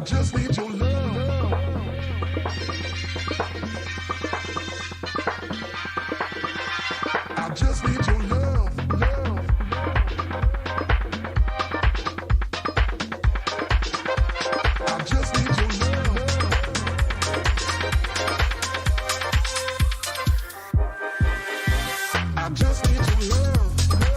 just need your love. I just need your love, love. I just need your love. I just need your love, love.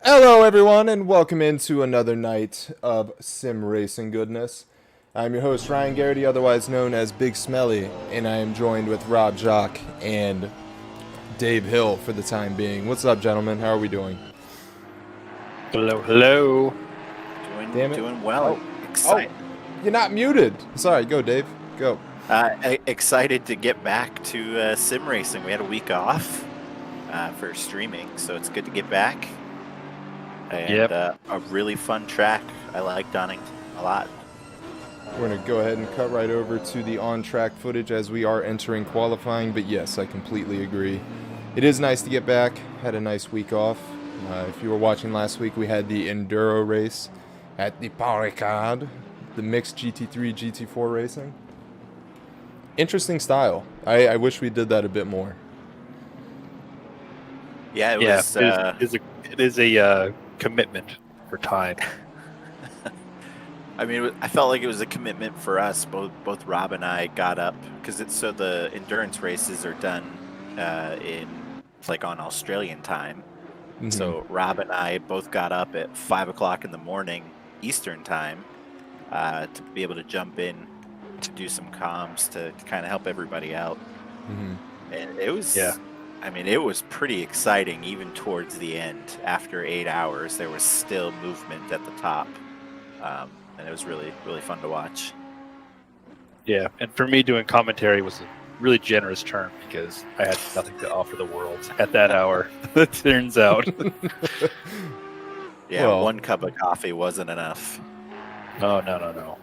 Hello everyone and welcome into another night of sim racing goodness. I'm your host Ryan Garrity, otherwise known as Big Smelly, and I am joined with Rob Jacques and Dave Hill for the time being. What's up, gentlemen? How are we doing? Hello, hello. Doing well. Excited. You're not muted. Sorry, go Dave. Go. Excited to get back to sim racing. We had a week off for streaming, so it's good to get back. And a really fun track. I like Donington a lot. We're going to go ahead and cut right over to the on-track footage as we are entering qualifying, but yes, I completely agree. It is nice to get back. Had a nice week off. If you were watching last week, we had the Enduro race at the Barricade, the mixed GT3, GT4 racing. Interesting style. I wish we did that a bit more. Yeah, it is a commitment for time. I mean, I felt like it was a commitment for us. Both Rob and I got up because the endurance races are done on Australian time. Mm-hmm. So Rob and I both got up at 5 o'clock in the morning Eastern time to be able to jump in to do some comms to kind of help everybody out. Mm-hmm. And it was I mean, it was pretty exciting even towards the end. After 8 hours, there was still movement at the top. And it was really, really fun to watch. Yeah, and for me, doing commentary was a really generous term because I had nothing to offer the world at that hour, it turns out. Yeah, well, one cup of coffee wasn't enough. Oh, no.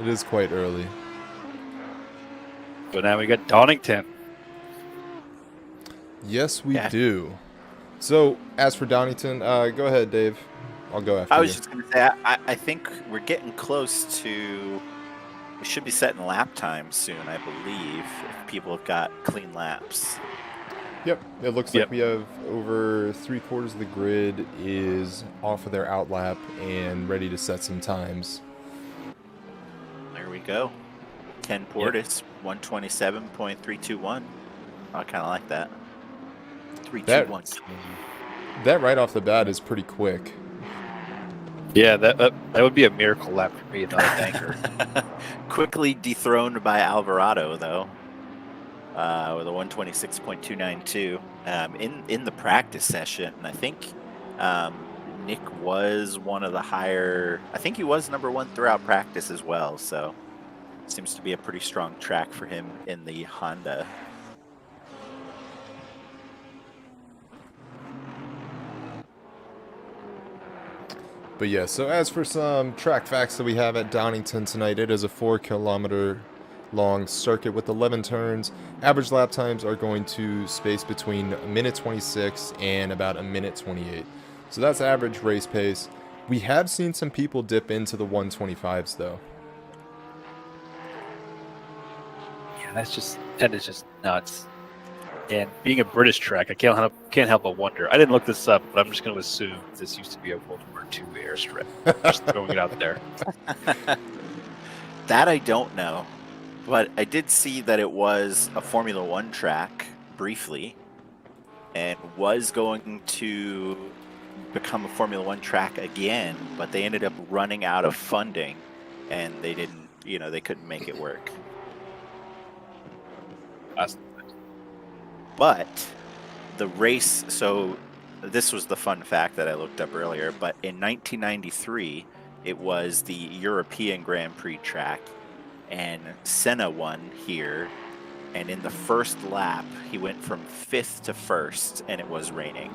It is quite early. But now we got Donington. Yes, we do. So, as for Donington, go ahead, Dave. I'll go after you. I was just going to say, I think we're getting close to... We should be setting lap time soon, I believe, if people have got clean laps. Yep, it looks like we have over 3/4 of the grid is off of their outlap and ready to set some times. There we go. Ken Portis, 127.321. I kind of like that. 321. That right off the bat is pretty quick. Yeah, that would be a miracle lap for me, not a banker. Quickly dethroned by Alvarado, though, with a 126.292. In the practice session, I think Nick was one of the higher. I think he was number one throughout practice as well. So seems to be a pretty strong track for him in the Honda. But yeah, so as for some track facts that we have at Donington tonight, it is a 4-kilometer long circuit with 11 turns. Average lap times are going to space between a minute 26 and about a minute 28. So that's average race pace. We have seen some people dip into the 125s though. Yeah, that is just nuts. And being a British track, I can't help but wonder. I didn't look this up, but I'm just going to assume this used to be a World War II airstrip. Just throwing it out there. That I don't know, but I did see that it was a Formula One track briefly, and was going to become a Formula One track again, but they ended up running out of funding, and they didn't. They couldn't make it work. But the race, so this was the fun fact that I looked up earlier, but in 1993, it was the European Grand Prix track, and Senna won here, and in the first lap, he went from 5th to 1st, and it was raining.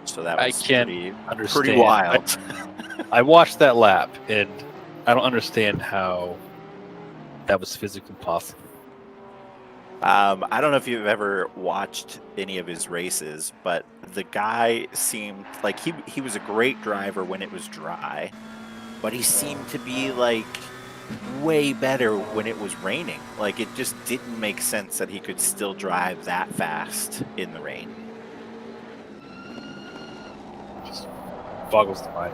So that was pretty wild. I watched that lap, and I don't understand how that was physically possible. I don't know if you've ever watched any of his races, but the guy seemed like he was a great driver when it was dry, but he seemed to be like way better when it was raining. Like, it just didn't make sense that he could still drive that fast in the rain. Just boggles the mind.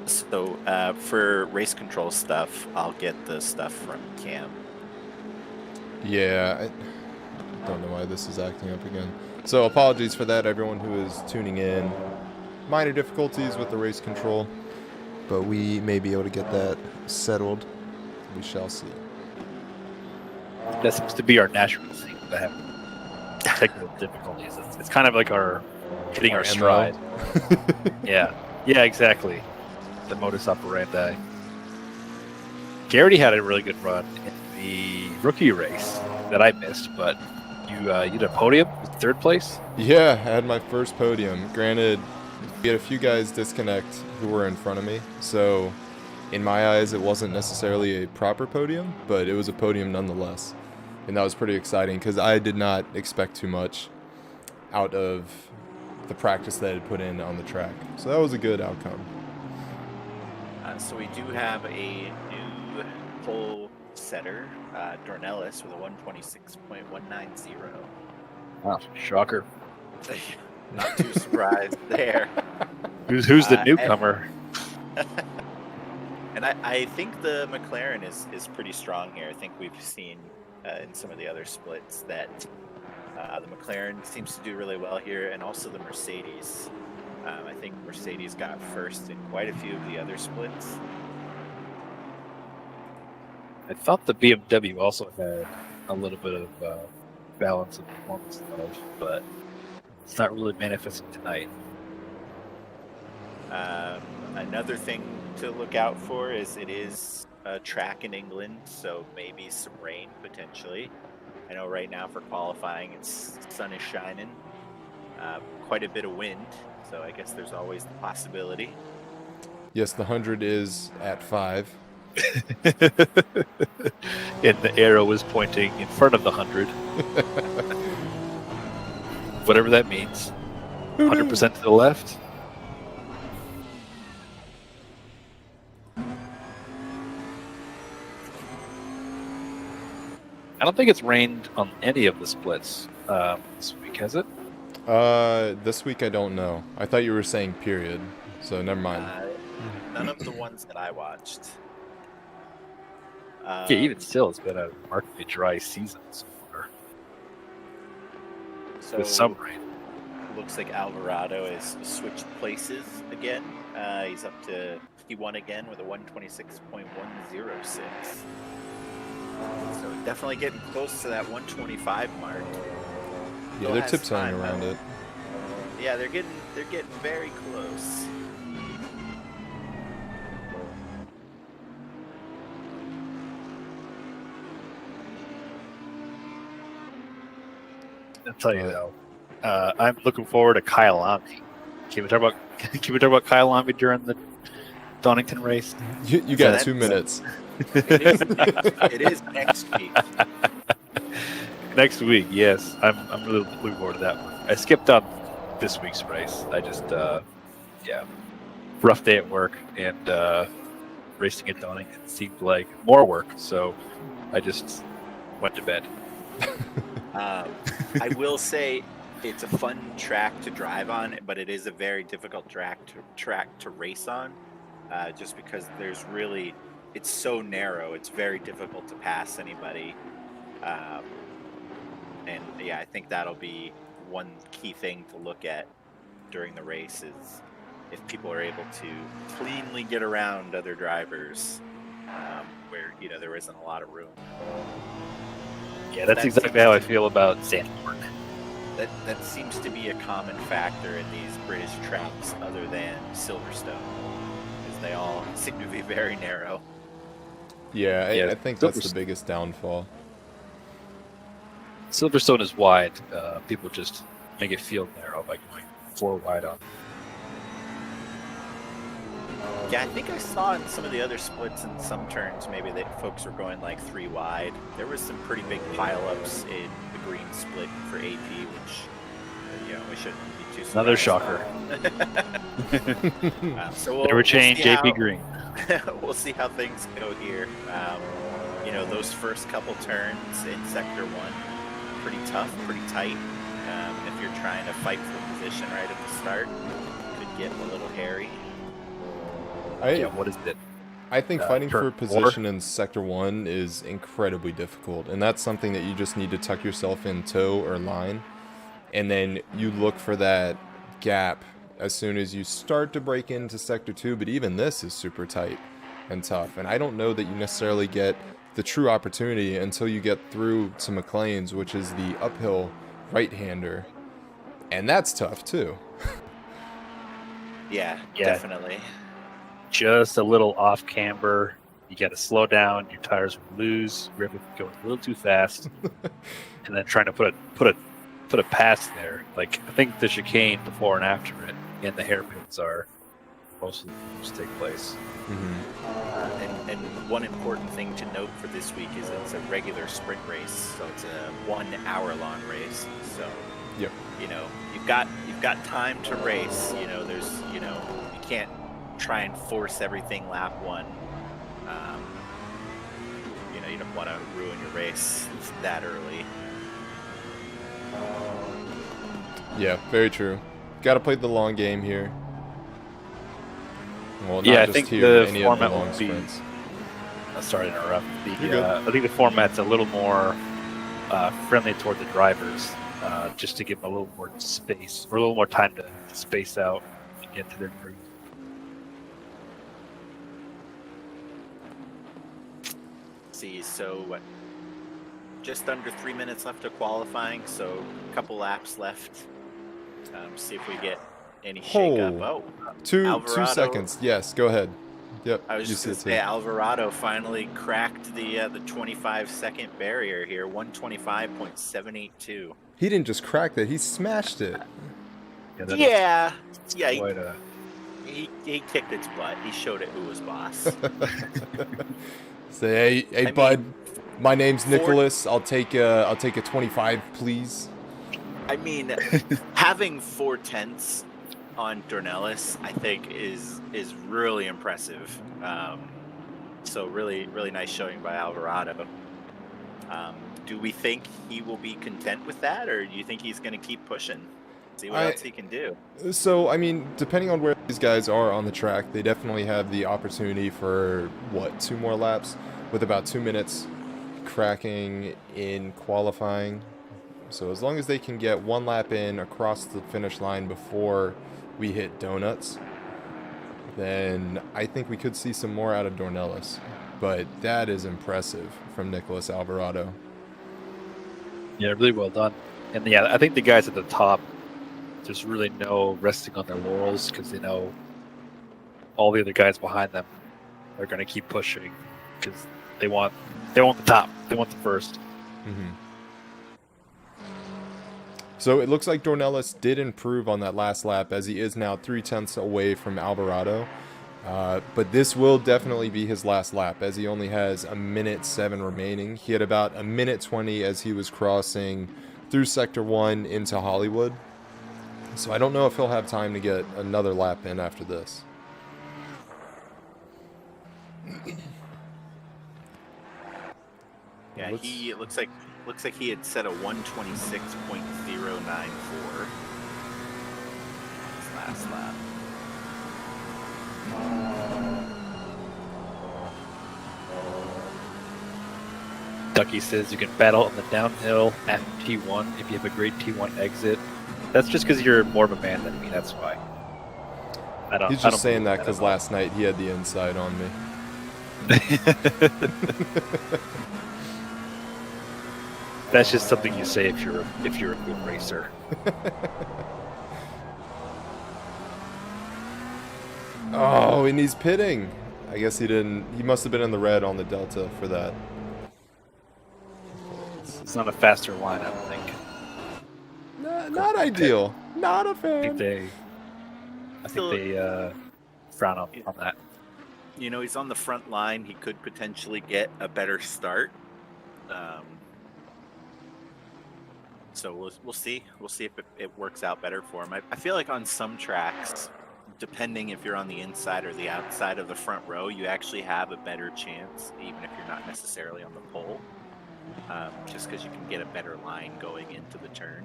So for race control stuff, I'll get the stuff from Cam. Yeah, I don't know why this is acting up again. So apologies for that, everyone who is tuning in. Minor difficulties with the race control, but we may be able to get that settled. We shall see. That seems to be our natural thing to have technical difficulties. It's kind of like our hitting our stride. Yeah, exactly. The modus operandi. Garrity had a really good run in the rookie race that I missed, but you did a podium, 3rd place. Yeah, I had my first podium. Granted, we had a few guys disconnect who were in front of me, so in my eyes it wasn't necessarily a proper podium, but it was a podium nonetheless. And that was pretty exciting because I did not expect too much out of the practice that I had put in on the track. So that was a good outcome. So we do have a new pole setter, Dornelis, with a 126.190. Wow, shocker. Not too surprised there. Who's the newcomer? And I think the McLaren is pretty strong here. I think we've seen in some of the other splits that the McLaren seems to do really well here, and also the Mercedes. I think Mercedes got first in quite a few of the other splits. I thought the BMW also had a little bit of balance of performance stuff, but it's not really manifesting tonight. Another thing to look out for is it is a track in England, so maybe some rain potentially. I know right now for qualifying, sun is shining, quite a bit of wind. So I guess there's always the possibility. Yes, the 100 is at 5. And the arrow is pointing in front of the 100. Whatever that means. 100% to the left. I don't think it's rained on any of the splits this week, has it? This week I don't know. I thought you were saying period, so never mind. None of the ones that I watched. Yeah, even still, it's been a remarkably dry season so far. So With some rain. looks like Alvarado has switched places again. He won again with a 126.106. So definitely getting close to that 125 mark. Yeah, Still they're has tiptoeing time, around though. it. Yeah, they're getting very close. I'll tell you though, I'm looking forward to Kyle Amby. Can we talk about Kyle Amby during the Donington race? You So got 2 that's- minutes. It is next week. Next week, yes. I'm really looking forward to that one. I skipped on this week's race. I just rough day at work, and racing at Donington seemed like more work, so I just went to bed. I will say it's a fun track to drive on, but it is a very difficult track to race on, just because it's so narrow. It's very difficult to pass anybody, and yeah, I think that'll be one key thing to look at during the race is if people are able to cleanly get around other drivers, where there isn't a lot of room. Yeah, that's exactly how I feel about Zandvoort. That seems to be a common factor in these British tracks other than Silverstone, because they all seem to be very narrow. Yeah, Yeah, I think that's the biggest downfall. Silverstone is wide. People just make it feel narrow by going 4 wide on. Yeah, I think I saw in some of the other splits in some turns maybe that folks were going like 3 wide. There was some pretty big pileups in the green split for AP, which we shouldn't be too surprised. Another shocker. So Never change see JP Green. We'll see how things go here. Those first couple turns in Sector 1, pretty tough, pretty tight. If you're trying to fight for position right at the start, could get a little hairy. What is it? I think fighting for turn position in Sector 1 is incredibly difficult, and that's something that you just need to tuck yourself in toe or line, and then you look for that gap as soon as you start to break into Sector 2, but even this is super tight and tough, and I don't know that you necessarily get the true opportunity until you get through to McLean's, which is the uphill right-hander, and that's tough too. Yeah, Yeah. definitely. Just a little off camber. You got to slow down. Your tires will lose. You're going a little too fast, and then trying to put a pass there. Like I think the chicane before and after it, and the hairpins are most of the moves take place. Mm-hmm. And one important thing to note for this week is it's a regular sprint race, so it's a 1 hour long race. So Yep. you've got time to race. There's you can't try and force everything lap 1. You don't want to ruin your race that early. Yeah, very true. Got to play the long game here. Well, not Yeah, I just think here, the any of the format long will be. sprints. Sorry to interrupt. You're good. I think the format's a little more friendly toward the drivers, just to give them a little more space or a little more time to space out and get to their groove. See, so just under 3 minutes left of qualifying, so a couple laps left. See if we get any shake-up. Oh, Two Alvarado. seconds. Yes, go ahead. Yep. I was you just see going it to too. say Alvarado finally cracked the 25-second barrier here, 125.782. He didn't just crack that; he smashed it. That is Yeah, quite a- he kicked its butt. He showed it who was boss. Say, hey, I bud. mean, My name's for- Nicholas. I'll take a 25, please. I mean, having 4/10 on Dornelis, I think, is really impressive. So really nice showing by Alvarado. Do we think he will be content with that, or do you think he's going to keep pushing? See what else he can do. So, I mean, depending on where these guys are on the track, they definitely have the opportunity for, 2 more laps with about 2 minutes cracking in qualifying. So as long as they can get one lap in across the finish line before we hit Donuts, then I think we could see some more out of Dornelis. But that is impressive from Nicholas Alvarado. Yeah, really well done. And yeah, I think the guys at the top, there's really no resting on their laurels because they know all the other guys behind them are going to keep pushing because they want the top. They want the first. Mm-hmm. So it looks like Dornelis did improve on that last lap as he is now 0.3 away from Alvarado. But this will definitely be his last lap as he only has 1:07 remaining. He had about 1:20 as he was crossing through Sector 1 into Hollywood. So I don't know if he'll have time to get another lap in after this. Yeah, it looks like he had set a 1:26.094 his last lap. Ducky says you can battle on the downhill at T1 if you have a great T1 exit. That's just because you're more of a man than me. That's why. He's just saying that because last night he had the inside on me. That's just something you say if you're a good racer. Oh, and he's pitting. I guess he didn't. He must have been in the red on the Delta for that. It's not a faster line, I don't think. Not ideal. Not a fan. I think they frown on that. You know, he's on the front line. He could potentially get a better start. So we'll see. We'll see if it works out better for him. I feel like on some tracks, depending if you're on the inside or the outside of the front row, you actually have a better chance, even if you're not necessarily on the pole, just because you can get a better line going into the turn.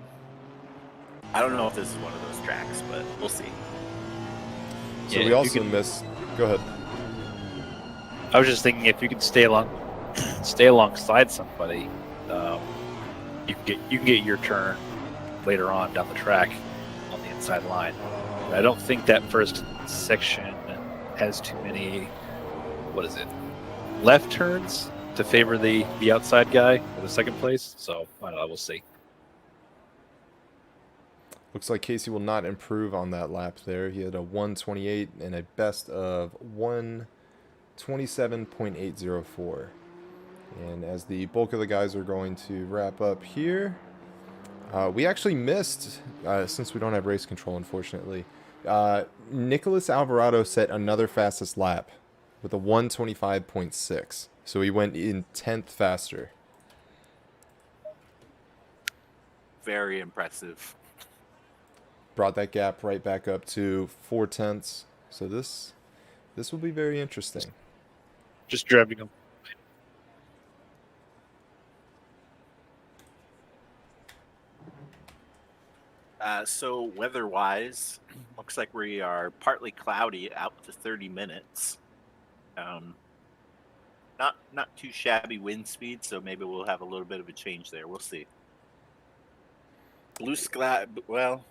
I don't know if this is one of those tracks, but we'll see. So we also missed. Go ahead. I was just thinking if you can stay alongside somebody, you can get your turn later on down the track on the inside line. But I don't think that first section has too many, left turns to favor the outside guy for the second place. So I don't know, we'll see. Looks like Casey will not improve on that lap there. He had a 1:28 and a best of 1:27.804. And as the bulk of the guys are going to wrap up here, we actually missed, since we don't have race control, unfortunately. Nicholas Alvarado set another fastest lap with a 1:25.6. So he went in 10th faster. Very impressive. Brought that gap right back up to 0.4. So this will be very interesting. Just driving him. So weather-wise, looks like we are partly cloudy out to 30 minutes. Not too shabby wind speed, so maybe we'll have a little bit of a change there. We'll see. Blue sky, well...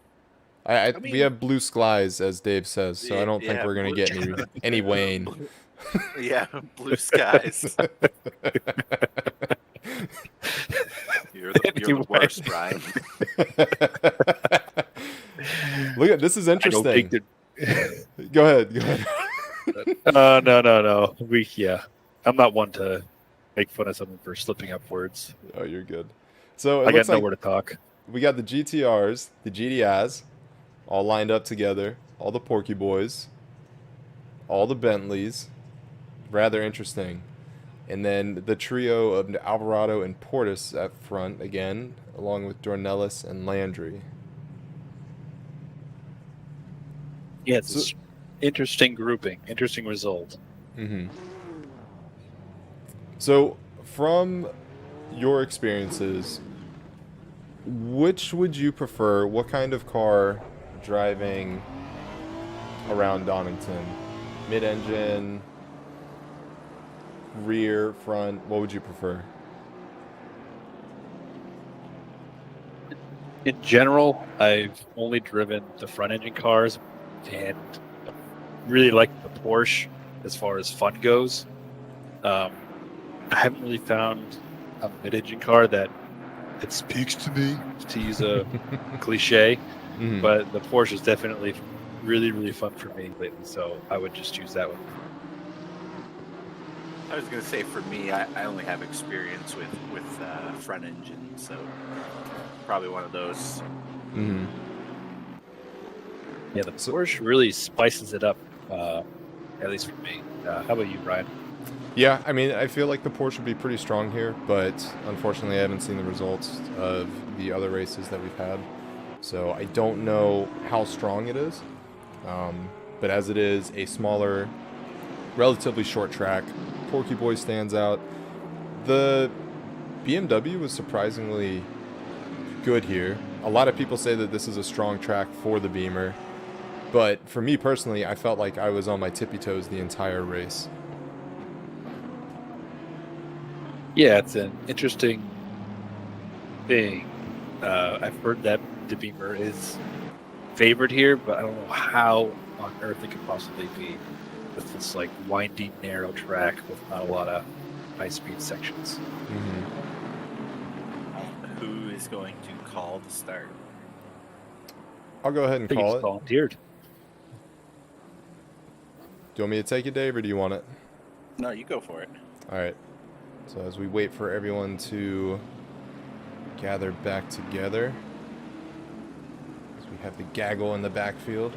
I mean, we have blue skies, as Dave says, so I don't think we're going to get any Wayne. Yeah, blue skies. You're the worst, Brian. Look at this is interesting. Go ahead. No. I'm not one to make fun of someone for slipping up words. Oh, you're good. So I got nowhere to talk. We got the GTRs, the GDIs, all lined up together. All the Porky Boys, all the Bentleys. Rather interesting. And then the trio of Alvarado and Portis up front again, along with Dornelis and Landry. Yeah, it's interesting grouping, interesting result. Mm-hmm. So, from your experiences, which would you prefer? What kind of car driving around Donington? Mid-engine, rear, front? What would you prefer? In general, I've only driven the front engine cars and really like the Porsche as far as fun goes. I haven't really found a mid-engine car that speaks to me, to use a cliche, but the Porsche is definitely really, really fun for me lately, so I would just choose that one. I was gonna say, for me, I only have experience with front engine, so probably one of those. Yeah, the Porsche really spices it up, at least for me. How about you, Ryan? Yeah, I mean, I feel like the Porsche would be pretty strong here, but unfortunately, I haven't seen the results of the other races that we've had, so I don't know how strong it is. But as it is a smaller, relatively short track, Porky Boy stands out. The BMW was surprisingly good here. A lot of people say that this is a strong track for the Beamer, but for me personally, I felt like I was on my tippy toes the entire race. Yeah, it's an interesting thing. I've heard that the Beamer is favored here, but I don't know how on earth it could possibly be with this like windy, narrow track with not a lot of high-speed sections. Who is going to call the start? I'll go ahead and I think call it's it. volunteered. Do you want me to take it, Dave, or do you want it? No, you go for it. All right. So as we wait for everyone to gather back together, as we have the gaggle in the backfield,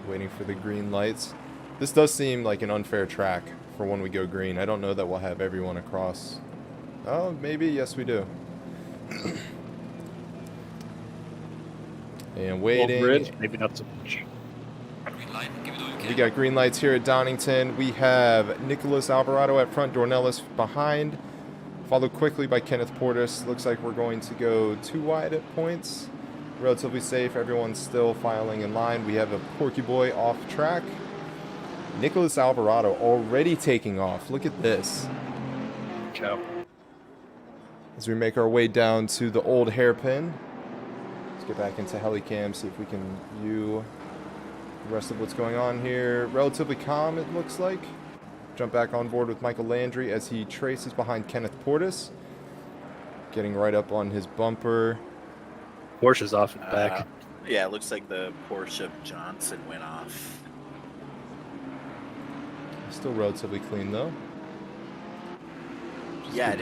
waiting for the green lights. This does seem like an unfair track for when we go green. I don't know that we'll have everyone across. Oh, maybe. Yes, we do. And waiting. Grid, maybe not so much. We got green lights here at Donington. We have Nicholas Alvarado at front, Dornelis behind, followed quickly by Kenneth Portis. Looks like we're going to go too wide at points. Relatively safe. Everyone's still filing in line. We have a Porky Boy off track. Nicholas Alvarado already taking off. Look at this. Ciao. As we make our way down to the old hairpin. Let's get back into Helicam, see if we can view the rest of what's going on here. Relatively calm, it looks like. Jump back on board with Michael Landry as he traces behind Kenneth Portis. Getting right up on his bumper. Porsche's off and back. Yeah, it looks like the Porsche Johnson went off. Still relatively clean, though. Yeah, I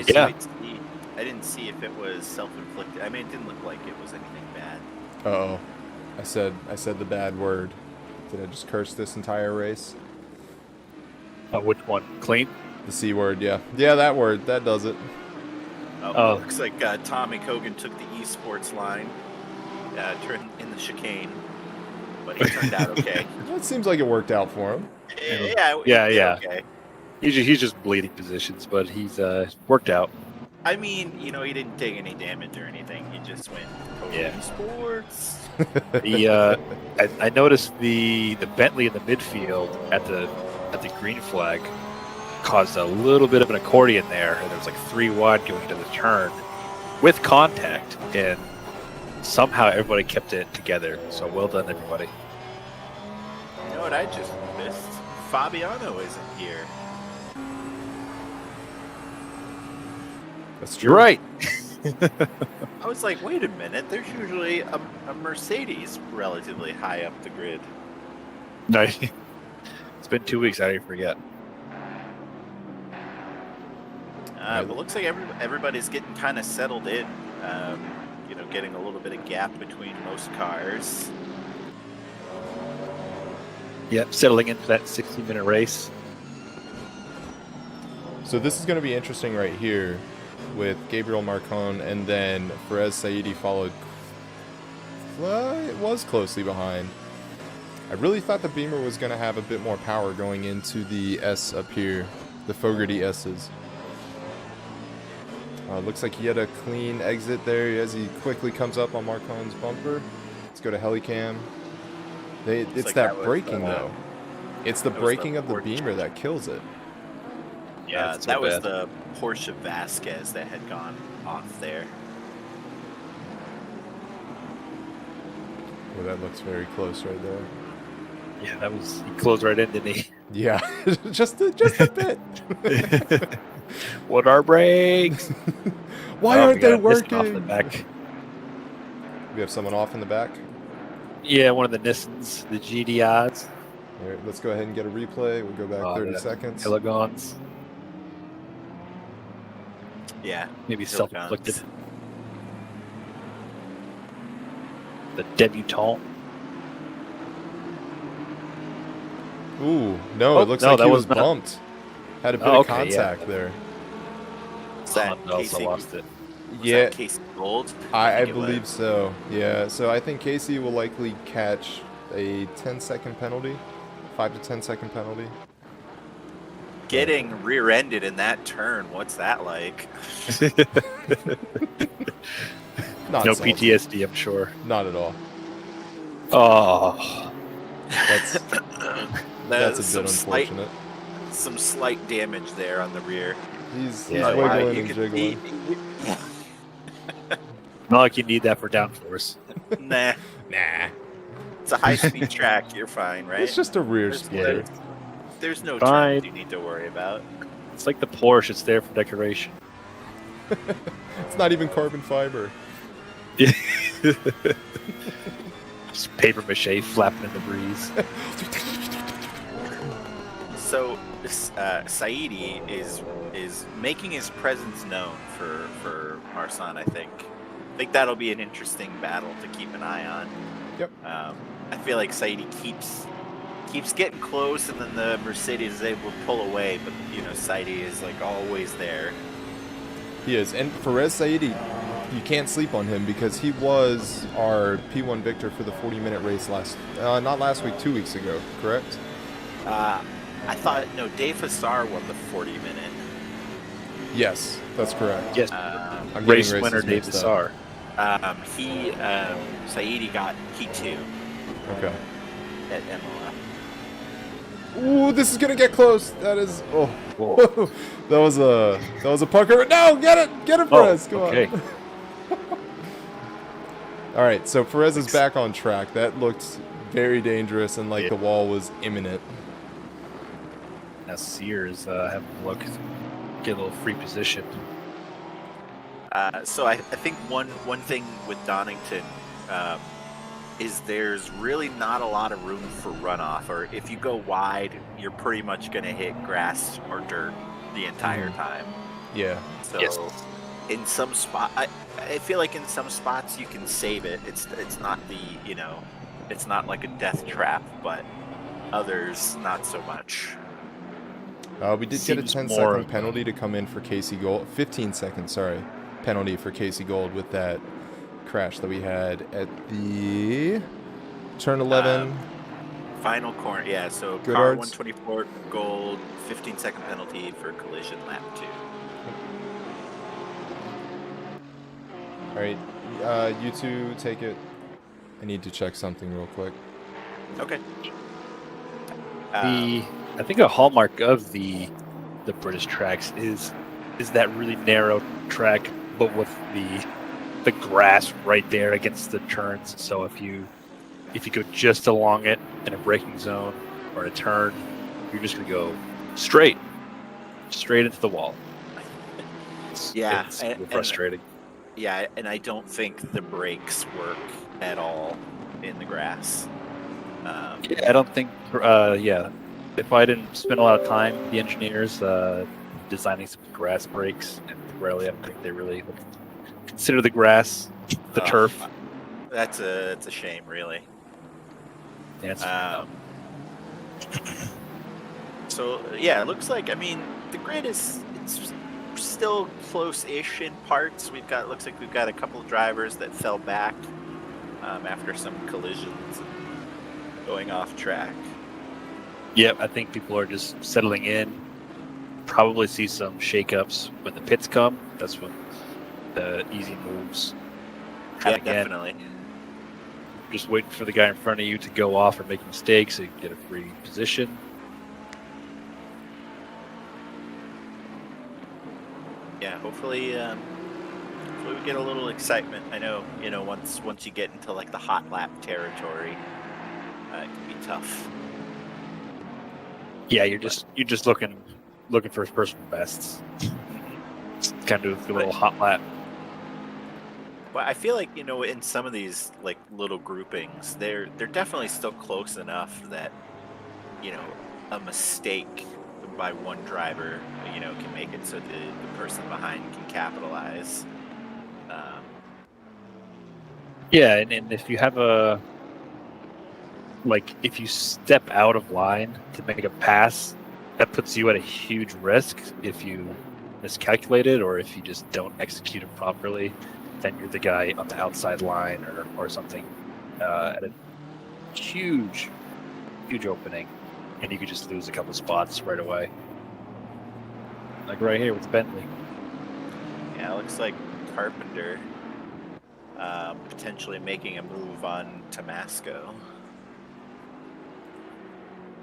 didn't see if it was self-inflicted. I mean, it didn't look like it was anything bad. Uh-oh. I said the bad word. Did I just curse this entire race? Which one? Clean? The C word, yeah. Yeah, that word. That does it. Oh. Looks like Tommy Kogan took the esports line, turned in the chicane, but he turned out okay. It seems like it worked out for him. Yeah. Okay. He's just bleeding positions, but he's worked out. I mean, he didn't take any damage or anything. He just went esports. I noticed the Bentley in the midfield at the green flag caused a little bit of an accordion there, and there was like 3 wide going into the turn with contact, and somehow everybody kept it together. So well done, everybody. You know what I just missed? Fabiano isn't here. That's true. You're right. I was like, wait a minute. There's usually a Mercedes relatively high up the grid. No, it's been 2 weeks. I didn't forget. But looks like everybody's getting kind of settled in. Getting a little bit of gap between most cars. Yep, settling into that 60-minute race. So this is going to be interesting right here with Gabriel Marcon, and then Perez Saidi followed. It was closely behind. I really thought the Beamer was going to have a bit more power going into the S up here, the Fogarty S's. Looks like he had a clean exit there as he quickly comes up on Marcon's bumper. Let's go to Helicam. It's like that was, braking though. It's the that was braking the of the Porsche. Beamer that kills it. Yeah, it's so that was bad. the Porsche Vasquez that had gone off there. Oh, that looks very close right there. Yeah, that was he closed right in, didn't he? Yeah, just a bit. What are brakes? Why Oh, aren't we they got a Nissan off the working? back. We have someone off in the back. Yeah, one of the Nissans, the GDIs. All right, let's go ahead and get a replay. We'll go back 30 the seconds. Elegons. Yeah. Maybe Hill self-inflicted. guns. The debutant. Ooh, no, Oh, it looks no, like that he was was not- bumped. Had a bit Oh, of okay, yeah. contact there. Is that Honda also Casey? lost it. Was Yeah, that Casey Gold? I think it believe was. so. Yeah, so I think Casey will likely catch a 10-second penalty, 5 to 10-second penalty. Getting rear-ended in that turn, what's that like? Not No salty. PTSD, I'm sure. Not at all. Oh, That's a some bit slight, unfortunate. some slight damage there on the rear. He's Yeah, wiggling you and can jiggling. not like you need that for downforce. Nah, Nah, it's a high-speed track. You're fine, right? it's just a rear There's- splitter. There's no Fine. turns you need to worry about. It's like the Porsche. It's there for decoration. It's not even carbon fiber. Just paper mache flapping in the breeze. So Saidi is making his presence known for Marsan. I think that'll be an interesting battle to keep an eye on. Yep. I feel like Saidi keeps getting close, and then the Mercedes is able to pull away. But Saidi is like always there. He is. And Perez Saidi, you can't sleep on him because he was our P1 victor for the 40-minute race not last week, 2 weeks ago, correct? I thought Dave Hassar won the 40-minute. Yes, that's correct. Yes, I'm getting race races winner Dave mixed up. Hassar. Saidi got P2 Okay. at MOF. Ooh, this is gonna get close. That is. Oh, Whoa. that was a pucker. No, get it, Perez. Come okay. on. All right, so Perez is back on track. That looked very dangerous, and like Yeah. the wall was imminent. Now Sears having a look, get a little free position. So I think one thing with Donington is there's really not a lot of room for runoff, or if you go wide, you're pretty much going to hit grass or dirt the entire time. Yeah. So Yes. in some spot, I feel like in some spots you can save it. It's not it's not like a death trap, but others not so much. We did get a Seems 10-second more- penalty to come in for Casey Gold. 15 seconds, sorry, penalty for Casey Gold with that crash that we had at the turn 11. Final corner, yeah. So Good car odds. 124 gold, 15-second penalty for collision lap 2. All right, you two take it. I need to check something real quick. Okay. I think a hallmark of the British tracks is that really narrow track, but with the grass right there against the turns. So if you go just along it in a braking zone or a turn, you're just gonna go straight into the wall. Yeah, It's super frustrating. Yeah, and I don't think the brakes work at all in the grass. Yeah, I don't think. If I didn't spend a lot of time, the engineers designing some grass brakes, and rarely I don't think they really consider the grass, the turf. That's a shame, really. Yeah, it's- So yeah, it looks like the grid it's still close-ish in parts. Looks like we've got a couple of drivers that fell back after some collisions and going off track. Yep, I think people are just settling in. Probably see some shakeups when the pits come. That's when the easy moves Yeah, happen again. definitely. Just waiting for the guy in front of you to go off or make a mistake so you can get a free position. Yeah, hopefully we would get a little excitement. I know, once you get into like the hot lap territory, it can be tough. Yeah, you're just looking for his personal bests. Kind of a little hot lap. But I feel like, in some of these like little groupings, they're definitely still close enough that, a mistake by one driver, can make it so the person behind can capitalize. Yeah, and if you have if you step out of line to make a pass, that puts you at a huge risk if you miscalculate it or if you just don't execute it properly. Then you're the guy on the outside line or something at a huge opening, and you could just lose a couple spots right away. Like right here with Bentley. Yeah, it looks like Carpenter potentially making a move on Tomasco.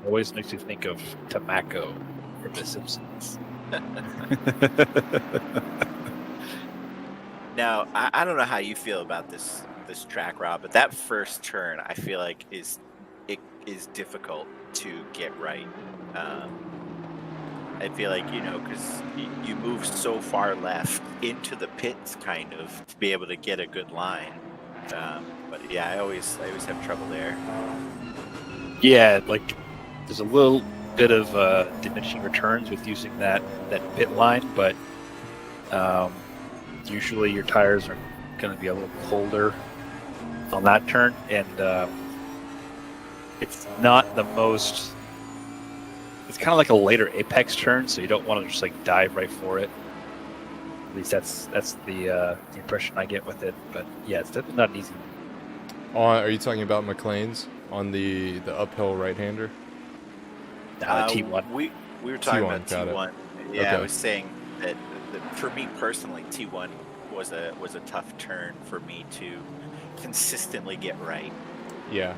Always makes you think of Tamaco from The Simpsons. Now, I don't know how you feel about this track, Rob, but that first turn I feel like is difficult to get right. I feel like, because you move so far left into the pits, kind of, to be able to get a good line. But yeah, I always have trouble there. Yeah, like there's a little bit of diminishing returns with using that pit line, but usually your tires are going to be a little colder on that turn, and it's not the most. It's kind of like a later apex turn, so you don't want to just like dive right for it. At least that's the impression I get with it. But yeah, it's definitely not easy. Are you talking about McLean's on the uphill right-hander? T1. We were talking T1, about got it. T1. Yeah, Okay. I was saying that for me personally, T1 was a tough turn for me to consistently get right. Yeah.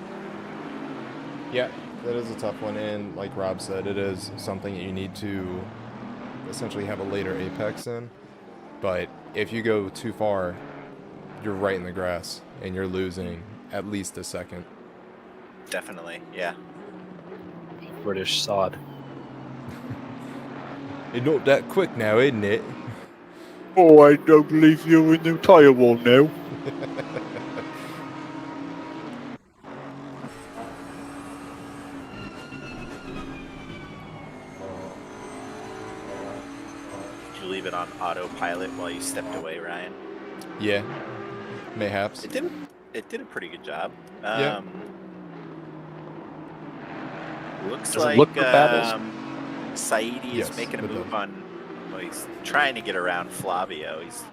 Yeah, that is a tough one, and like Rob said, it is something that you need to essentially have a later apex in. But if you go too far, you're right in the grass, and you're losing at least a second. Definitely, yeah. British sod. It's not that quick now, isn't it? Oh, I don't leave you in the tire wall now. Did you leave it on autopilot while you stepped away, Ryan? Yeah, mayhaps. It did a pretty good job. Yeah. Looks Does it like look for battles? Saidi Yes, is making a it move does. on. Well, he's trying to get around Flavio. He's,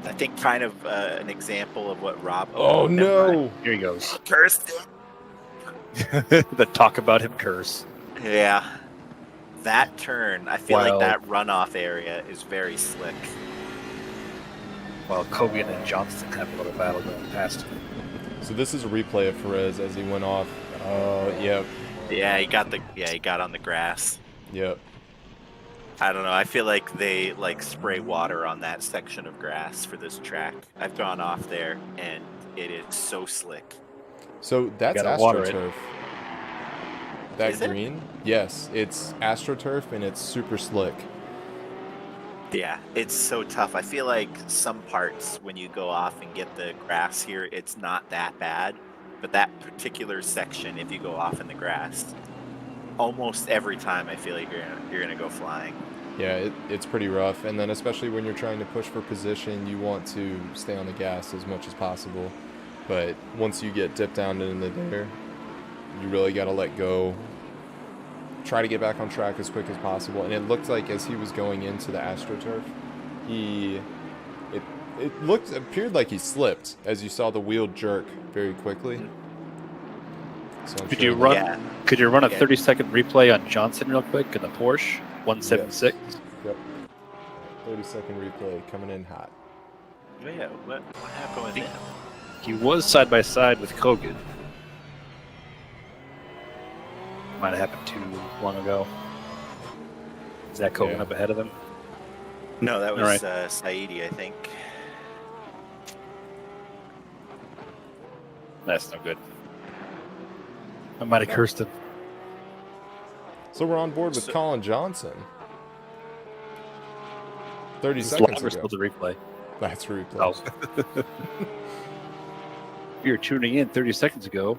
I think, kind of an example of what Rob. Oh no! Here he goes. Cursed him. The talk about him curse. Yeah, that turn. I feel Well- like that runoff area is very slick. While Kogan and Johnston have a little battle going past him. So this is a replay of Perez as he went off. Yep, Yeah, he got on the grass. yep. I don't know. I feel like they spray water on that section of grass for this track. I've gone off there and it is so slick. So that's gotta water it. AstroTurf. That Is it? green? Yes, it's AstroTurf and it's super slick. Yeah, it's so tough. I feel like some parts when you go off and get the grass here, it's not that bad. But that particular section, if you go off in the grass, almost every time I feel like you're gonna go flying. Yeah, it's pretty rough. And then especially when you're trying to push for position, you want to stay on the gas as much as possible. But once you get dipped down into there, you really got to let go. Try to get back on track as quick as possible. And it looked like as he was going into the AstroTurf, it appeared like he slipped as you saw the wheel jerk very quickly. So I'm Could sure you that- run? Yeah. Could you run a Yeah. 30-second replay on Johnson real quick in the Porsche 176? Yep. 30-second replay coming in hot. Oh, yeah, what happened with him? He was side by side with Kogan. Might have happened too long ago. Is that Kogan Yeah. up ahead of him? No, that was All right. Saidi, I think. That's no good. I might have cursed him. So we're on board with So- Colin Johnson. 30 It's seconds live or ago. still the replay? That's replay. Oh. You're tuning in 30 seconds ago.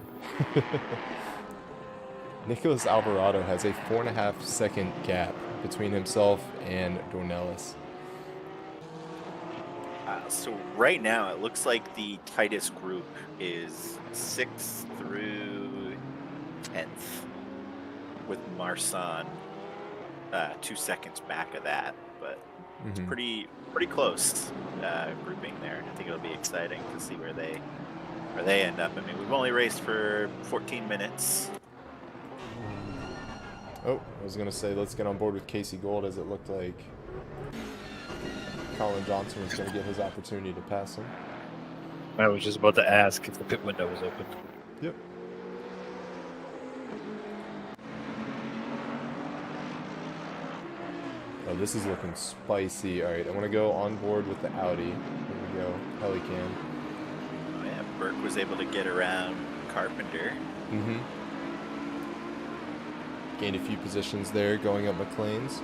Nicholas Alvarado has a 4.5 second gap between himself and Dornelis. So right now, it looks like the tightest group is 6th through 10th, with Marsan 2 seconds back of that. But it's pretty close grouping there. I think it'll be exciting to see where they end up. I mean, we've only raced for 14 minutes. Oh, I was going to say, let's get on board with Casey Gold, as it looked like Colin Johnson was going to get his opportunity to pass him. I was just about to ask if the pit window was open. Yep. Oh, this is looking spicy. All right, I want to go on board with the Audi. Here we go, Helican. Oh, yeah, Burke was able to get around Carpenter. Gained a few positions there, going up McLean's.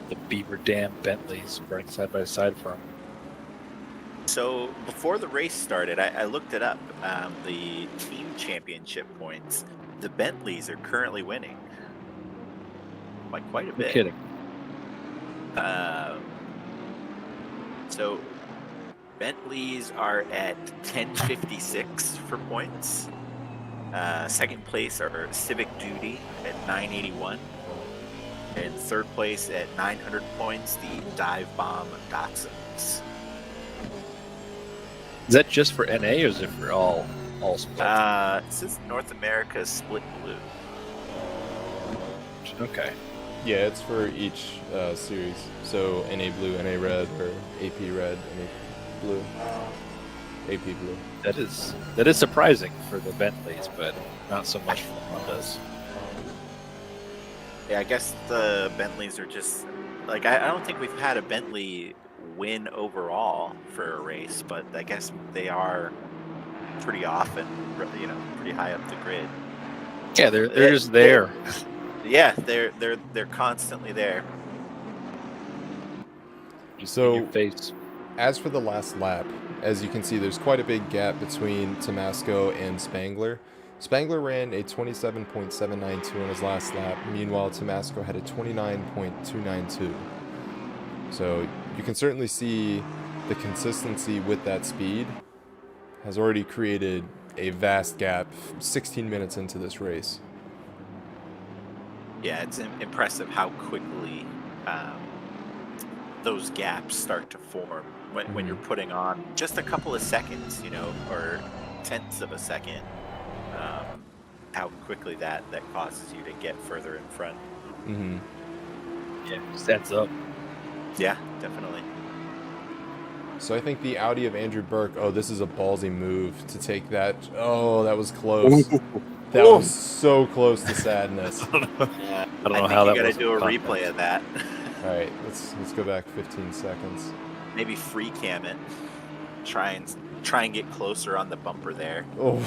The Beaver Dam Bentleys running side by side for him. So before the race started, I looked it up. The team championship points, the Bentleys are currently winning by quite a No bit. kidding. So Bentleys are at 1056 for points. Second place are Civic Duty at 981. And third place at 900 points, the Dive Bomb Datsuns. Is that just for NA or is it for all sports? This is North America Split Blue. Okay. Yeah, it's for each series. So NA Blue, NA Red, or AP Red, NA Blue, AP Blue. That is surprising for the Bentleys, but not so much for the Hondas. Yeah, I guess the Bentleys are just like I don't think we've had a Bentley win overall for a race, but I guess they are pretty often, pretty high up the grid. Yeah, they're just there. Yeah, they're constantly there. Just So- in your face. As for the last lap, as you can see, there's quite a big gap between Tomasco and Spangler. Spangler ran a 27.792 on his last lap. Meanwhile, Tomasco had a 29.292. So you can certainly see the consistency with that speed has already created a vast gap 16 minutes into this race. Yeah, it's impressive how quickly those gaps start to form when you're putting on just a couple of seconds, or tenths of a second. How quickly that causes you to get further in front. Yeah, just adds up. Yeah, definitely. So I think the Audi of Andrew Burke, oh, this is a ballsy move to take that. Oh, that was close. That was so close to sadness. Yeah, I don't know think how you that gotta was do a content. replay of that. All right, let's go back 15 seconds. Maybe free cam it. Try and get closer on the bumper there. Oh.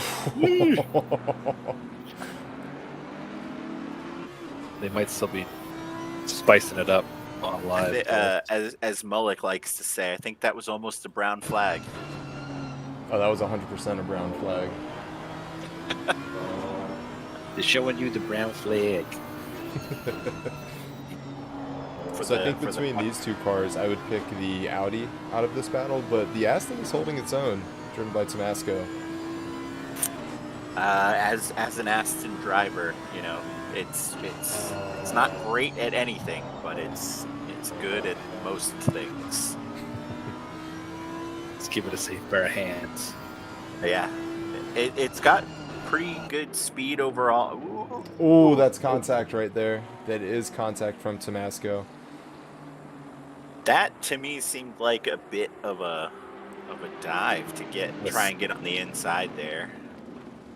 They might still be spicing it up on live. As Mullick likes to say, I think that was almost a brown flag. Oh, that was 100% a brown flag. They're showing you the brown flag. So I think between these two cars, I would pick the Audi out of this battle, but the Aston is holding its own, driven by Tomasco. As an Aston driver, it's not great at anything, but it's good at most things. Let's give it a safe pair of hands. Yeah, it's got pretty good speed overall. Oh, that's contact right there. That is contact from Tomasco. That to me seemed like a bit of a dive to try and get on the inside there.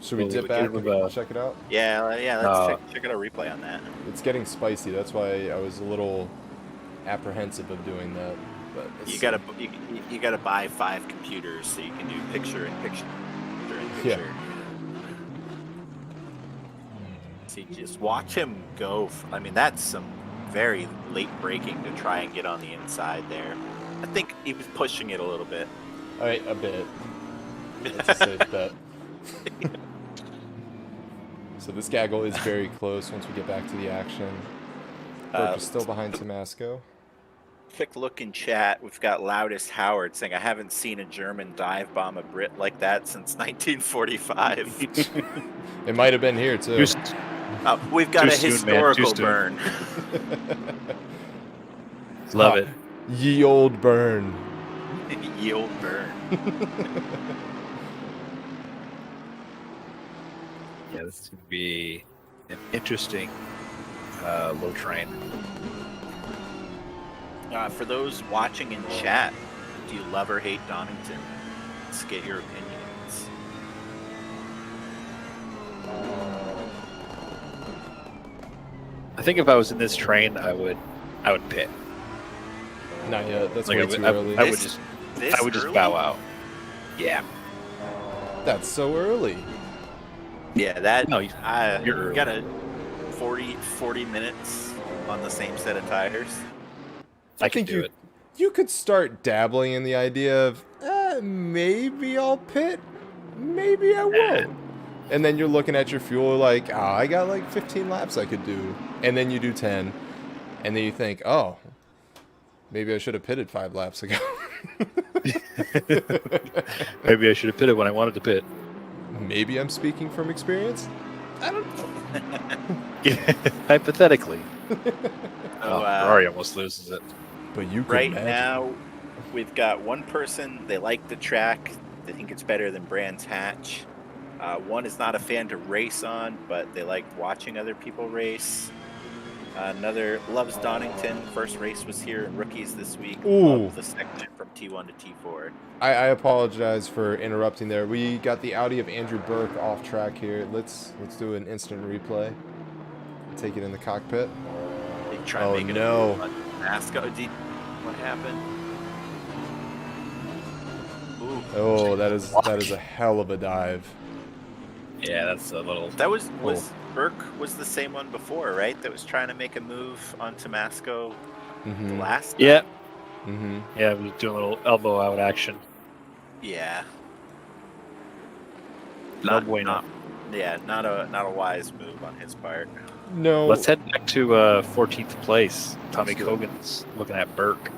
Should we Well, dip we back give and him check it out? Yeah. Let's check out a replay on that. It's getting spicy. That's why I was a little apprehensive of doing that. But You gotta buy 5 computers so you can do picture in picture in picture. Yeah. See, just watch him go. I mean, that's some very late braking to try and get on the inside there. I think he was pushing it a little bit. All right, a bit. That's a safe bet. So this gaggle is very close once we get back to the action. Burke is still behind Tomasco. Quick look in chat. We've got Loudest Howard saying, I haven't seen a German dive bomb a Brit like that since 1945. It might have been here too. We've got Too a soon, man. historical Too soon. burn. Love it. Ye old burn. Ye old burn. Yeah, this is going to be an interesting low train. For those watching in chat, do you love or hate Donington? Let's get your opinions. I think if I was in this train, I would pit. Not yet. That's Like way I would, too I, early. I would just early? bow out. Yeah. That's so early. Yeah, that. No, You you're got a 40 minutes on the same set of tires. I can think do it. You could start dabbling in the idea of maybe I'll pit, maybe I won't. And then you're looking at your fuel like, I got like 15 laps I could do. And then you do 10. And then you think, oh, maybe I should have pitted 5 laps ago. Maybe I should have pitted when I wanted to pit. Maybe I'm speaking from experience. I don't know. Hypothetically. So, Ferrari almost loses it. But you could right imagine. now, we've got one person, they like the track. They think it's better than Brands Hatch. One is not a fan to race on, but they like watching other people race. Another loves Donington. First race was here in Rookies this week. Ooh. Loved the section from T1 to T4. I apologize for interrupting there. We got the Audi of Andrew Burke off track here. Let's do an instant replay. Take it in the cockpit. They try Oh, to make it no. a NASCAR. What happened? Ooh. Oh, that is a hell of a dive. Yeah, that's a little. That was Burke was the same one before, right? That was trying to make a move on Tomasco the last time. Yeah. Mm-hmm. Yeah, we were doing a little elbow out action. Yeah. No bueno. Not a wise move on his part. No. Let's head back to 14th place. Tommy Cogan's looking at Burke.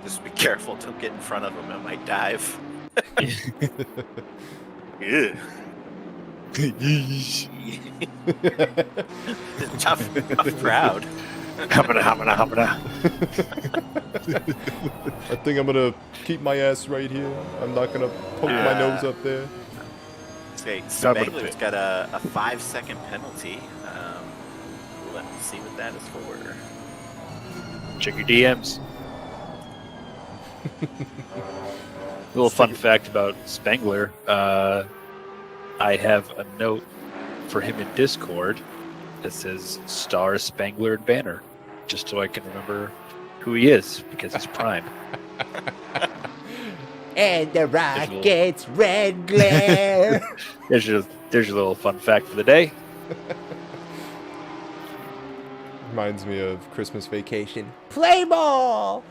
Just be careful, don't get in front of him, it might dive. Ew. tough crowd. Hamada. I think I'm gonna keep my ass right here. I'm not gonna poke my nose up there. Okay, God, what a Spangler's pit. got a 5-second penalty. Let's see what that is for. Check your DMs. Little fun fact about Spangler. I have a note for him in Discord that says Star Spangler and Banner, just so I can remember who he is, because he's Prime. And the rocket's red glare. There's your little fun fact for the day. Reminds me of Christmas Vacation. Play ball.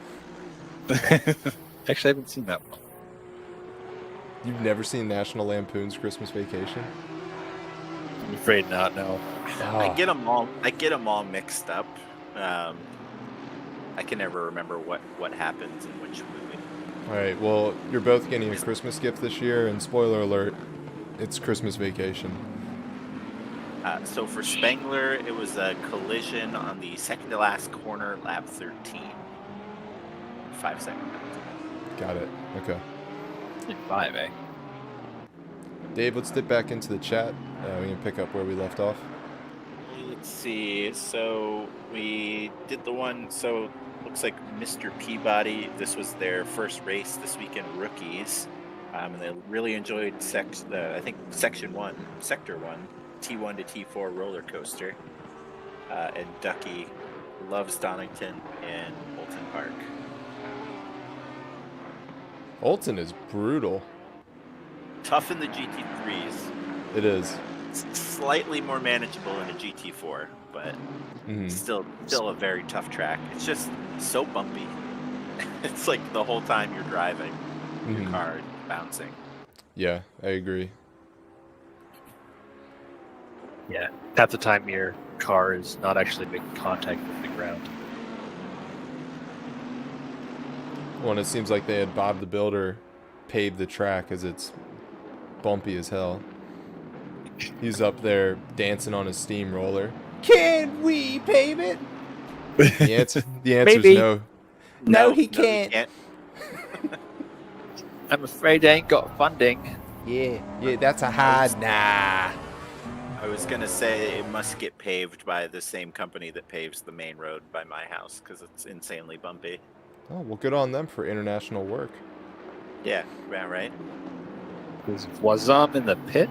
Actually, I haven't seen that one. You've never seen National Lampoon's Christmas Vacation? I'm afraid not, no. I get them all mixed up. I can never remember what happens in which movie. All right. Well, you're both getting a Christmas gift this year, and spoiler alert, it's Christmas Vacation. So for Spangler, it was a collision on the second to last corner, lap 13. 5-second penalty. Got it. Okay. 5, eh? Dave, let's dip back into the chat. We can pick up where we left off. Let's see. So we did the one. So looks like Mr. Peabody. This was their first race this weekend, Rookies, and they really enjoyed I think Sector 1, T1 to T4 roller coaster. And Ducky loves Donington and Bolton Park. Bolton is brutal. Tough in the GT3s. It is. Slightly more manageable in a GT4, but still a very tough track. It's just so bumpy. It's like the whole time you're driving, your car is bouncing. Yeah, I agree. Yeah, half the time your car is not actually making contact with the ground. Well, and it seems like they had Bob the Builder pave the track as it's bumpy as hell. He's up there dancing on his steamroller. Can we pave it? The answer is Maybe. no. No, he you can't. I'm afraid I ain't got funding. Yeah, that's a hard nah. I was gonna say it must get paved by the same company that paves the main road by my house because it's insanely bumpy. Oh, well, good on them for international work. Yeah, right. Was Wazam in the pit?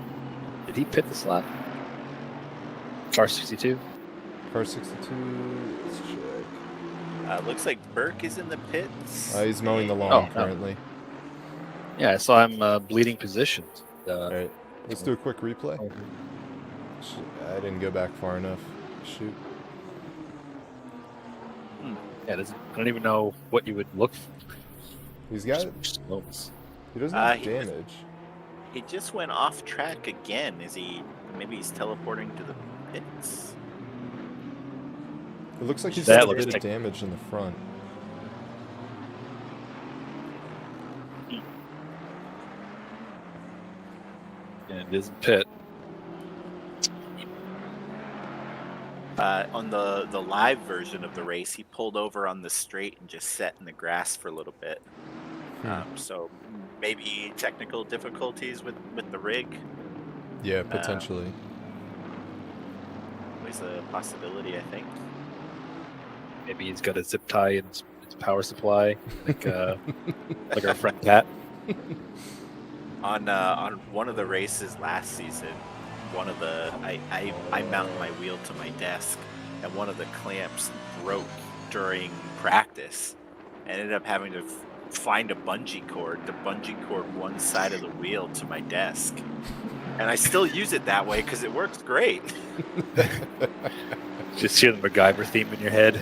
Did he pit this lap? Car 62? Car 62, let's check. Looks like Burke is in the pits. He's mowing the lawn Oh, no. currently. Yeah, I saw him bleeding positions. All right, let's do a quick replay. Oh. I didn't go back far enough. Shoot. Yeah, I don't even know what you would look for. He's got. Slopes. He doesn't have he damage. He just went off track again. Maybe he's teleporting to the pits? It looks like he's That got a looks bit like- of damage in the front. Yeah, it is a pit. On the live version of the race, he pulled over on the straight and just sat in the grass for a little bit. So maybe technical difficulties with the rig. Yeah, potentially. Always a possibility, I think. Maybe he's got a zip tie in his power supply, like like our friend Pat. On one of the races last season, I mounted my wheel to my desk, and one of the clamps broke during practice. I ended up having to find a bungee cord to bungee cord one side of the wheel to my desk, and I still use it that way because it works great. Just hear the MacGyver theme in your head.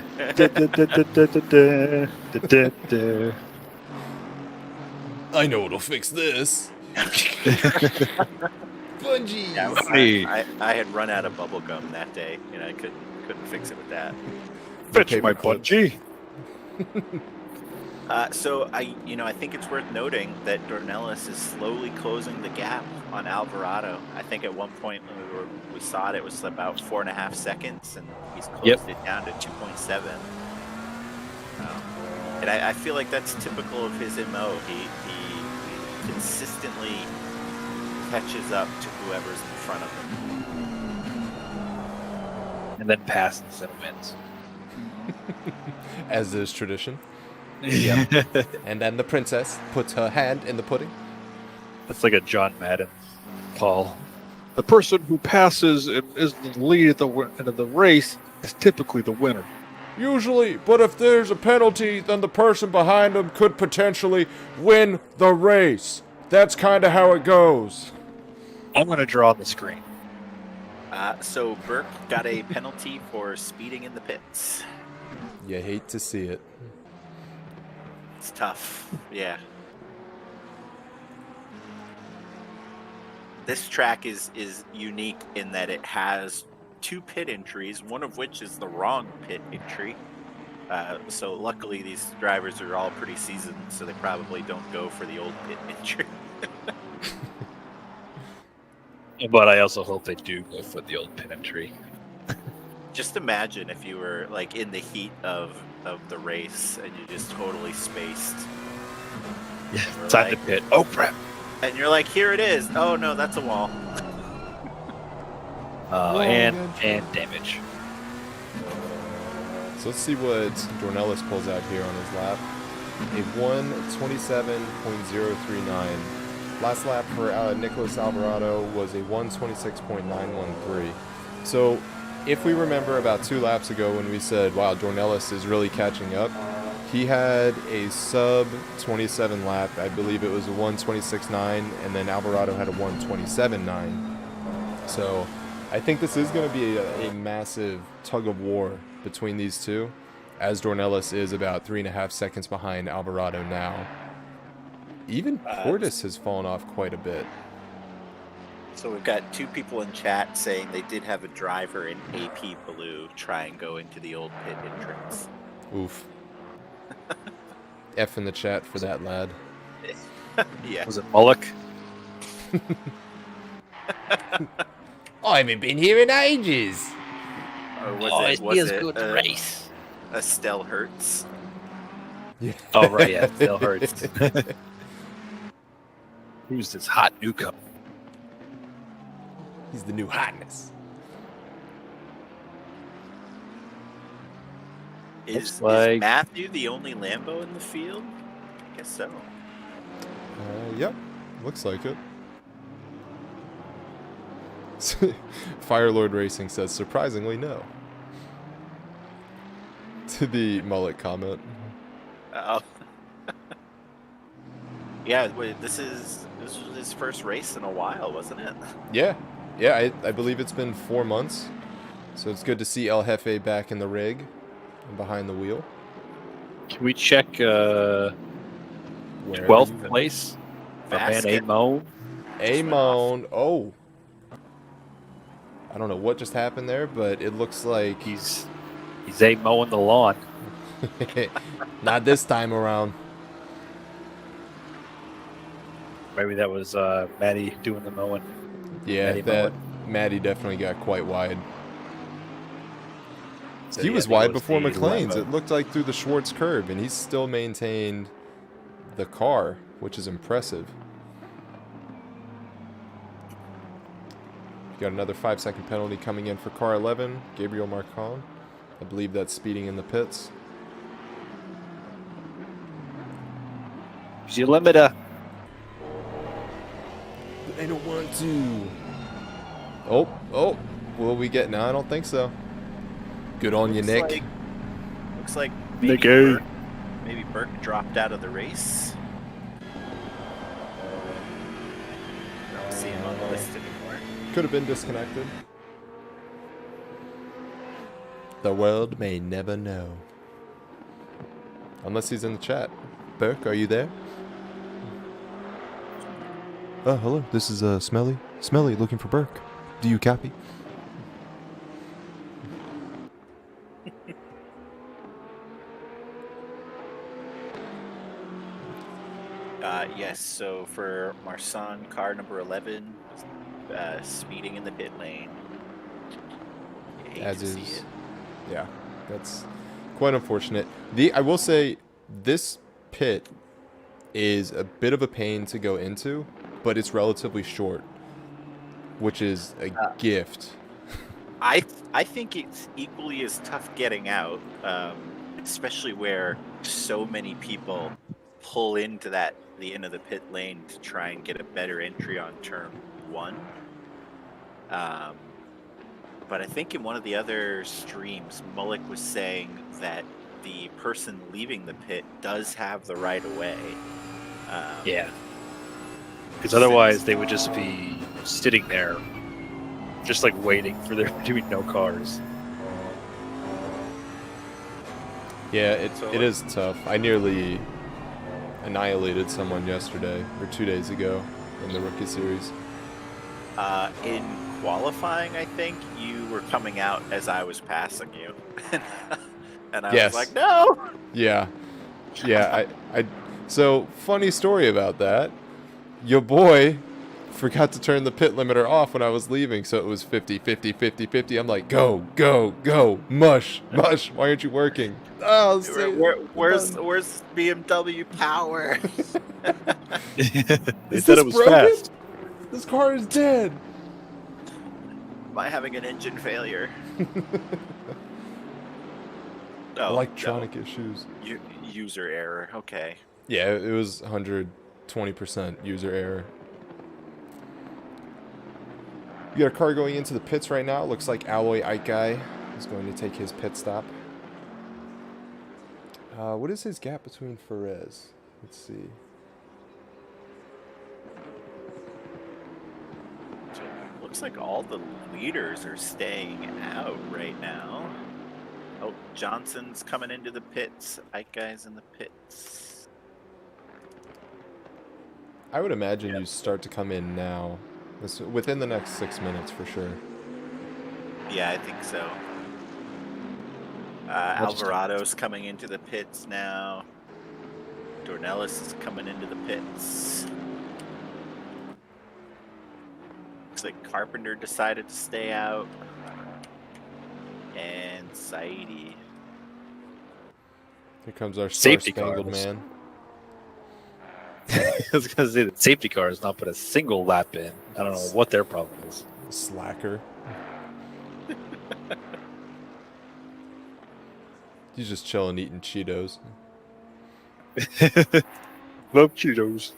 I know what'll fix this. Bungee. Yeah, Hey. I had run out of bubble gum that day, and I couldn't fix it with that. Fetch Paper my clip. bungee. So I think it's worth noting that Dornelis is slowly closing the gap on Alvarado. I think at one point when we saw it was about 4.5 seconds, and he's closed it down to 2.7. And I feel like that's typical of his MO. He consistently catches up to whoever's in front of him. And then passes and wins. As is tradition. Yep. And then the princess puts her hand in the pudding. That's like a John Madden call. The person who passes and is the lead at the end of the race is typically the winner. Usually, but if there's a penalty, then the person behind him could potentially win the race. That's kind of how it goes. I'm going to draw on the screen. So Burke got a penalty for speeding in the pits. You hate to see it. It's tough. Yeah. This track is unique in that it has 2 pit entries, one of which is the wrong pit entry. So luckily these drivers are all pretty seasoned, so they probably don't go for the old pit entry. But I also hope they do go for the old pin entry. Just imagine if you were like in the heat of the race and you just totally spaced. Yeah, We're inside like- the pit. Oh, crap. And you're like, here it is. Oh no, that's a wall. And damage. So let's see what Dornelis pulls out here on his lap. A 1:27.039. Last lap for Nicholas Alvarado was a 1:26.913. So if we remember about 2 laps ago when we said, wow, Dornelis is really catching up, he had a sub 27 lap. I believe it was a 126.9, and then Alvarado had a 127.9. So I think this is going to be a massive tug of war between these two, as Dornelis is about 3.5 seconds behind Alvarado now. Even Portis has fallen off quite a bit. So we've got 2 people in chat saying they did have a driver in AP Blue try and go into the old pit entrance. Oof. F in the chat for that lad. Yeah. Was it Mullock? I haven't been here in ages. Or was it good race. Estelle Hertz? Yeah. Oh, right, yeah. Still hurts. Who's this hot newcomer? He's the new hotness. Is like- Matthew the only Lambo in the field? I guess so. Yep. Looks like it. Firelord Racing says, surprisingly, no. To the mullet comment. Oh. Yeah, this was his first race in a while, wasn't it? Yeah. Yeah, I believe it's been 4 months. So it's good to see El Jefe back in the rig and behind the wheel. Can we check Where 12th place? Our man Vasquez. Amon. Amon. Oh. I don't know what just happened there, but it looks like He's A mowing the lawn. not this time around. Maybe that was Maddie doing the mowing. Yeah, Maddie that mowing. Maddie definitely got quite wide. So, He yeah, was I think wide it was before the McLean's. Lambo. It looked like through the Schwartz curve, and he's still maintained the car, which is impressive. Got another 5-second penalty coming in for car 11, Gabriel Marcon. I believe that's speeding in the pits. He's your limiter. They don't want to. Oh, will we get? No, I don't think so. Good on you, Nick. Looks like Nicky. maybe Burke dropped out of the race. Don't see him on the list anymore. Could have been disconnected. The world may never know. Unless he's in the chat. Burke, are you there? Hello. This is Smelly. Smelly, looking for Burke. Do you copy? Yes, so for Marsan, car number 11, speeding in the pit lane. You hate As to see is. it. Yeah, that's quite unfortunate. I will say this pit is a bit of a pain to go into, but it's relatively short, which is a gift. I think it's equally as tough getting out, especially where so many people pull into the end of the pit lane to try and get a better entry on turn 1. But I think in one of the other streams, Mullock was saying that the person leaving the pit does have the right of way. Yeah. Because otherwise they would just be sitting there, just like waiting for there to be no cars. Yeah, it is tough. I nearly annihilated someone yesterday, or 2 days ago, in the Rookie Series. In qualifying, I think you were coming out as I was passing you, and I Yes. was like, "No." Yeah. So, funny story about that. Your boy forgot to turn the pit limiter off when I was leaving, so it was 50, 50, 50, 50. I'm like, go, go, go, mush, mush. Why aren't you working? Oh, Where's BMW power? They said it was broken? fast. This car is dead. Am I having an engine failure? Oh, Electronic issues. no. User error. Okay. Yeah, it was 120% user error. We got a car going into the pits right now. Looks like Alloy Ike Guy is going to take his pit stop. What is his gap between Perez? Let's see. So looks like all the leaders are staying out right now. Oh, Johnson's coming into the pits. Ike Guy's in the pits. I would imagine you start to come in now. Within the next 6 minutes for sure. Yeah, I think so. Alvarado's coming into the pits now. Dornelis is coming into the pits. Looks like Carpenter decided to stay out. And Saidi. Here comes our Safety star-spangled cars. man. I was going to say the safety car has not put a single lap in. I don't know what their problem is. Slacker. He's just chilling, eating Cheetos. Love Cheetos.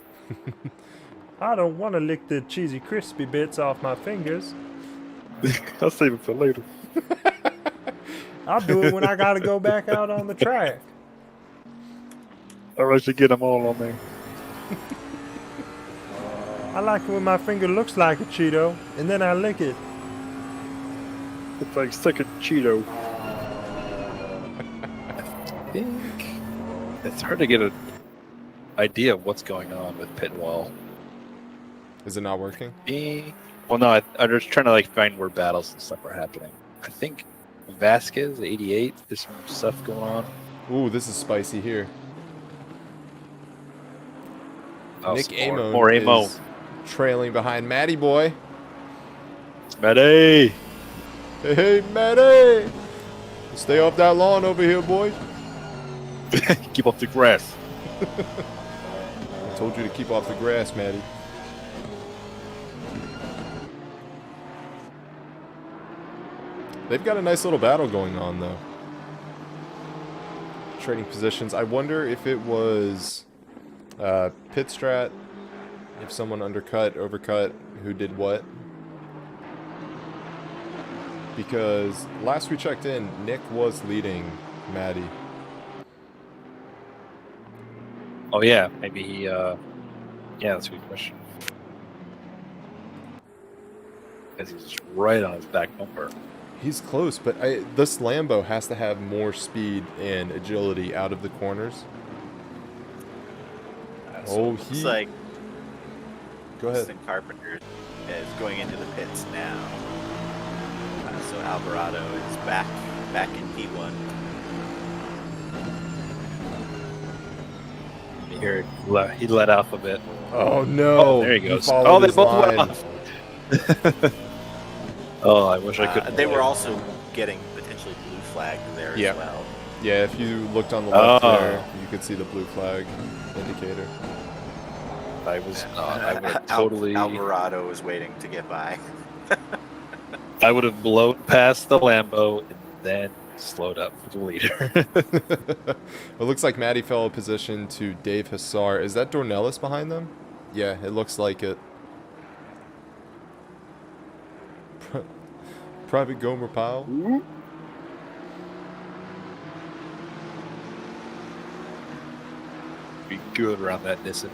I don't want to lick the cheesy crispy bits off my fingers. I'll save it for later. I'll do it when I gotta go back out on the track. Or I should get them all on there. I like it when my finger looks like a Cheeto, and then I lick it. It's like second Cheeto. I think it's hard to get an idea of what's going on with pit wall. Is it not working? Well, no, I'm just trying to like find where battles and stuff are happening. I think Vasquez, 88, there's some stuff going on. Ooh, this is spicy here. Oh, Nick some Amon more Amo. is trailing behind Matty Boy. Matty! Hey, hey, Matty! Stay off that lawn over here, boy. Keep up the grass. I told you to keep off the grass, Matty. They've got a nice little battle going on, though. Trading positions. I wonder if it was pit strat, if someone undercut, overcut, who did what. Because last we checked in, Nick was leading Matty. Oh, yeah. Maybe he, yeah, that's a good question. Because he's just right on his back bumper. He's close, but this Lambo has to have more speed and agility out of the corners. So Oh, looks like Go ahead. Justin Carpenter is going into the pits now. So Alvarado is back in P1. Here, he let off a bit. Oh, no. Oh, there he goes. followed Oh, they his both line. went off. Oh, I wish I could. They were also getting potentially blue flagged there Yeah. as well. Yeah, if you looked on the left Oh. there, you could see the blue flag indicator. I was not. I would have totally. Alvarado was waiting to get by. I would have blown past the Lambo and then slowed up for the leader. It looks like Matty fell a position to Dave Hassar. Is that Dornelis behind them? Yeah, it looks like it. Private Gomer Powell. Be good around that Nissan.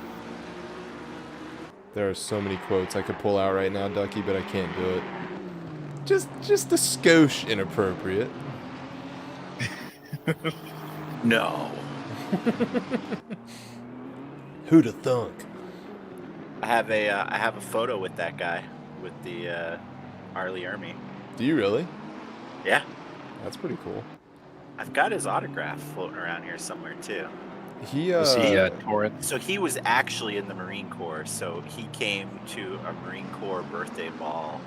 There are so many quotes I could pull out right now, Ducky, but I can't do it. Just a skosh inappropriate. No. Who'da thunk? I have a photo with that guy, with the Arlie Ermy. Do you really? Yeah. That's pretty cool. I've got his autograph floating around here somewhere too. He Was he Torrance? So he was actually in the Marine Corps. So he came to a Marine Corps birthday ball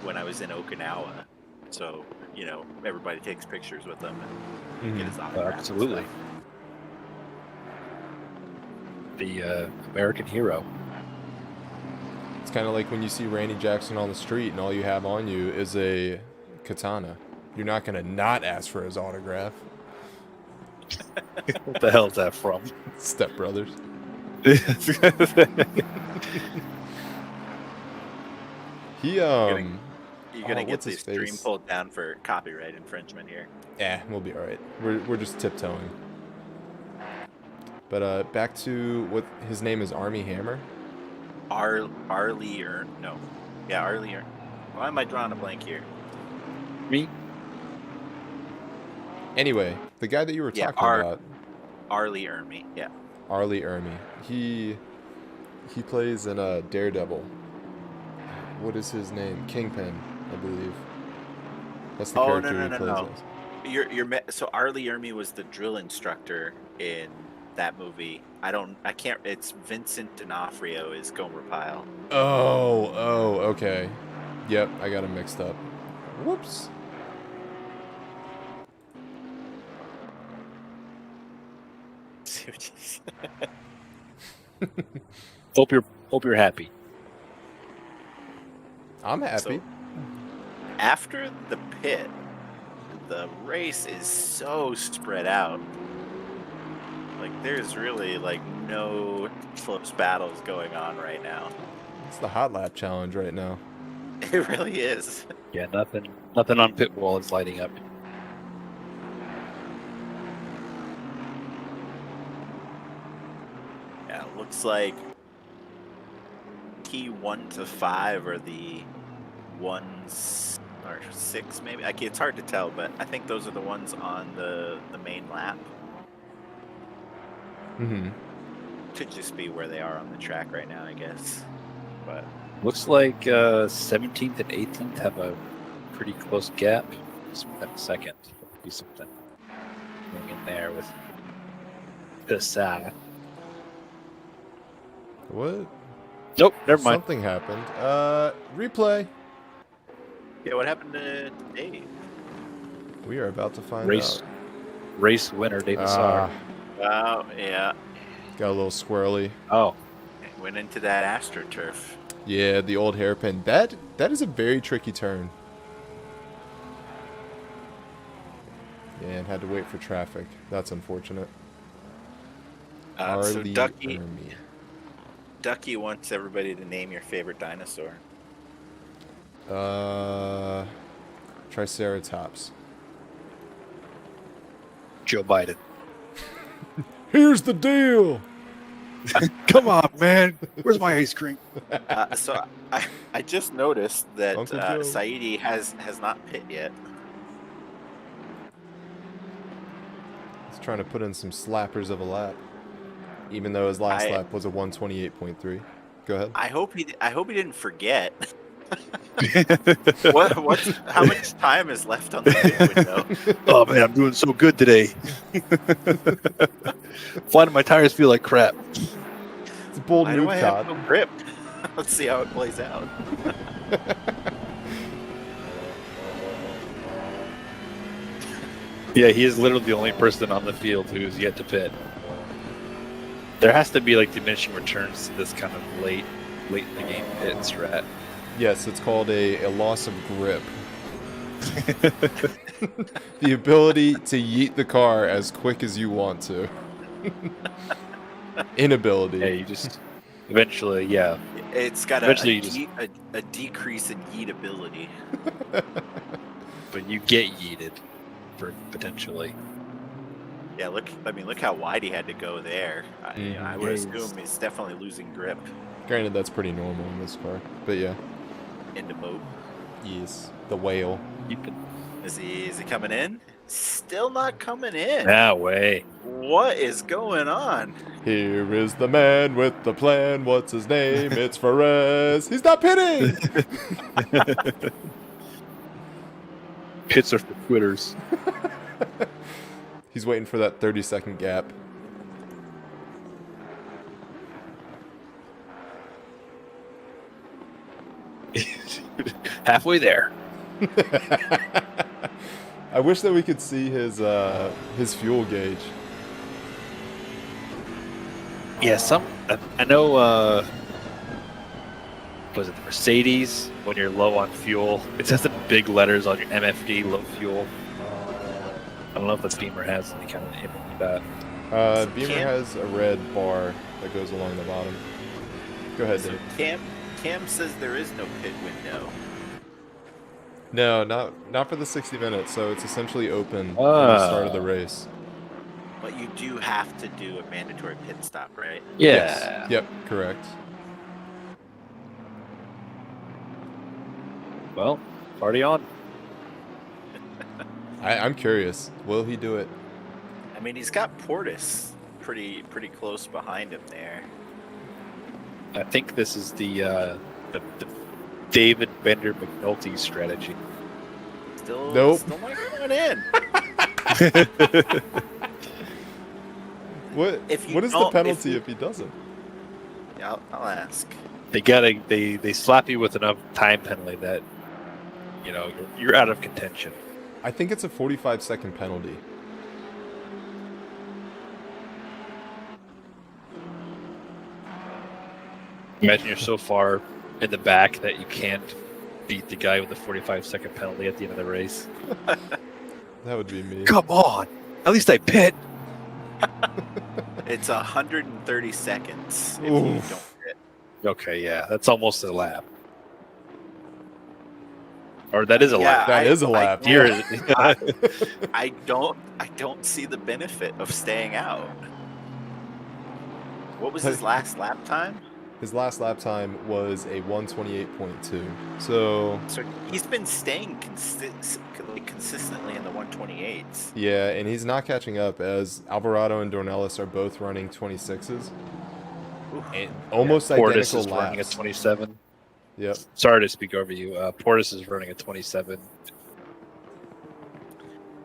when I was in Okinawa. So, you know, everybody takes pictures with him and get his autograph. and Absolutely. stuff. The American hero. It's kind of like when you see Randy Jackson on the street and all you have on you is a katana. You're not going to not ask for his autograph. What the hell is that from? Step Brothers. He You're gonna get what's the his stream face? pulled down for copyright infringement here. Yeah, we'll be all right. We're just tiptoeing. But back to what his name is, Army Hammer. Arlie Ern. No. Yeah, Arlie Ern. Why am I drawing a blank here? Me? Anyway, the guy that you were Yeah, talking about, Arlie Ermy. Yeah. Arlie Ermy. He plays in Daredevil. What is his name? Kingpin, I believe. That's the Oh, character he plays no. as. So Arlie Ermy was the drill instructor in that movie. I can't. It's Vincent D'Onofrio is Gomer Pyle. Oh, okay. Yep, I got him mixed up. Whoops. Hope you're happy. I'm happy. So, after the pit, the race is so spread out. Like there's really like no close battles going on right now. It's the hot lap challenge right now. It really is. Yeah, nothing on pit wall is lighting up. Yeah, it looks like key 1 to 5 are the ones, or 6 maybe. It's hard to tell, but I think those are the ones on the main lap. Mm-hmm. Could just be where they are on the track right now, I guess. But Looks like 17th and 18th have a pretty close gap. Second, be something going in there with this. What? Nope, never mind. Something happened. Replay. yeah, what happened to Dave? We are about to find Race out. race winner, David Sarr. Oh, yeah. Got a little squirrely. Oh, Went into that AstroTurf. Yeah, the old hairpin. That is a very tricky turn. Yeah, and had to wait for traffic. That's unfortunate. So Arlie Ducky Ermy. wants everybody to name your favorite dinosaur. Triceratops. Joe Biden. Here's the deal. Come on, man. Where's my ice cream? So I just noticed that Uncle Joe. Saidi has not pit yet. He's trying to put in some slappers of a lap, even though his last I- lap was a 128.3. Go ahead. I hope he didn't forget. How much time is left on the pit window? Oh man, I'm doing so good today. Why do my tires feel like crap? It's a bold Why move, do I have Todd. no grip? Let's see how it plays out. Yeah, he is literally the only person on the field who's yet to pit. There has to be like diminishing returns to this kind of late in the game pit strat. Yes, it's called a loss of grip. The ability to yeet the car as quick as you want to. Inability. Yeah, you just eventually, yeah. It's got Eventually you a decrease in yeetability. But you get yeeted for potentially. Yeah, look how wide he had to go there. I would Yeah, assume he's definitely losing grip Granted, that's pretty normal in this car. But yeah. in the boat. Yes. The whale. You can. Is he coming in? Still not coming in. No way. What is going on? Here is the man with the plan. What's his name? It's Perez. He's not pitting! Pits are for quitters. He's waiting for that 30-second gap. Halfway there. I wish that we could see his fuel gauge. Yeah, I know. Was it the Mercedes? When you're low on fuel, it says in big letters on your MFD, low fuel. I don't know if the Beamer has any kind of image of that. Beamer has a red bar that goes along the bottom. Go ahead, So Dave. Cam says there is no pit window. No, not for the 60 minutes. So it's essentially open from the start of the race. But you do have to do a mandatory pit stop, right? Yeah. Yes. Yep. Correct. Well, party on. I'm curious. Will he do it? I mean, he's got Portis pretty close behind him there. I think this is the David Bender McNulty strategy. Still, Nope. still not going in. What? If you What is the don't- penalty if you- if he doesn't? Yeah, I'll ask. They slap you with enough time penalty that you're out of contention. I think it's a 45-second penalty. Imagine you're so far in the back that you can't beat the guy with the 45-second penalty at the end of the race. That would be me. Come on, at least I pit. It's 130 seconds if you Oof. don't hit. Okay, yeah, that's almost a lap. Or that is a Yeah, lap. That is a lap. Dear- I don't see the benefit of staying out. What was his last lap time? His last lap time was a 128.2. So So he's been staying consistently in the 128s. yeah, and he's not catching up as Alvarado and Dornelis are both running 26s. And almost Portis identical is running at laps. 27. Yep. Sorry to speak over you. Portis is running at 27.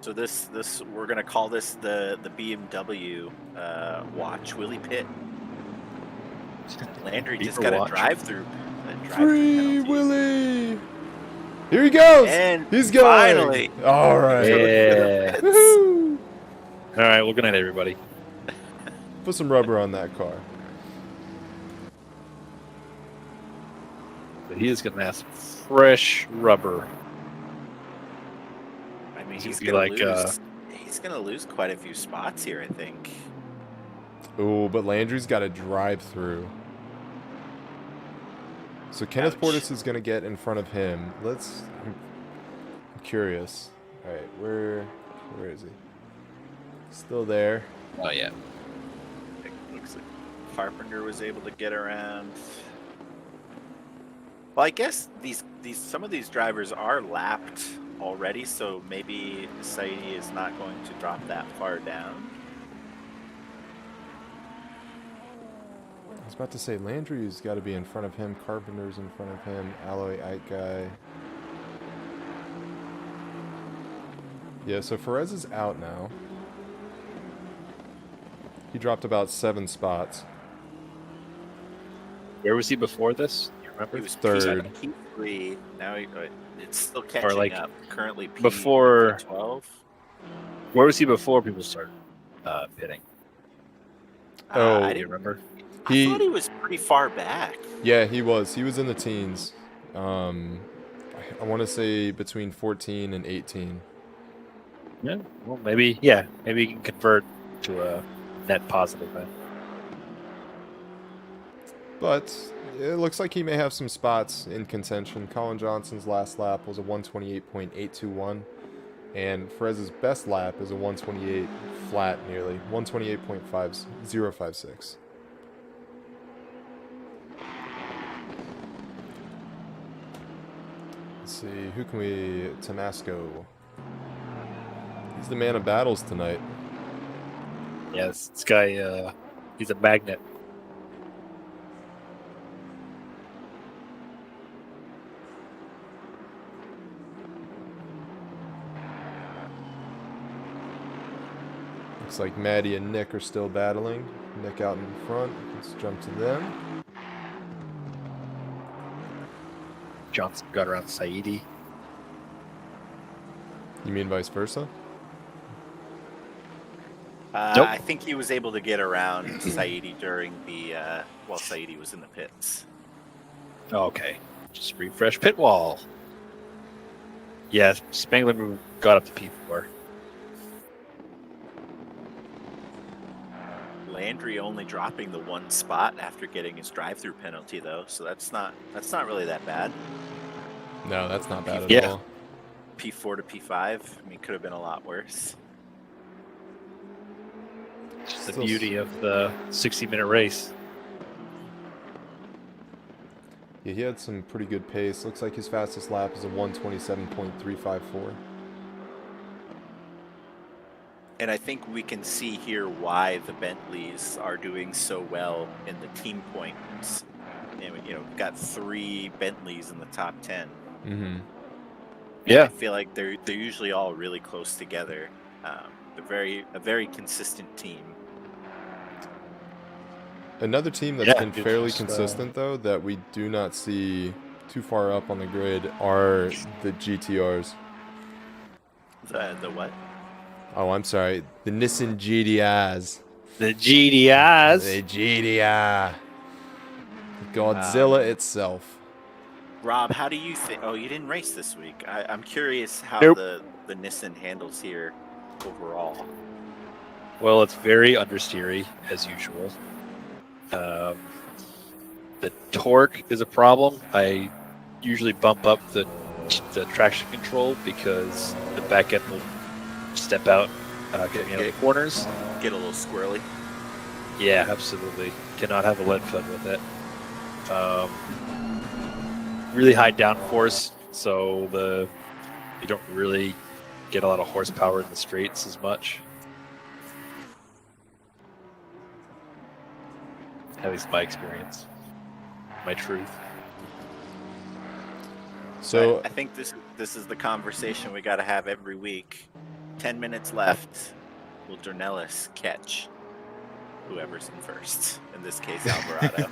So this we're gonna call this the BMW watch. Will he pit? Landry just Beaver got watch. a drive-through. Free Willy! Here he goes! And He's going! finally. All right. Yeah. Woohoo! All right. Well, good night, everybody. Put some rubber on that car. But he is going to have some fresh rubber. I mean, He's he's gonna gonna be like, lose. He's gonna lose quite a few spots here, I think. Ooh, but Landry's got a drive-through. So Kenneth Ouch. Portis is going to get in front of him. I'm curious. All right, where is he? Still there. Oh, yeah. It looks like Carpenter was able to get around. Well, I guess some of these drivers are lapped already, so maybe Saidi is not going to drop that far down. I was about to say Landry's got to be in front of him. Carpenter's in front of him. Alloy Ike guy. Yeah, so Perez is out now. He dropped about 7 spots. Where was he before this? You remember? He was Third. P3. Now it's still catching like, up. Currently before- P12. Where was he before people started pitting? Oh, I Do you didn't. remember? I thought he was pretty far back. Yeah, he was. He was in the teens. I want to say between 14 and 18. Yeah. Well, maybe. Yeah. Maybe he can convert to a net positive then. But it looks like he may have some spots in contention. Colin Johnson's last lap was a 128.821. And Perez's best lap is a 128 flat nearly. 128.5056. Let's see, who can we... Tomasco. He's the man of battles tonight. Yeah, this guy, he's a magnet. Looks like Maddie and Nick are still battling. Nick out in front. Let's jump to them. Johnson got around Saidi. You mean vice versa? Nope. I think he was able to get around Saidi during the while Saidi was in the pits. Oh, okay. Just refresh pit wall. Yeah, Spangler got up to P4. Landry only dropping the 1 spot after getting his drive-through penalty, though, so that's not really that bad. No, that's not bad at Yeah. all. P4 to P5. I mean, could have been a lot worse. Just the Still beauty of the 60-minute race. Yeah, he had some pretty good pace. Looks like his fastest lap is a 127.354. And I think we can see here why the Bentleys are doing so well in the team points. And, you know, we've got 3 Bentleys in the top 10. Mm-hmm. Yeah. I feel like they're usually all really close together. They're a very consistent team. Another team that's Yeah, been it's fairly just, consistent, though, that we do not see too far up on the grid are the GTRs. The what? Oh, I'm sorry. The Nissan GDIs. The GDIs. The GDI. Godzilla itself. Rob, how do you think? Oh, you didn't race this week. I'm curious how Nope. the Nissan handles here overall. Well, it's very understeery, as usual. The torque is a problem. I usually bump up the traction control because the back end will step out, getting out of the corners. Get a little squirrely. Yeah, absolutely. Cannot have a lead foot with it. Really high downforce, so you don't really get a lot of horsepower in the straights as much. At least my experience, my truth. So I think this is the conversation we got to have every week. 10 minutes left. Will Dornelis catch whoever's in first? In this case, Alvarado.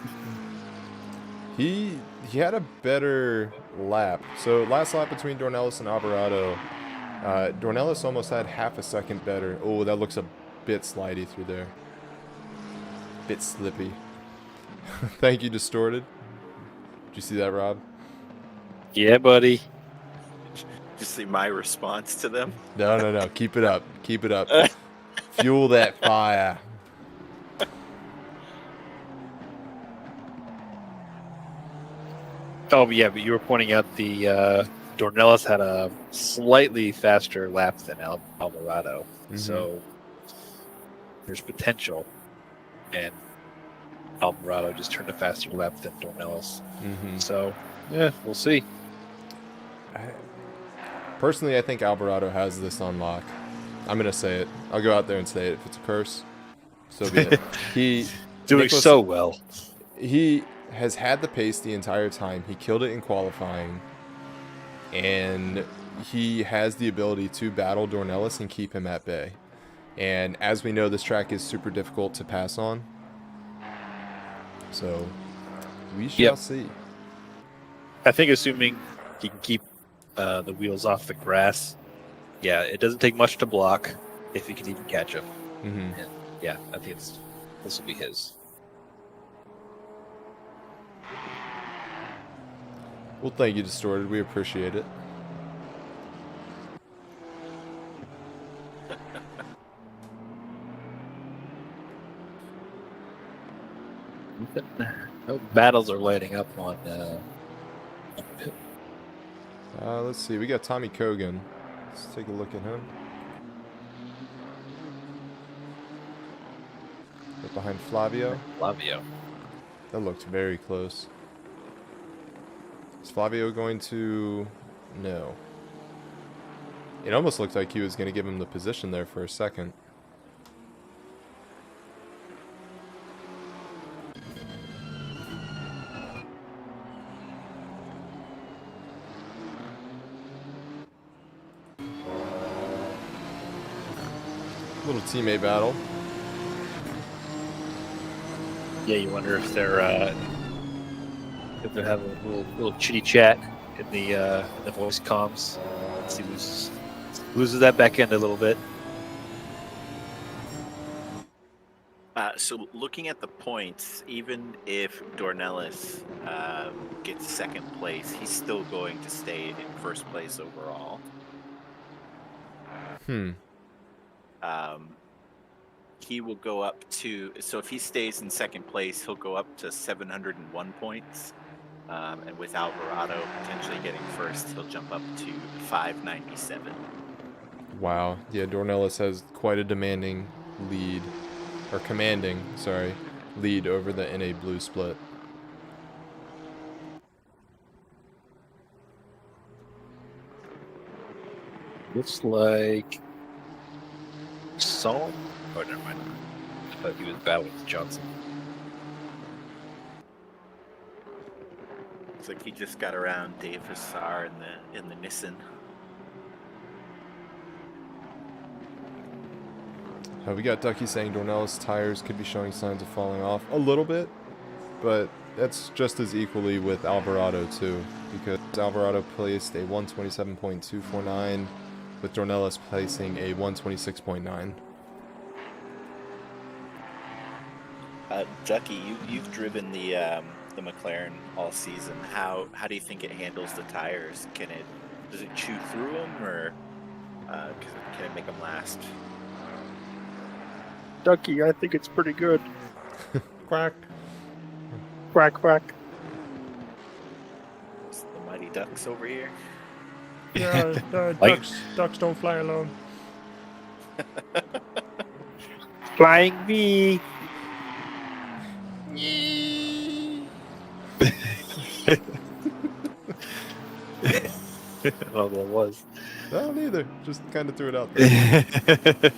he had a better lap. So last lap between Dornelis and Alvarado, Dornelis almost had half a second better. Oh, that looks a bit slidey through there. Bit slippy. Thank you, Distorted. Did you see that, Rob? Yeah, buddy. You see my response to them? No. Keep it up. Keep it up. Fuel that fire. Oh, yeah, but you were pointing out the Dornelis had a slightly faster lap than Alvarado, so there's potential. And Alvarado just turned a faster lap than Dornelis. So, yeah, we'll see. Personally, I think Alvarado has this on lock. I'm going to say it. I'll go out there and say it. If it's a curse, so be it. Doing Nicholas- so well. He has had the pace the entire time. He killed it in qualifying. And he has the ability to battle Dornelis and keep him at bay. And as we know, this track is super difficult to pass on. So, we shall see. I think assuming he can keep the wheels off the grass, yeah, it doesn't take much to block if he can even catch him. And yeah, I think this will be his. Well, thank you, Distorted. We appreciate it. Battles are lighting up on. Let's see. We got Tommy Kogan. Let's take a look at him. Right behind Flavio. Flavio. That looked very close. Is Flavio going to... No. It almost looked like he was going to give him the position there for a second. Little teammate battle. Yeah, you wonder if they're having a little chitty chat in the voice comms. Let's see, loses that back end a little bit. So looking at the points, even if Dornelis gets second place, he's still going to stay in first place overall. He will go up to, so if he stays in second place, he'll go up to 701 points. And with Alvarado potentially getting first, he'll jump up to 597. Wow. Yeah, Dornelis has quite a demanding lead, or commanding, sorry, lead over the NA Blue split. Looks like Saul. Oh, never mind. I thought he was battling with Johnson. Looks like he just got around Dave Hassar in the Nissan. We got Ducky saying Dornelis' tires could be showing signs of falling off a little bit, but that's just as equally with Alvarado too, because Alvarado placed a 127.249, with Dornelis placing a 126.9. Ducky, you've driven the McLaren all season. How do you think it handles the tires? Does it chew through them, or can it make them last? Ducky, I think it's pretty good. Quack. Quack, quack. It's the Mighty Ducks over here. Yeah, Like- ducks don't fly alone. Flying V. I don't know what that was. No, neither. Just kind of threw it out there.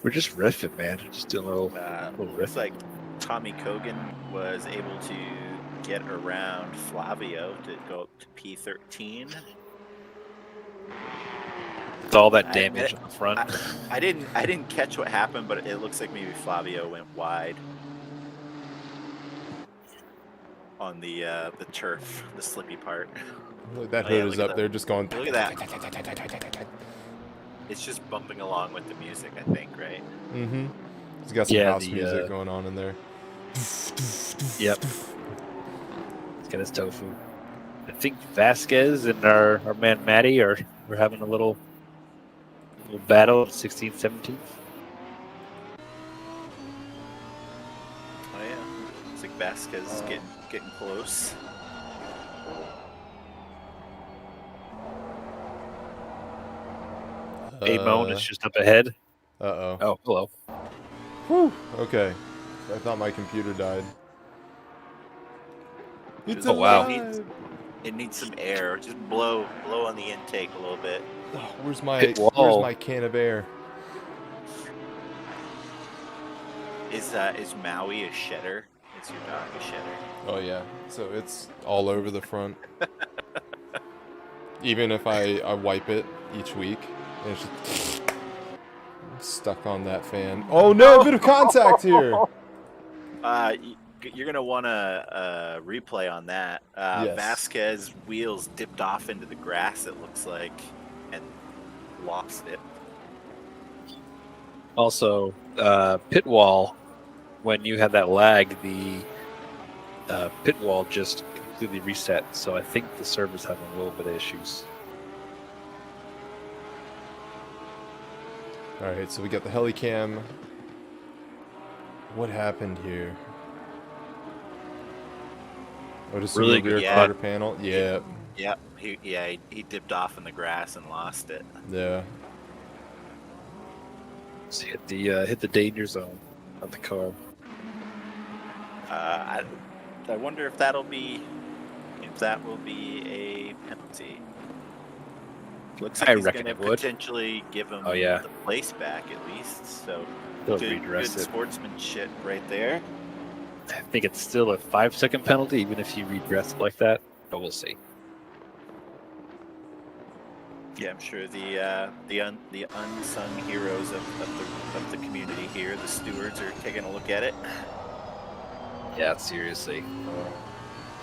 We're just riffing, man. Just doing a little Looks riff. like Tommy Kogan was able to get around Flavio to go up to P13. With all that I damage admit- on the front. I didn't catch what happened, but it looks like maybe Flavio went wide on the turf, the slippy part. That Oh, yeah, hood is look at up that. there just going... Look at that. It's just bumping along with the music, I think, right? Mm-hmm. He's got some Yeah, house the, music going on in there. Yep. He's got his tofu. I think Vasquez and our man Matty we're having a little battle at 16th, 17th. Oh yeah, looks like Vasquez is getting close. Amon is just up ahead. Uh-oh. Oh, hello. Whew. Okay. I thought my computer died. It's Oh, wow. alive! It needs some air. Just blow on the intake a little bit. Oh, where's my Pit wall. can of air? Is Maui a shedder? Is your dog a shedder? Oh yeah. So it's all over the front. Even if I wipe it each week, it's just stuck on that fan. Oh no, a bit of contact here. You're gonna want a replay on that. Yes. Vasquez wheels dipped off into the grass. It looks like, and lost it. Also, pit wall, when you have that lag, the pit wall just completely reset. So I think the server's having a little bit of issues. Alright, so we got the helicam. What happened here? Oh, just Really a rear good. Yeah. quarter panel? Yeah. Yep. He dipped off in the grass and lost it. Yeah. So hit the danger zone of the car. I wonder if that will be a penalty. Looks like I he's reckon going to it would. potentially give him Oh, yeah. the place back at least. So They'll good redress it. sportsmanship right there. I think it's still a 5-second penalty, even if you redress it like that. But we'll see. Yeah, I'm sure the unsung heroes of the community here, the stewards, are taking a look at it. Yeah, seriously.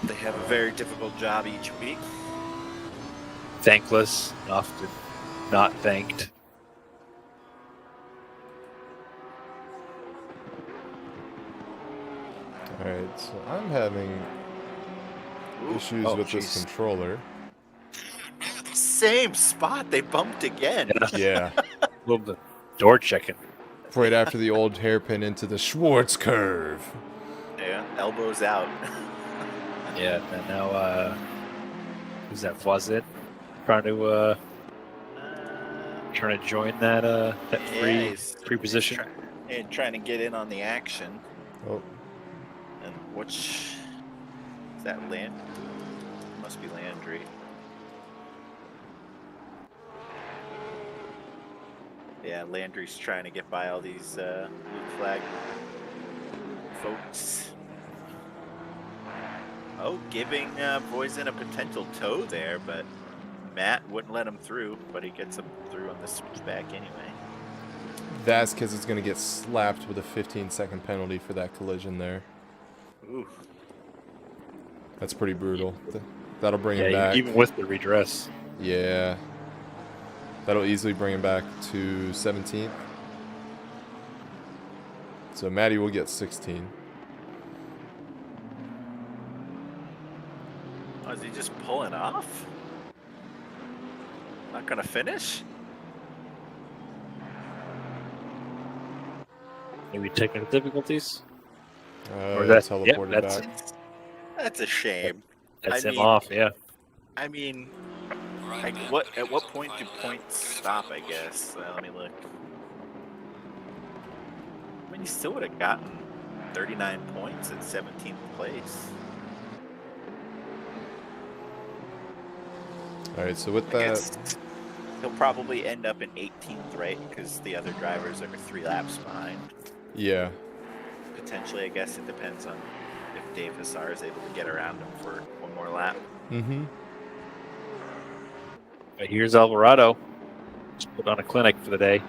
They have a very difficult job each week. Thankless, often not thanked. Alright, so I'm having issues Oh, with this jeez. controller. Same spot. They bumped again. Yeah. A little bit door checking. Right after the old hairpin into the Schwartz curve. Yeah, elbows out. Yeah, and now who's that? Fawzit trying to join that that Yeah, free position. trying to get in on the action. Oh, And which is that? Must be Landry. Yeah, Landry's trying to get by all these blue flag folks. Oh, giving Voisin a potential tow there, but Matt wouldn't let him through, but he gets him through on the switchback anyway. Vasquez is going to get slapped with a 15-second penalty for that collision there. Ooh. That's pretty brutal. That'll bring him Yeah, back. even with the redress. Yeah. That'll easily bring him back to 17th. So Matty will get 16. Oh, is he just pulling off? Not gonna finish? Maybe technical difficulties. Or that's teleported back. That's a shame. That's I him mean- off. Yeah. I mean, like at what point do points stop? I guess. Let me look. I mean, he still would have gotten 39 points at 17th place. All right, so with I that, guess he'll probably end up in 18th, right? Because the other drivers are 3 laps behind. yeah. Potentially, I guess it depends on if Dave Hassar is able to get around him for one more lap. Mm-hmm. But here's Alvarado. Just put on a clinic for the day.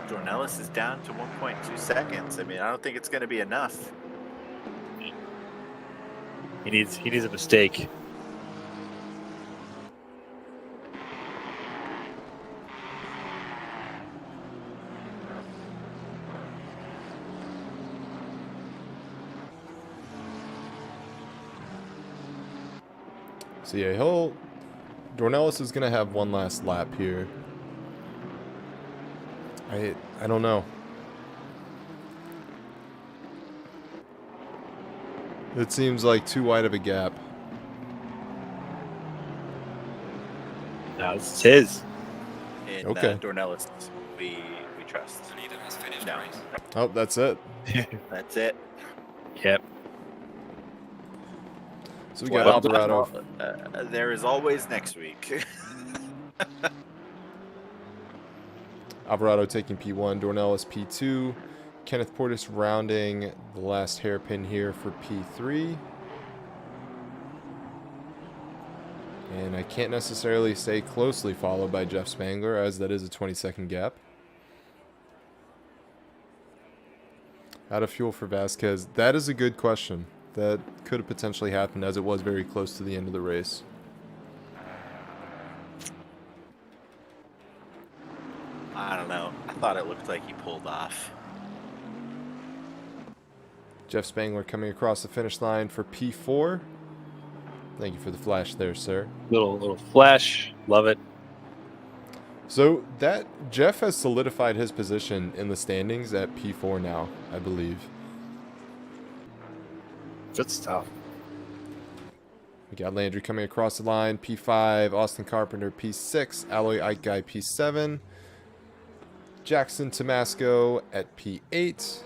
Dornelis is down to 1.2 seconds. I mean, I don't think it's going to be enough. He needs a mistake. So yeah, Dornelis is gonna have one last lap here. I don't know. It seems like too wide of a gap. No, it's his. In Okay. Dornelis, we trust. No, Oh, that's it. that's it. Yep. So we got Well, Alvarado. there is always next week. Alvarado taking P1, Dornelis P2, Kenneth Portis rounding the last hairpin here for P3. And I can't necessarily say closely followed by Jeff Spangler, as that is a 20-second gap. Out of fuel for Vasquez. That is a good question. That could have potentially happened, as it was very close to the end of the race. I don't know. I thought it looked like he pulled off. Jeff Spangler coming across the finish line for P4. Thank you for the flash there, sir. Little flash. Love it. So that Jeff has solidified his position in the standings at P4 now, I believe. Good stuff. We got Landry coming across the line, P5, Austin Carpenter P6, Alloy Ike Guy P7, Jackson Tomasco at P8,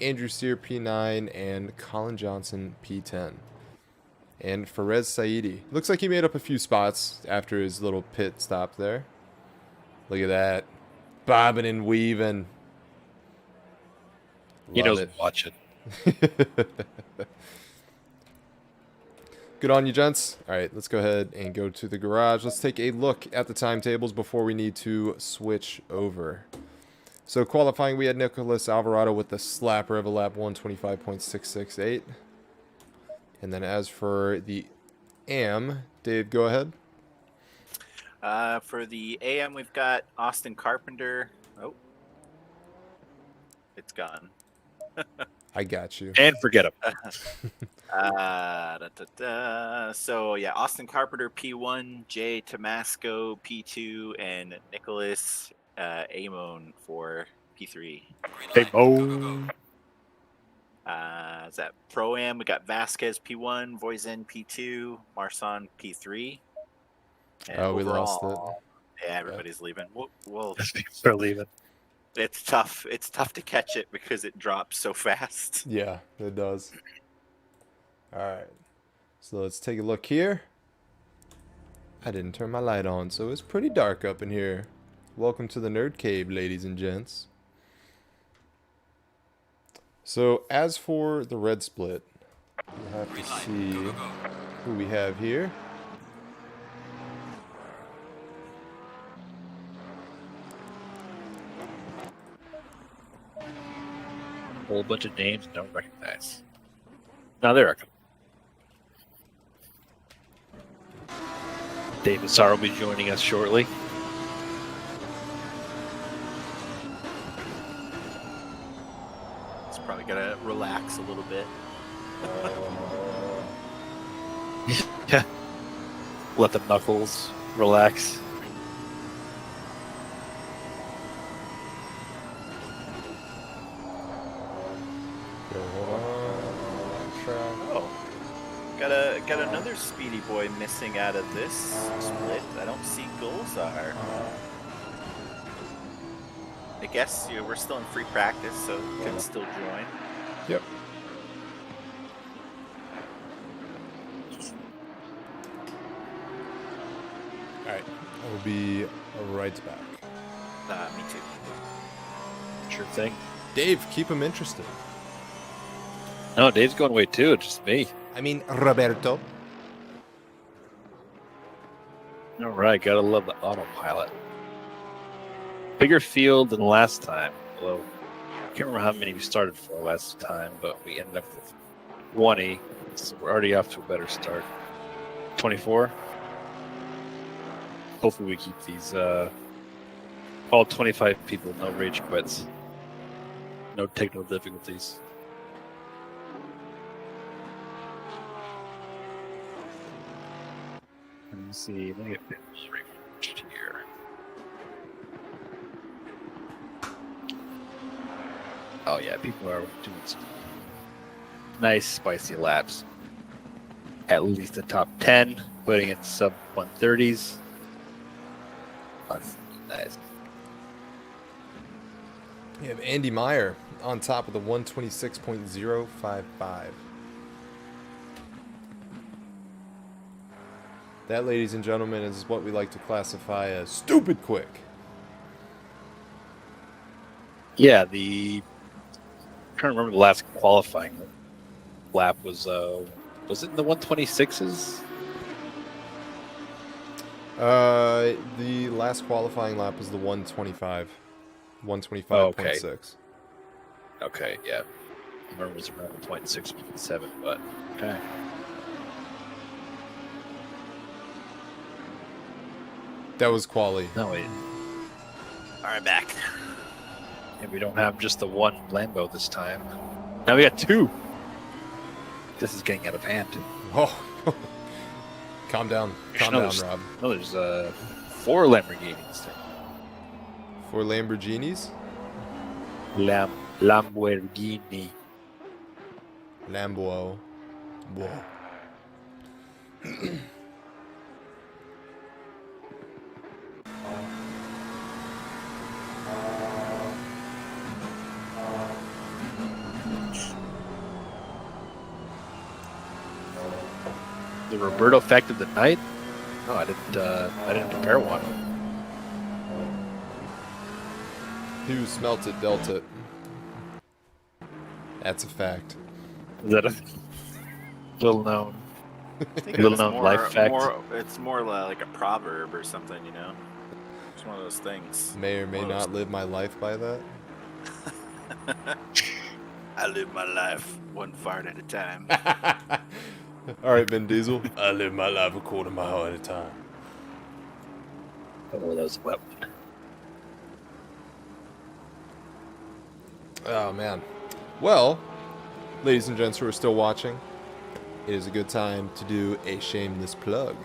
Andrew Steer P9, and Colin Johnson P10. And Perez Saidi. Looks like he made up a few spots after his little pit stop there. Look at that. Bobbing and weaving. He Love knows it. watch it. Good on you, gents. All right, let's go ahead and go to the garage. Let's take a look at the timetables before we need to switch over. So qualifying, we had Nicholas Alvarado with the slapper of a lap 125.668. And then as for the AM, Dave, go ahead. For the AM, we've got Austin Carpenter. Oh, it's gone. I got you. And forget him. So yeah, Austin Carpenter P1, Jay Tomasco P2, and Nicholas Amon for P3. Hey, Mo. Is that Pro-Am? We got Vasquez P1, Voisin P2, Marsan P3. And Oh, we lost overall, yeah, everybody's leaving. Well, They're leaving. it's tough. It's tough to catch it because it drops so fast. Yeah, it does. All right. So let's take a look here. I didn't turn my light on, so it's pretty dark up in here. Welcome to the Nerd Cave, ladies and gents. So as for the red split, we'll have to see who we have here. Whole bunch of names don't recognize. Now there I come. David Sarr will be joining us shortly. It's probably gonna relax a little bit. Yeah. Let the knuckles relax. Oh, got another speedy boy missing out of this split. I don't see Gulzar. I guess we're still in free practice, so can still join. Yep. Alright, I will be right back. Me too. Sure thing. Dave, keep him interested. No, Dave's going away too. It's just me. I mean, Roberto. All right, gotta love the autopilot. Bigger field than last time. Although I can't remember how many we started for last time, but we ended up with 20. So we're already off to a better start. 24. Hopefully we keep these all 25 people, no rage quits. No technical difficulties. Let me see. Let me get this refreshed here. Oh yeah, people are doing some nice spicy laps. At least the top 10, putting in sub 130s. That's nice. You have Andy Meyer on top of the 126.055. That, ladies and gentlemen, is what we like to classify as stupid quick. Yeah, I'm trying to remember the last qualifying lap was it in the 126s? The last qualifying lap was the 125. 125.6. Okay, yeah. I remember it was around 0.6.7, but okay. That was quali. No, wait. All right, back. And we don't have just the one Lambo this time. Now we got two. This is getting out of hand. Oh, calm down. Calm down, Rob. No, there's 4 Lamborghinis. 4 Lamborghinis? Lamborghini. Lambo. Whoa. The Roberto fact of the night? No, I didn't prepare one. Who smelt it, dealt it. That's a fact. Is that a little known? I think Little it's known life fact. It's more like a proverb or something, you know? It's one of those things. May or may not live my life by that. I live my life one fart at a time. All right, Vin Diesel. I live my life a quarter mile at a time. Oh, that was a wet one. Oh, man. Well, Ladies and gents who are still watching, it is a good time to do a shameless plug.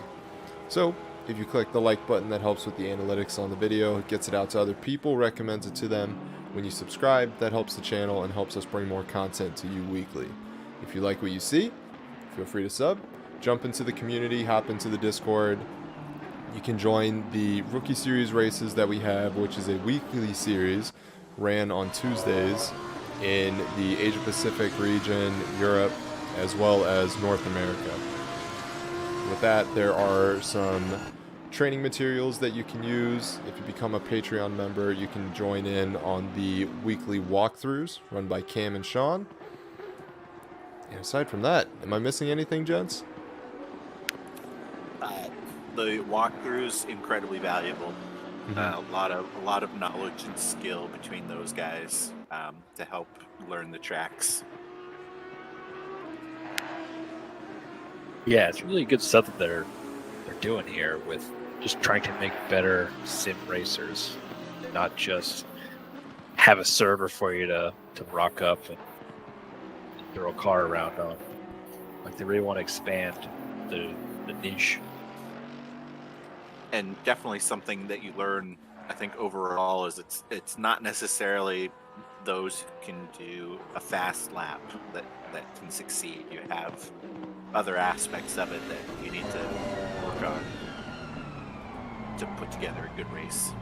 So, if you click the like button, that helps with the analytics on the video. It gets it out to other people, recommends it to them. When you subscribe, that helps the channel and helps us bring more content to you weekly. If you like what you see, feel free to sub. Jump into the community, hop into the Discord. You can join the Rookie Series races that we have, which is a weekly series, ran on Tuesdays in the Asia Pacific region, Europe, as well as North America. With that, there are some training materials that you can use. If you become a Patreon member, you can join in on the weekly walkthroughs run by Cam and Sean. And aside from that, am I missing anything, gents? The walkthroughs incredibly valuable. A lot of knowledge and skill between those guys to help learn the tracks. Yeah, it's really good stuff that they're doing here with just trying to make better sim racers, not just have a server for you to rock up and throw a car around on. Like, they really want to expand the niche. And definitely something that you learn, I think, overall is it's not necessarily those who can do a fast lap that can succeed. You have other aspects of it that you need to work on to put together a good race.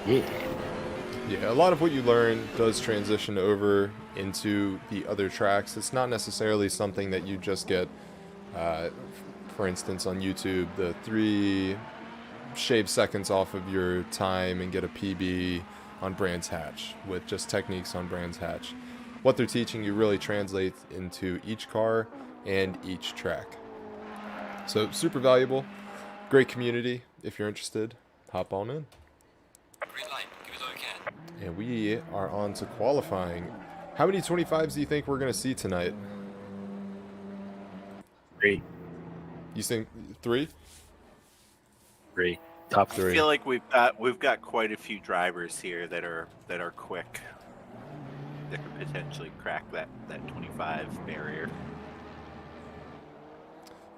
Yeah, a lot of what you learn does transition over into the other tracks. It's not necessarily something that you just get, for instance, on YouTube, the 3 shave seconds off of your time and get a PB on Brands Hatch with just techniques on Brands Hatch. What they're teaching you really translates into each car and each track. So super valuable, great community. If you're interested, hop on in. Green light, give it all you can. And we are on to qualifying. How many 25s do you think we're going to see tonight? 3. You think 3? 3. Top I 3. feel like we've got quite a few drivers here that are quick, that could potentially crack that 25 barrier.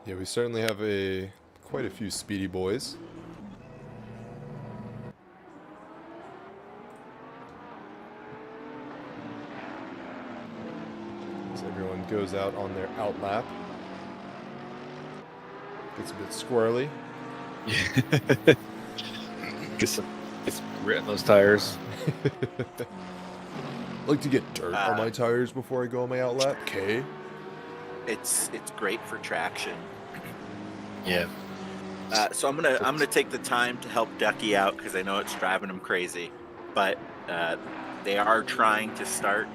Yeah, we certainly have quite a few speedy boys. As everyone goes out on their out lap. Gets a bit squirrely. Get some grit in those tires. Like to get dirt on my tires before I go on my out lap. Okay. It's great for traction. Yeah. So I'm gonna take the time to help Ducky out because I know it's driving him crazy, but they are trying to start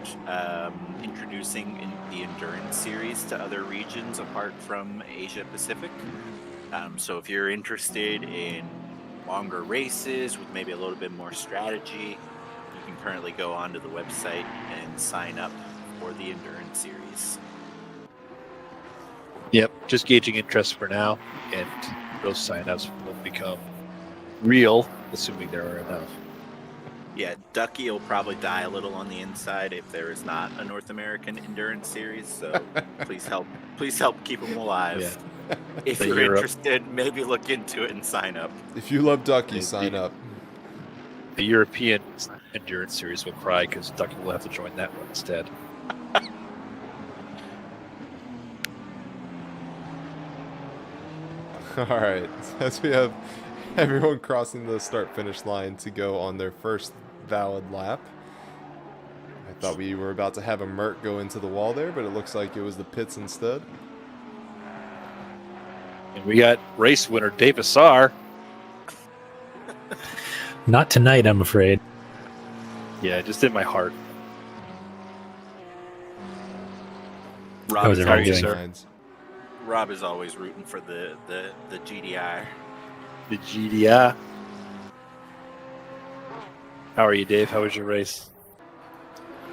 introducing the endurance series to other regions apart from Asia Pacific. So if you're interested in longer races with maybe a little bit more strategy, you can currently go onto the website and sign up for the endurance series. Yep. Just gauging interest for now, and those signups will become real, assuming there are enough. Yeah, Ducky will probably die a little on the inside if there is not a North American endurance series. So please help keep him alive. Yeah. If The you're Europe- interested, maybe look into it and sign up. If you love Ducky, Indeed. sign up. The European endurance series will cry because Ducky will have to join that one instead. Alright, as we have everyone crossing the start-finish line to go on their first valid lap. I thought we were about to have a Merc go into the wall there, but it looks like it was the pits instead. And we got race winner Dave Assar. Not tonight, I'm afraid. Yeah, just in my heart. How was how are everyone you, doing? sir? Lines. Rob is always rooting for the GDI. The GDI. How are you, Dave? How was your race?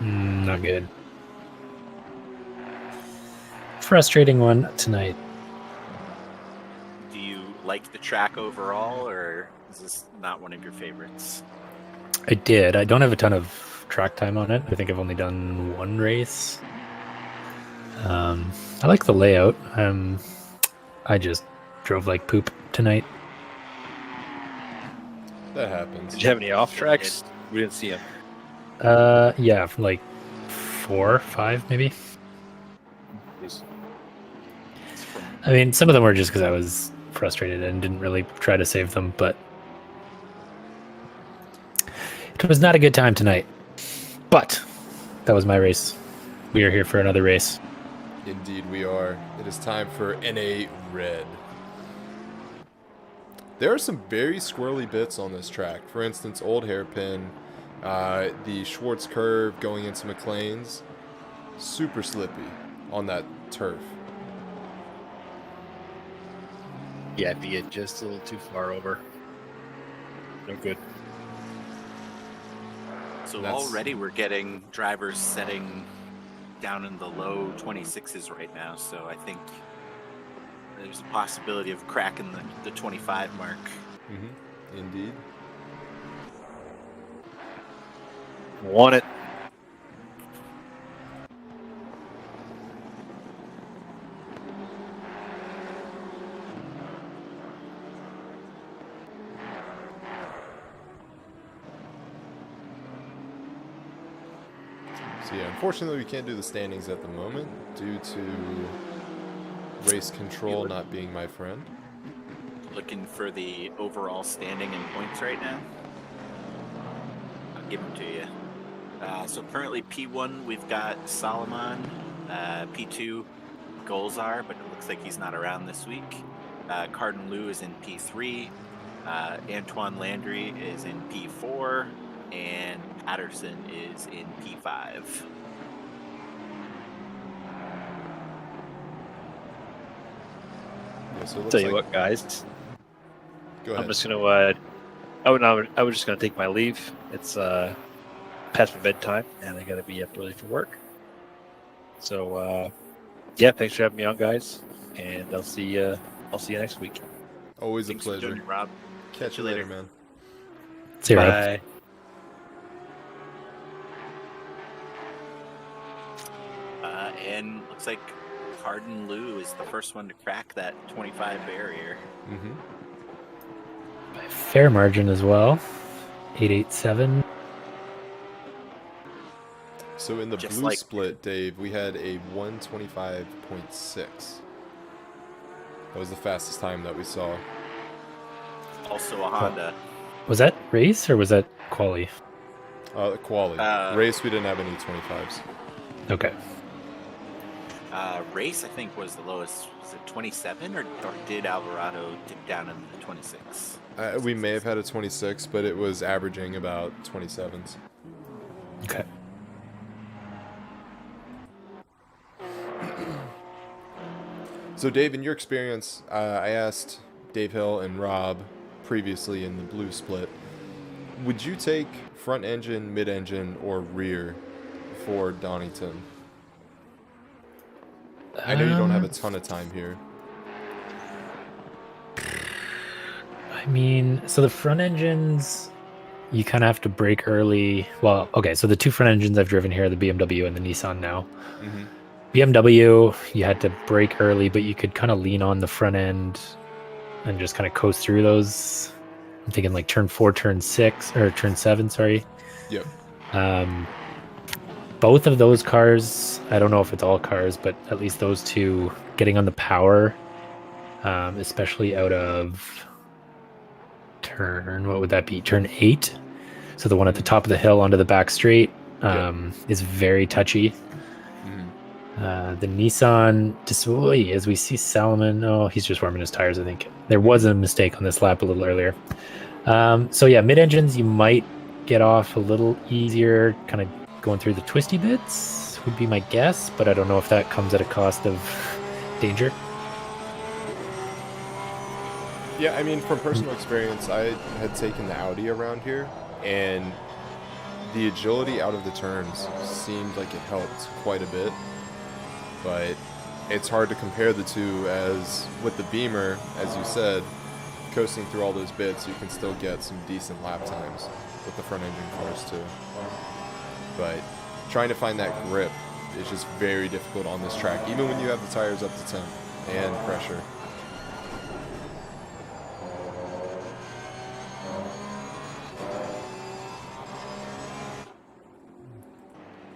Not good. Frustrating one tonight. Do you like the track overall, or is this not one of your favorites? I did. I don't have a ton of track time on it. I think I've only done one race. I like the layout. I just drove like poop tonight. That happens. Did you have any off tracks? We didn't see him. Yeah, from like 4, 5 maybe. I mean, some of them were just because I was frustrated and didn't really try to save them, but it was not a good time tonight. But that was my race. We are here for another race. Indeed we are. It is time for NA Red. There are some very squirrely bits on this track. For instance, Old Hairpin, the Schwartz curve going into McLean's. Super slippy on that turf. Yeah, if you get just a little too far over. No good. So That's- already we're getting drivers setting down in the low 26s right now. So I think there's a possibility of cracking the 25 mark. Mm-hmm. Indeed. Want it. So yeah, unfortunately we can't do the standings at the moment due to race control not being my friend. Looking for the overall standing and points right now. I'll give them to you. So currently P1 we've got Solomon, P2 Golzar, but it looks like he's not around this week. Cardin Liu is in P3, Antoine Landry is in P4, and Patterson is in P5. Yeah, so it looks Tell you like- what, guys. Go ahead. I'm just gonna. I was just gonna take my leave. It's past my bedtime, and I gotta be up early for work. So yeah, thanks for having me on, guys, and I'll see you next week. Always a Thanks for pleasure. joining, Rob. Catch you later, man. See you, Rob. Bye. And looks like Cardin Liu is the first one to crack that 25 barrier. Mm-hmm. By a fair margin as well. 887. So in the Just blue like- split, Dave, we had a 125.6. That was the fastest time that we saw. Also a Honda. Was that race or was that quali? Quali. Race, we didn't have any 25s. Okay. Race, I think, was the lowest. Was it 27, or did Alvarado dip down into the 26? We may have had a 26, but it was averaging about 27s. Okay. So, Dave, in your experience, I asked Dave Hill and Rob previously in the blue split, would you take front engine, mid engine, or rear for Donington? I know you don't have a ton of time here. I mean, so the front engines, you kind of have to brake early. Well, okay, so the two front engines I've driven here are the BMW and the Nissan now. Mm-hmm. BMW, you had to brake early, but you could kind of lean on the front end and just kind of coast through those. I'm thinking like turn 4, turn 6, or turn 7, sorry. Yep. Both of those cars, I don't know if it's all cars, but at least those two, getting on the power, especially out of turn, what would that be? Turn 8. So the one at the top of the hill onto the back straight is very touchy. The Nissan, as we see Salomon, he's just warming his tires, I think. There was a mistake on this lap a little earlier. So yeah, mid-engines, you might get off a little easier, kind of going through the twisty bits would be my guess, but I don't know if that comes at a cost of danger. Yeah, I mean, from personal experience, I had taken the Audi around here, and the agility out of the turns seemed like it helped quite a bit. But it's hard to compare the two, as with the Beamer, as you said, coasting through all those bits, you can still get some decent lap times with the front engine cars too. but trying to find that grip is just very difficult on this track, even when you have the tires up to temp and pressure.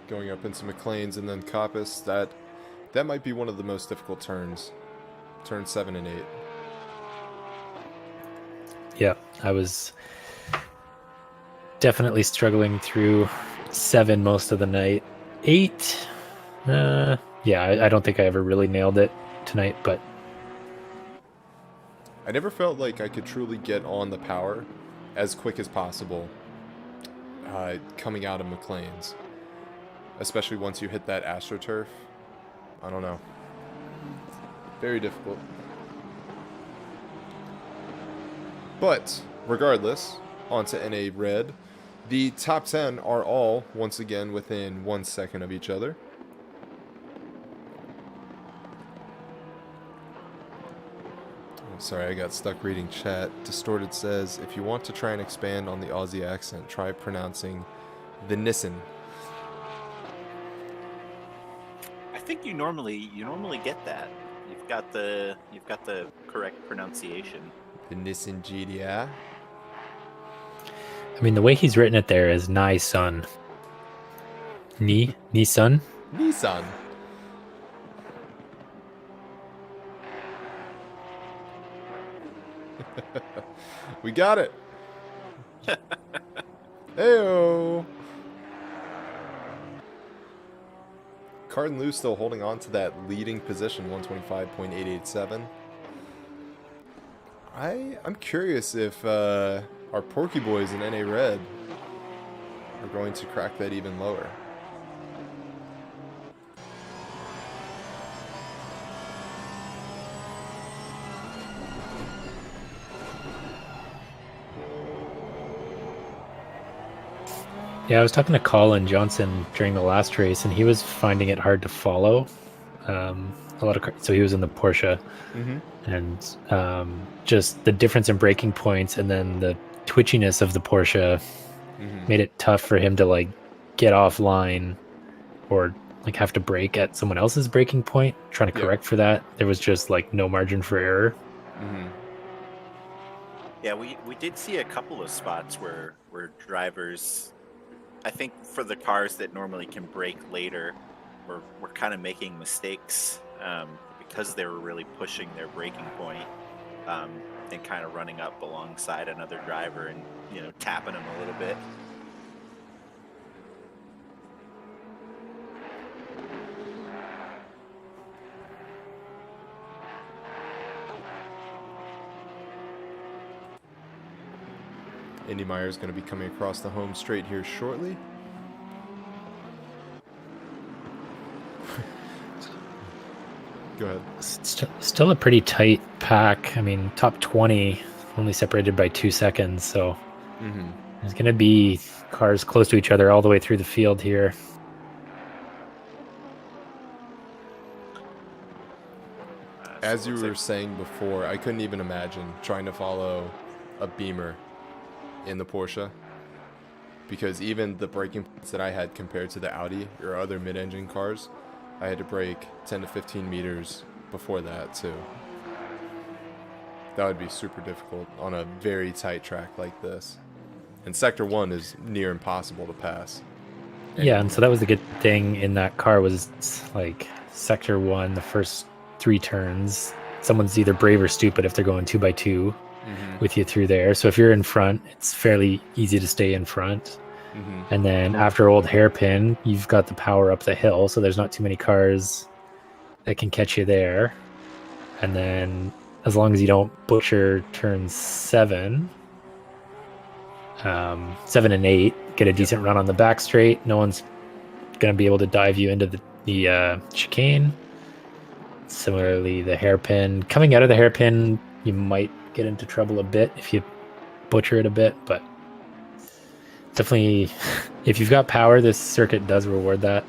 Going up into McLean's and then Coppice, that might be one of the most difficult turns. Turn 7 and 8. Yeah, I was definitely struggling through 7 most of the night. 8, yeah, I don't think I ever really nailed it tonight, but I never felt like I could truly get on the power as quick as possible coming out of McLean's. Especially once you hit that AstroTurf. I don't know. Very difficult. But, regardless, on to NA Red. The top 10 are all, once again, within 1 second of each other. Oh, sorry, I got stuck reading chat. Distorted says, if you want to try and expand on the Aussie accent, try pronouncing the Nissan. I think you normally get that. You've got the correct pronunciation. The Nissan GDI. I mean, the way he's written it there is Nissan. Nissan? Nissan. We got it. Heyo. Card and Lou still holding on to that leading position, 125.887. I'm curious if our Porky Boys in NA Red are going to crack that even lower. Yeah, I was talking to Colin Johnson during the last race, and he was finding it hard to follow. So he was in the Porsche, and just the difference in braking points, and then the twitchiness of the Porsche made it tough for him to like get offline or like have to brake at someone else's braking point. Trying to correct for that, there was just like no margin for error. Yeah, we did see a couple of spots where drivers, I think for the cars that normally can brake later, were kind of making mistakes because they were really pushing their braking point and kind of running up alongside another driver and, you know, tapping him a little bit. Indy Meyer is going to be coming across the home straight here shortly. Go ahead. Still a pretty tight pack. I mean, top 20, only separated by 2 seconds. So there's going to be cars close to each other all the way through the field here. As you were saying before, I couldn't even imagine trying to follow a Beamer in the Porsche, because even the braking points that I had compared to the Audi or other mid-engine cars, I had to brake 10 to 15 meters before that too. That would be super difficult on a very tight track like this. And Sector 1 is near impossible to pass. Yeah, and so that was the good thing in that car was like Sector 1, the first 3 turns, someone's either brave or stupid if they're going 2x2 with you through there. So if you're in front, it's fairly easy to stay in front. And then after Old Hairpin, you've got the power up the hill, so there's not too many cars that can catch you there. And then as long as you don't butcher turn 7 and 8, get a decent run on the back straight, no one's going to be able to dive you into the chicane. Similarly, the hairpin, coming out of the hairpin, you might get into trouble a bit if you butcher it a bit, but definitely if you've got power, this circuit does reward that.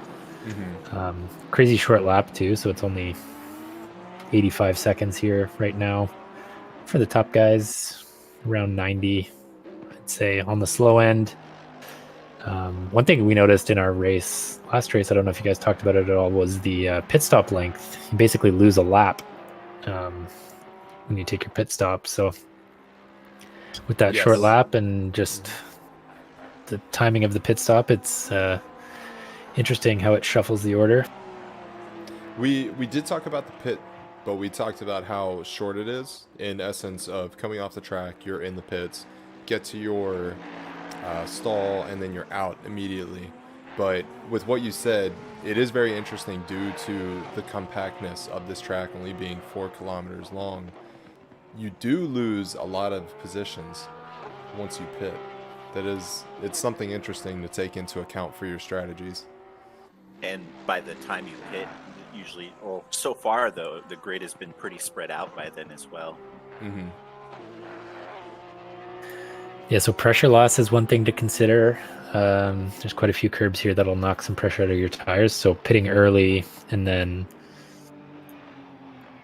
Crazy short lap too, so it's only 85 seconds here right now for the top guys, around 90, I'd say, on the slow end. One thing we noticed in our last race, I don't know if you guys talked about it at all, was the pit stop length. You basically lose a lap when you take your pit stop. So with that short Yes. lap and just the timing of the pit stop, it's interesting how it shuffles the order. We did talk about the pit, but we talked about how short it is. In essence, of coming off the track, you're in the pits, get to your stall, and then you're out immediately. But with what you said, it is very interesting due to the compactness of this track only being 4 kilometers long. You do lose a lot of positions once you pit. It's something interesting to take into account for your strategies. And by the time you hit, usually, well, so far though, the grid has been pretty spread out by then as well. Mm-hmm. Yeah, so pressure loss is one thing to consider. There's quite a few curbs here that'll knock some pressure out of your tires. So pitting early, and then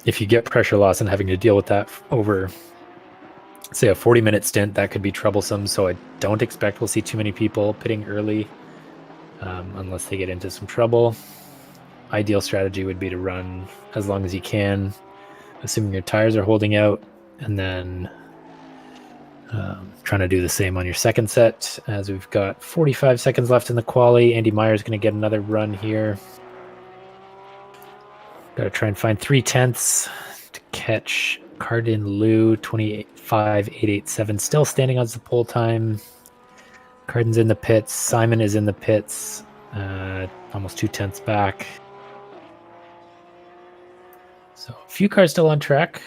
if you get pressure loss and having to deal with that over, say, a 40-minute stint, that could be troublesome. So I don't expect we'll see too many people pitting early unless they get into some trouble. Ideal strategy would be to run as long as you can, assuming your tires are holding out, and then trying to do the same on your second set, as we've got 45 seconds left in the quali. Andy Meyer's going to get another run here. Got to try and find 3/10 to catch Cardin Liu, 25.887, still standing on the pole time. Cardin's in the pits. Simon is in the pits, almost 2/10 back. So a few cars still on track.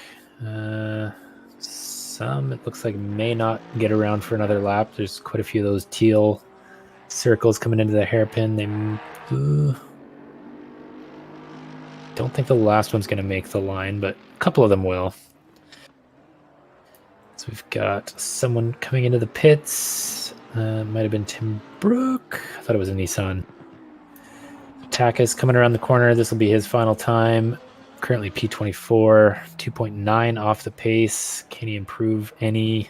Some, it looks like, may not get around for another lap. There's quite a few of those teal circles coming into the hairpin. Don't think the last one's going to make the line, but a couple of them will. So we've got someone coming into the pits. Might have been Tim Brook. I thought it was a Nissan. Takis coming around the corner. This will be his final time. Currently P24, 2.9 off the pace. Can he improve any?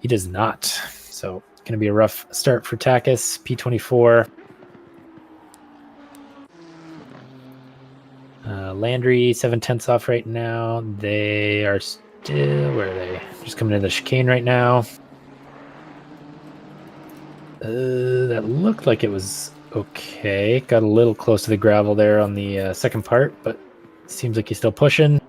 He does not. So it's going to be a rough start for Takis. P24. Landry, 7/10 off right now. They are still, where are they? Just coming into the chicane right now. That looked like it was okay. Got a little close to the gravel there on the second part, but seems like he's still pushing.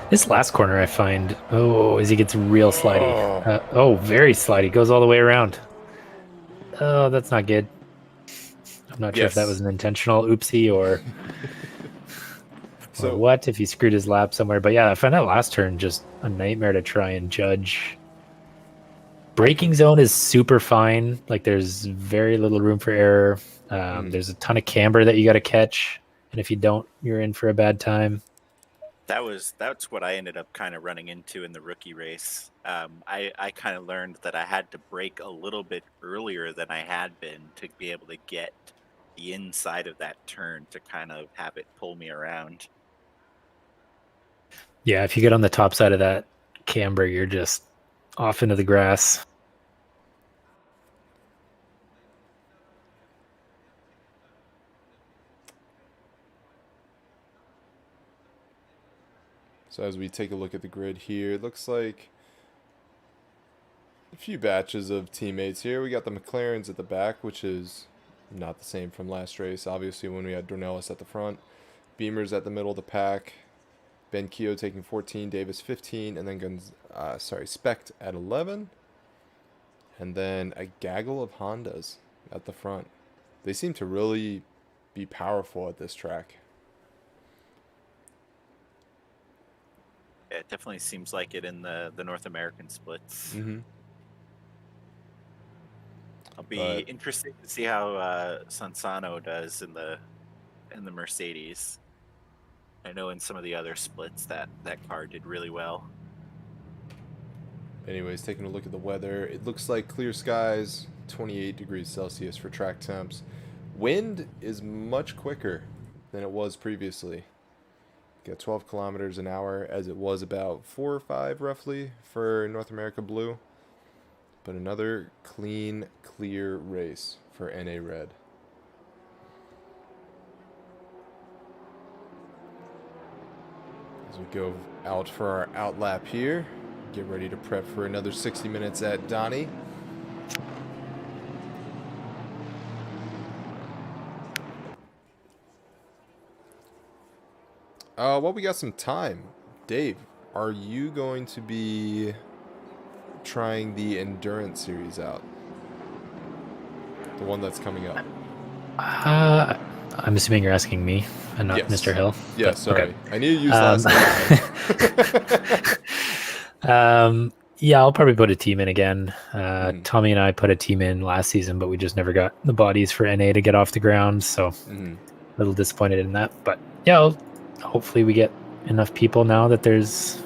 This last corner I find, as he gets real slidey. Very slidey. Goes all the way around. Oh, that's not good. I'm not sure if that was an intentional oopsie or what, if he screwed his lap somewhere. But yeah, I find that last turn just a nightmare to try and judge. Braking zone is super fine. Like, there's very little room for error. There's a ton of camber that you got to catch. And if you don't, you're in for a bad time. That's what I ended up kind of running into in the rookie race. I kind of learned that I had to brake a little bit earlier than I had been to be able to get the inside of that turn to kind of have it pull me around. Yeah, if you get on the top side of that camber, you're just off into the grass. So as we take a look at the grid here, it looks like a few batches of teammates here. We got the McLarens at the back, which is not the same from last race. Obviously, when we had Dornelis at the front. Beamer's at the middle of the pack. Ben Keogh taking 14, Davis 15, and then Specht at 11. And then a gaggle of Hondas at the front. They seem to really be powerful at this track. It definitely seems like it in the North American splits. Mm-hmm. I'll be interested to see how Sansano does in the Mercedes. I know in some of the other splits that car did really well. Anyways, taking a look at the weather, it looks like clear skies, 28 degrees Celsius for track temps, Wind is much quicker than it was previously. Got 12 kilometers an hour, as it was about 4 or 5 roughly for North America Blue. But another clean, clear race for NA Red. As we go out for our out lap here, get ready to prep for another 60 minutes at Donnie. Well, we got some time. Dave, are you going to be trying the Endurance Series out? The one that's coming up. I'm assuming you're asking me and not Yes. Mr. Hill. Yeah, but- sorry. okay. I need to use last name. Yeah, I'll probably put a team in again. Mhm. Tommy and I put a team in last season, but we just never got the bodies for NA to get off the ground. So Mhm. a little disappointed in that. But yeah, hopefully we get enough people now that there's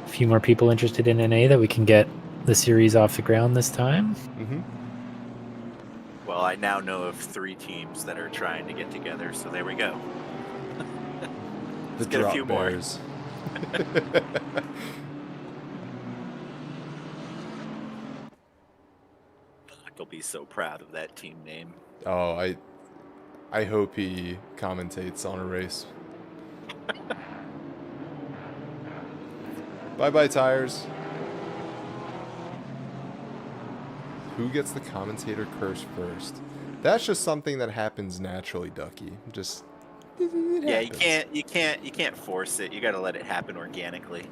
a few more people interested in NA that we can get the series off the ground this time. Mm-hmm. Well, I now know of 3 teams that are trying to get together, so there we go. The get a Drop few more. Bears. I'll be so proud of that team name. Oh, I hope he commentates on a race. Bye-bye, tires. Who gets the commentator curse first? That's just something that happens naturally, Ducky. Just it Yeah, happens. you can't force it. You got to let it happen organically.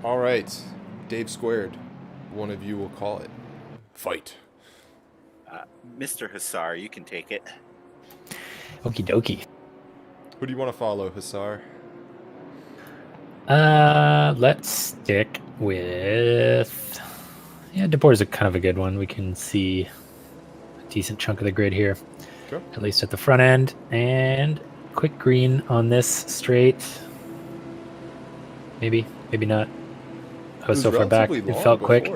All right, Dave squared. One of you will call it. Fight. Mr. Hussar, you can take it. Okie dokie. Who do you want to follow, Hussar? Let's stick with. Yeah, DeBoer's a kind of a good one. We can see a decent chunk of the grid here, Sure. at least at the front end. And quick green on this straight. Maybe not. I was so far back, it felt quick.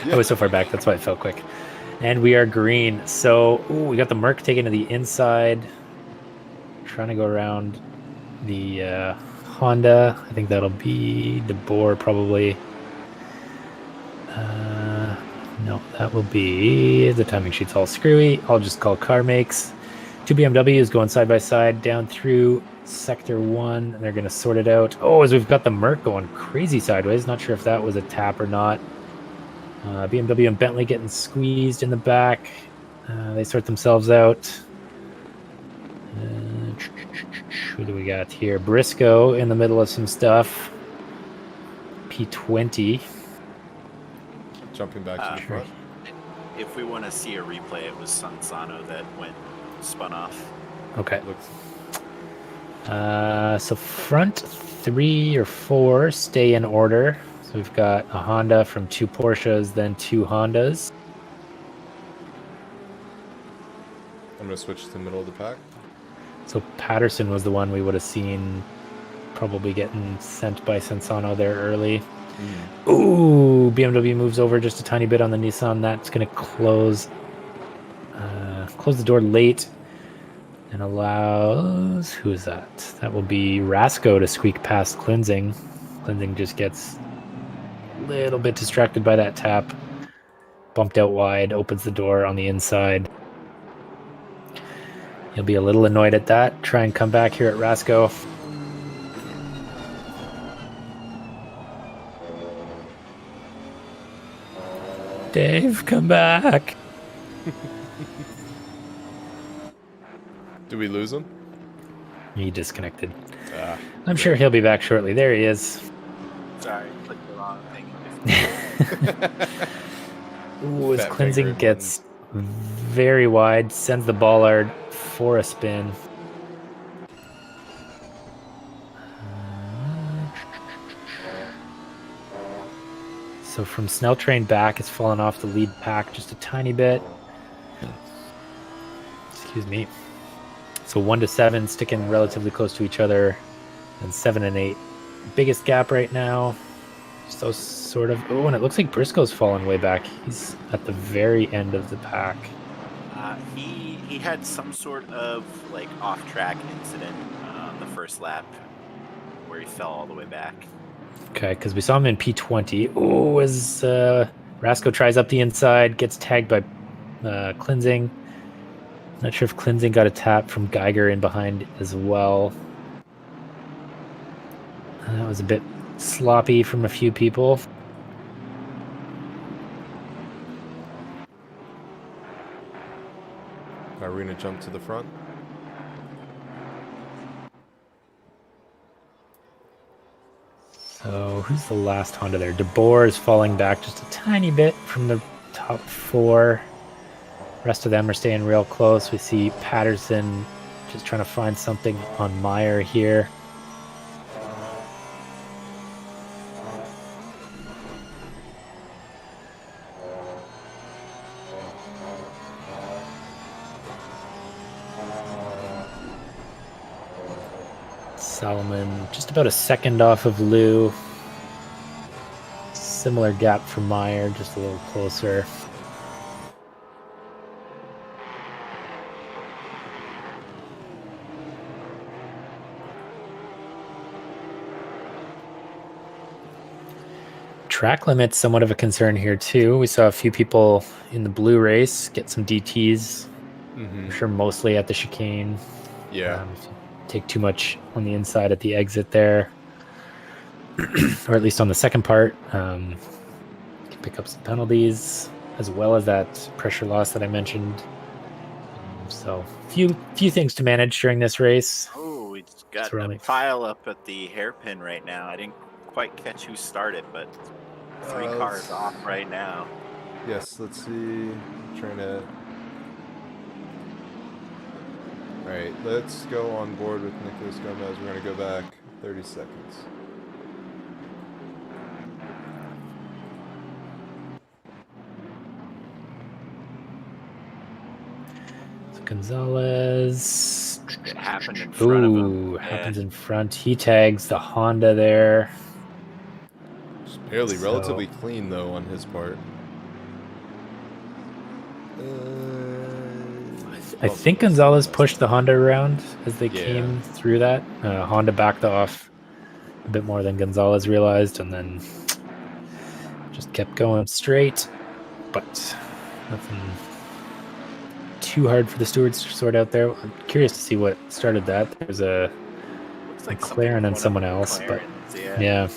I was so far back, that's why it felt quick. And we are green. So we got the Merc taken to the inside. Trying to go around the Honda. I think that'll be DeBoer probably. No, that will be the timing sheet's all screwy. I'll just call car makes. 2 BMWs going side by side down through sector 1. And they're going to sort it out. Oh, as we've got the Merc going crazy sideways. Not sure if that was a tap or not. BMW and Bentley getting squeezed in the back. They sort themselves out. Who do we got here? Briscoe in the middle of some stuff. P20. Jumping back to the Sure. front. If we want to see a replay, it was Sansano that spun off. Okay. Looks So front 3 or 4 stay in order. So we've got a Honda from 2 Porsches, then 2 Hondas. I'm gonna switch to the middle of the pack. So Patterson was the one we would have seen probably getting sent by Sensano there early. Ooh, BMW moves over just a tiny bit on the Nissan. That's going to close the door late and allows... Who is that? That will be Rasco to squeak past Cleansing. Cleansing just gets a little bit distracted by that tap. Bumped out wide, opens the door on the inside. He'll be a little annoyed at that. Try and come back here at Rasco. Dave, come back. Do we lose him? He disconnected. Ah, I'm sure he'll be back shortly. There he is. Sorry, clicked the wrong thing. Ooh, his Fat cleansing finger gets very wide, sends the bollard for a spin. So from Snell Train back, it's fallen off the lead pack just a tiny bit. Excuse me. So 1 to 7 sticking relatively close to each other, and 7 and 8. Biggest gap right now. So sort of. Oh, and it looks like Briscoe's fallen way back. He's at the very end of the pack. He had some sort of like off-track incident on the first lap where he fell all the way back. Okay, because we saw him in P20. Oh, as Rasco tries up the inside, gets tagged by Cleansing. Not sure if Cleansing got a tap from Geiger in behind as well. That was a bit sloppy from a few people. Are we going to jump to the front? So who's the last Honda there? De Boer is falling back just a tiny bit from the top 4. Rest of them are staying real close. We see Patterson just trying to find something on Meyer here. Solomon just about a second off of Lou. Similar gap for Meyer, just a little closer. Track limit's somewhat of a concern here too. We saw a few people in the blue race get some DTs. I'm sure mostly at the chicane. Yeah. If you take too much on the inside at the exit there, or at least on the second part, you can pick up some penalties as well as that pressure loss that I mentioned. So few things to manage during this race. Oh, we just got a pile up at the hairpin right now. I didn't quite catch who started, but 3 cars off right now. Yes, let's see. I'm trying to... Alright, let's go on board with Nicolas Gomez. We're going to go back 30 seconds. So Gonzalez. It happened in front of him. Happens in front. He tags the Honda there. Barely, relatively clean though on his part. I think Gonzalez pushed the Honda around as they came through that. Honda backed off a bit more than Gonzalez realized, and then just kept going straight. But nothing too hard for the stewards to sort out there. I'm curious to see what started that. There's a McLaren and someone else, but yeah.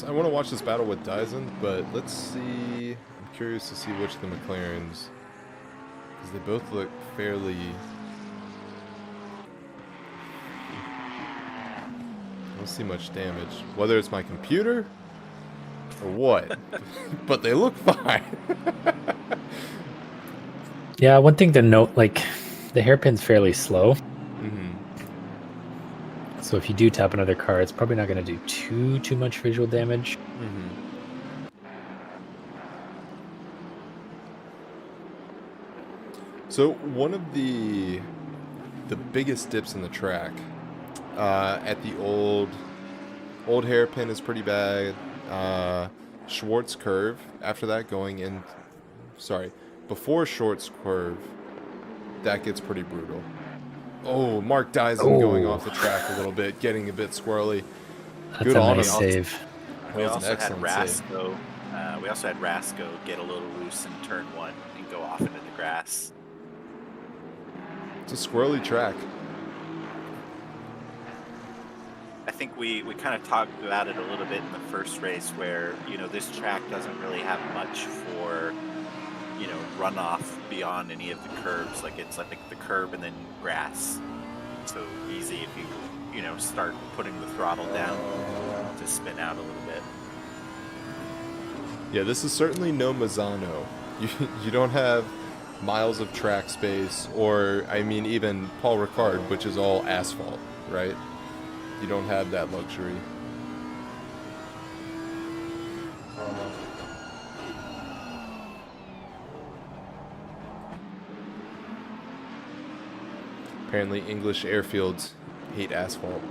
I want to watch this battle with Dyson, but let's see. I'm curious to see which of the McLarens, because they both look fairly... I don't see much damage. Whether it's my computer or what, but they look fine. Yeah, one thing to note, like, the hairpin's fairly slow. So if you do tap another car, it's probably not going to do too much visual damage. So one of the biggest dips in the track at the old hairpin is pretty bad. Schwartz curve after that going in, before Schwartz curve, that gets pretty brutal. Oh, Mark Dyson going off the track a little bit, getting a bit squirrely. That's Good a on nice him. save. We That was also an had excellent save. Rasco get a little loose in turn 1 and go off into the grass. It's a squirrely track. I think we kind of talked about it a little bit in the first race where, this track doesn't really have much for, runoff beyond any of the curbs. Like, it's like the curb and then grass. So easy if you, start putting the throttle down to spin out a little bit. Yeah, this is certainly no Mazzano. You don't have miles of track space, or, I mean, even Paul Ricard, which is all asphalt, right? You don't have that luxury. Apparently, English airfields hate asphalt.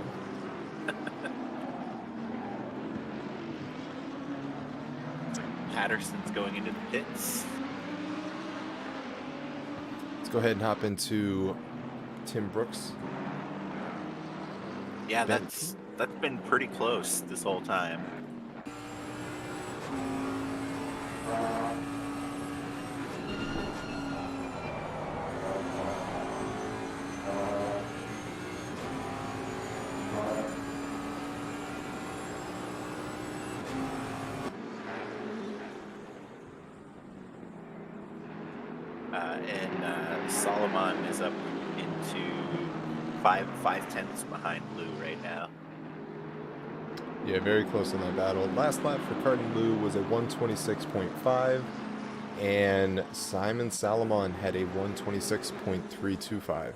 Patterson's going into the pits. Let's go ahead and hop into Tim Brooks. Yeah, that's been pretty close this whole time. And Solomon is up into 5/10 behind Lou right now. Yeah, very close in that battle. Last lap for Cardin Lou was a 126.5, and Simon Salomon had a 126.325.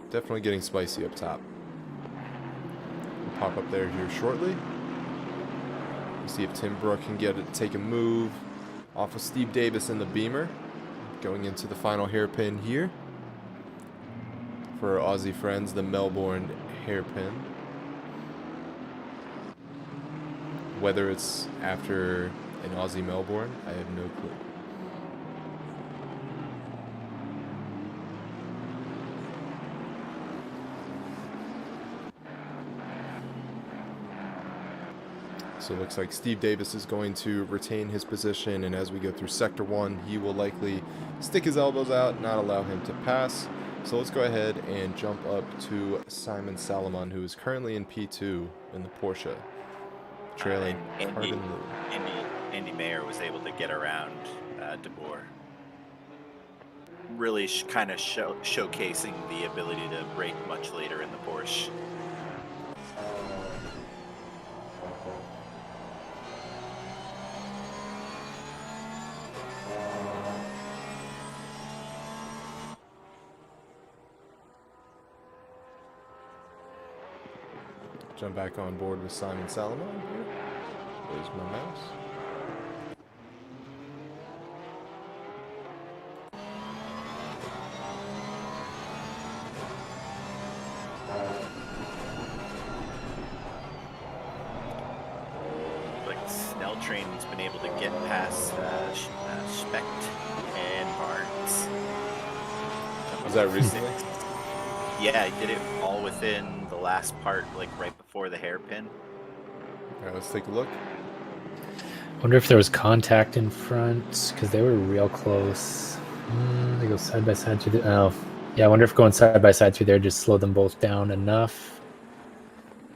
Definitely getting spicy up top. We'll pop up there here shortly. We'll see if Tim Brook can take a move off of Steve Davis in the Beamer. Going into the final hairpin here. For our Aussie friends, the Melbourne hairpin. Whether it's after an Aussie Melbourne, I have no clue. So it looks like Steve Davis is going to retain his position, and as we go through Sector 1, he will likely stick his elbows out, not allow him to pass. So let's go ahead and jump up to Simon Salomon, who is currently in P2 in the Porsche, trailing Cardin Lou. Andy Mayer was able to get around DeBoer. Really kind of showcasing the ability to brake much later in the Porsche. Jump back on board with Simon Salomon here. There's my mouse. Like Snell Train's been able to get past Specht and Barnes. Was that recently? Yeah, I did it all within the last part, like right before the hairpin. Alright, let's take a look. Wonder if there was contact in front because they were real close. They go side by side through the. Oh, yeah. I wonder if going side by side through there just slowed them both down enough.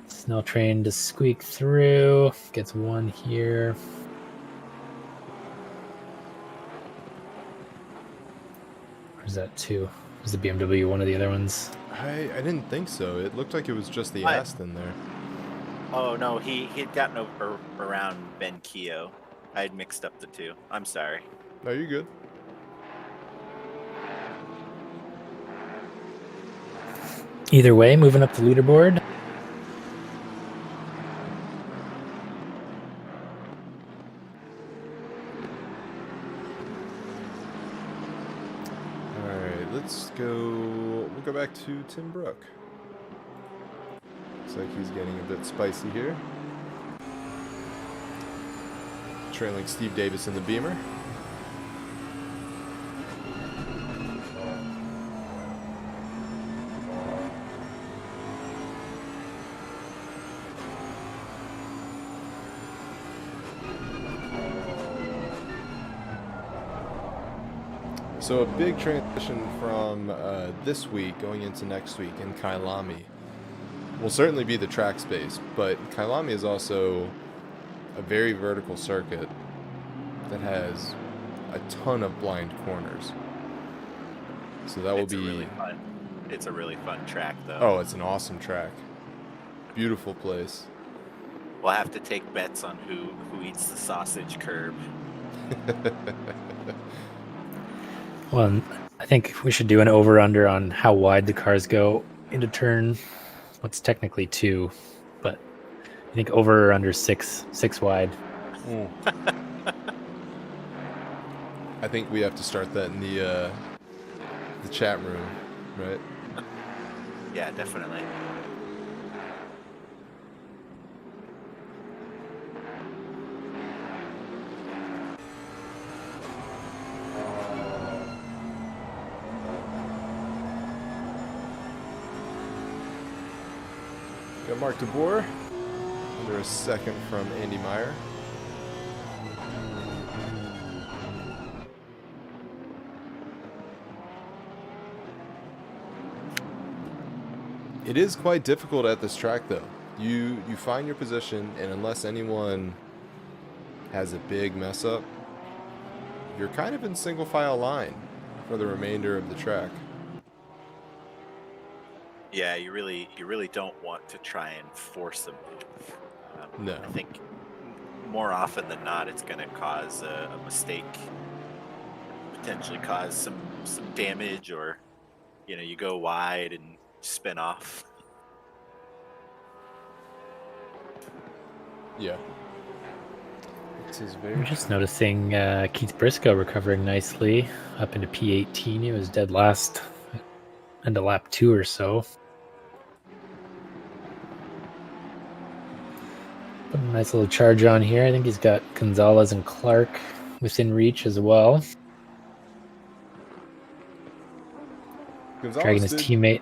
Snell Train to squeak through. Gets one here. Or is that two? Was the BMW one of the other ones? I didn't think so. It looked like it was just the Aston there. Oh no, he had gotten over around Ben Keogh. I had mixed up the two. I'm sorry. No, you're good. Either way, moving up the leaderboard. Alright, let's go. We'll go back to Tim Brook. Looks like he's getting a bit spicy here. Trailing Steve Davis in the Beamer. So a big transition from this week going into next week in Kailami will certainly be the track space, but Kailami is also a very vertical circuit that has a ton of blind corners. So that will be really fun. It's a really fun track, though. Oh, it's an awesome track. Beautiful place. We'll have to take bets on who eats the sausage curb. Well, I think we should do an over-under on how wide the cars go into turn. What's technically 2, but I think over or under 6 wide. I think we have to start that in the chat room, right? Yeah, definitely. Got Mark DeBoer under a second from Andy Meyer. It is quite difficult at this track, though. You find your position, and unless anyone has a big mess up, you're kind of in single file line for the remainder of the track. Yeah, you really don't want to try and force a move. No. I think more often than not, it's going to cause a mistake, potentially cause some damage, or you go wide and spin off. Yeah. It is very. I'm just noticing Keith Briscoe recovering nicely up into P18. He was dead last into lap 2 or so. Put a nice little charge on here. I think he's got Gonzalez and Clark within reach as well. Gonzalez Dragging his teammate.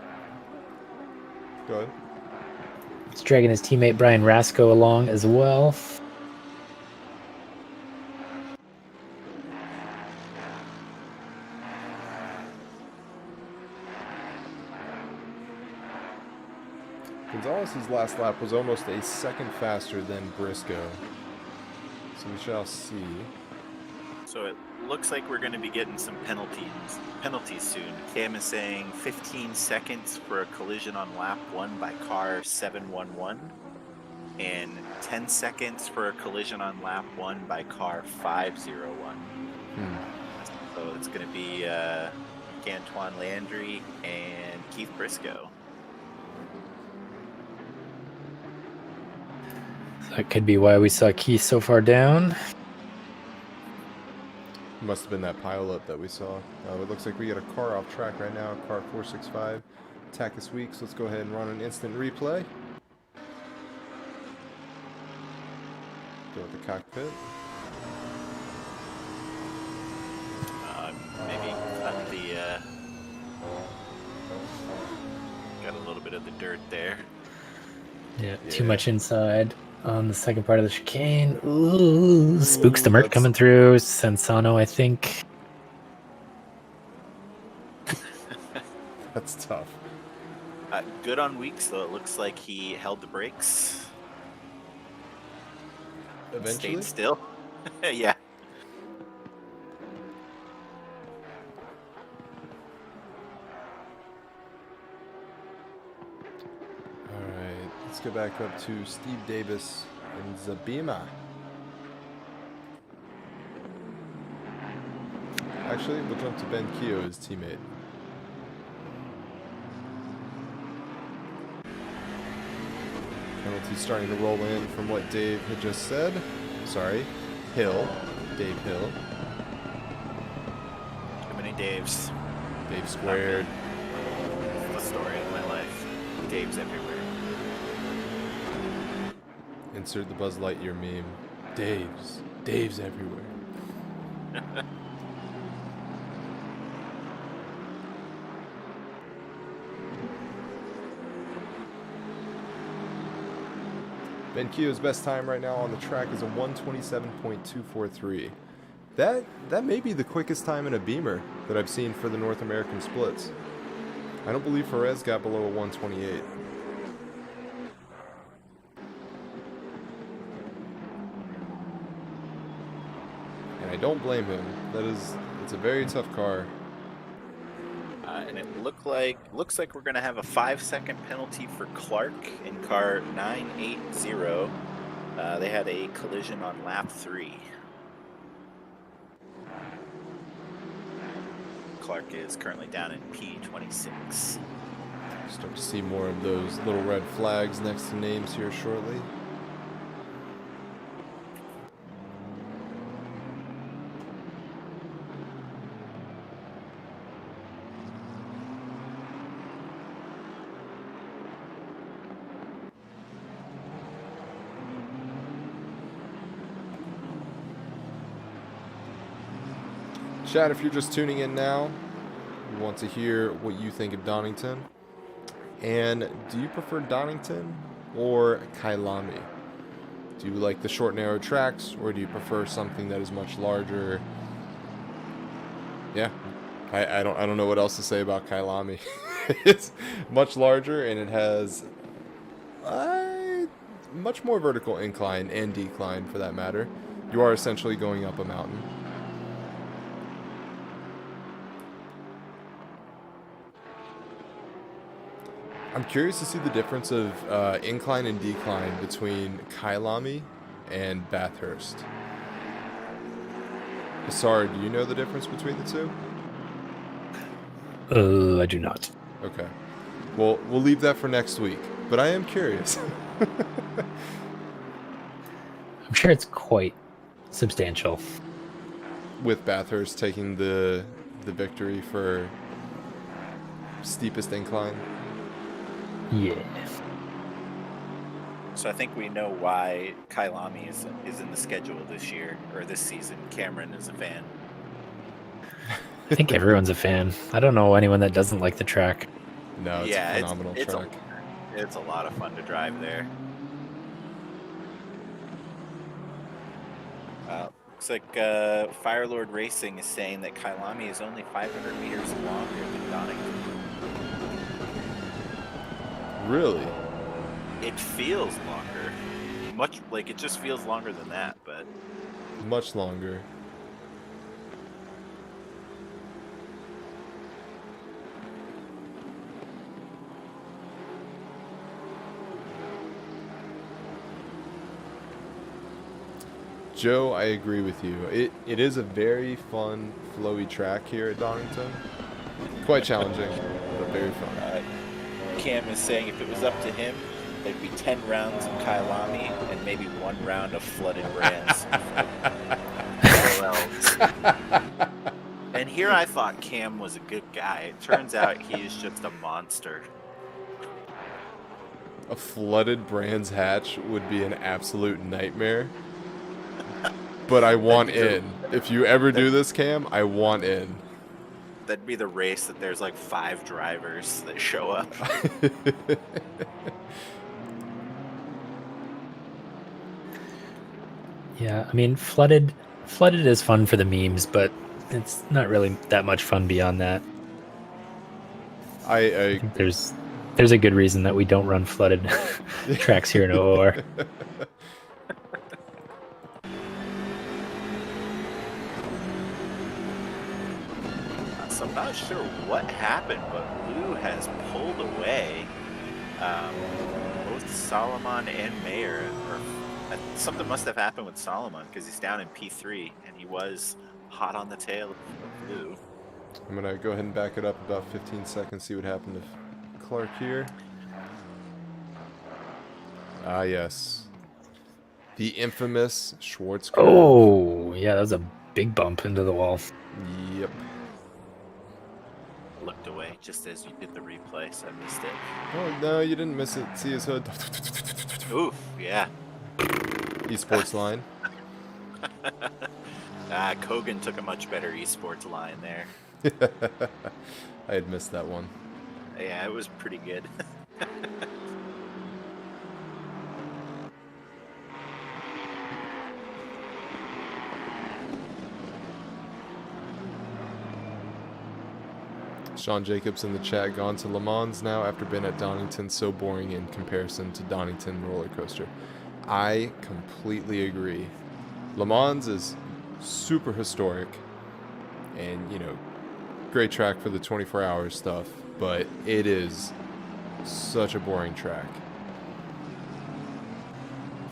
Go ahead. He's dragging his teammate Brian Rasco along as well. Gonzalez's last lap was almost a second faster than Briscoe. So we shall see. So it looks like we're going to be getting some penalties soon. Cam is saying 15 seconds for a collision on lap 1 by car 711, and 10 seconds for a collision on lap 1 by car 501. So it's going to be Antoine Landry and Keith Briscoe. That could be why we saw Keith so far down. Must have been that pileup that we saw. It looks like we got a car off track right now, car 465. Takis Weeks, let's go ahead and run an instant replay. Go with the cockpit. Maybe cut the... got a little bit of the dirt there. Yeah, too much inside on the second part of the chicane. Ooh, spooks the Merc coming through. Sensano, I think. That's tough. Good on Weeks, though. It looks like he held the brakes. Eventually? Stayed still. Yeah. Alright, let's go back up to Steve Davis and Zabima. Actually, we'll jump to Ben Keogh, his teammate. Penalty starting to roll in from what Dave had just said. Sorry, Hill. Dave Hill. Too many Daves. Dave squared. That's the story of my life. Daves everywhere. Insert the Buzz Lightyear meme. Dave's. Dave's everywhere. Ben Keogh's best time right now on the track is a 127.243. That may be the quickest time in a Beamer that I've seen for the North American splits. I don't believe Perez got below a 128. And I don't blame him. It's a very tough car. And it looks like we're going to have a 5-second penalty for Clark in car 980. They had a collision on lap 3. Clark is currently down in P26. Start to see more of those little red flags next to names here shortly. Chat, if you're just tuning in now, we want to hear what you think of Donington. And do you prefer Donington or Kailami? Do you like the short, narrow tracks, or do you prefer something that is much larger? Yeah, I don't know what else to say about Kailami. It's much larger, and it has much more vertical incline and decline, for that matter. You are essentially going up a mountain. I'm curious to see the difference of incline and decline between Kailami and Bathurst. Sorry, do you know the difference between the two? I do not. Okay. Well, we'll leave that for next week, but I am curious. I'm sure it's quite substantial. With Bathurst taking the victory for steepest incline. Yeah. So I think we know why Kailami is in the schedule this year, or this season. Cameron is a fan. I think everyone's a fan. I don't know anyone that doesn't like the track. No, it's a phenomenal track. It's a lot of fun to drive there. Looks like Firelord Racing is saying that Kailami is only 500 meters longer than Donington. Really? It feels longer. Much like it just feels longer than that, but Much longer. Joe, I agree with you. It is a very fun, flowy track here at Donington. Quite challenging, but very fun. Cam is saying if it was up to him, there'd be 10 rounds of Kailami and maybe 1 round of flooded brands. And here I thought Cam was a good guy. It turns out he is just a monster. A flooded Brands hatch would be an absolute nightmare. But I want in. If you ever do this, Cam, I want in. That'd be the race that there's like 5 drivers that show up. Yeah, I mean, flooded is fun for the memes, but it's not really that much fun beyond that. I think there's a good reason that we don't run flooded tracks here in OOR. So I'm not sure what happened, but Lou has pulled away both Solomon and Mayer. Something must have happened with Solomon because he's down in P3 and he was hot on the tail of Lou. I'm going to go ahead and back it up about 15 seconds, see what happened to Clark here. Ah, yes. The infamous Schwartz curve. Oh, yeah, that was a big bump into the wall. Yep. Looked away just as you did the replay, so I missed it. Oh, no, you didn't miss it. See his hood. Oof, yeah. Esports line. Kogan took a much better esports line there. I had missed that one. Yeah, it was pretty good. Sean Jacobs in the chat, gone to Le Mans now after being at Donington. So boring in comparison to Donington roller coaster. I completely agree. Le Mans is super historic and, you know, great track for the 24-hour stuff, but it is such a boring track.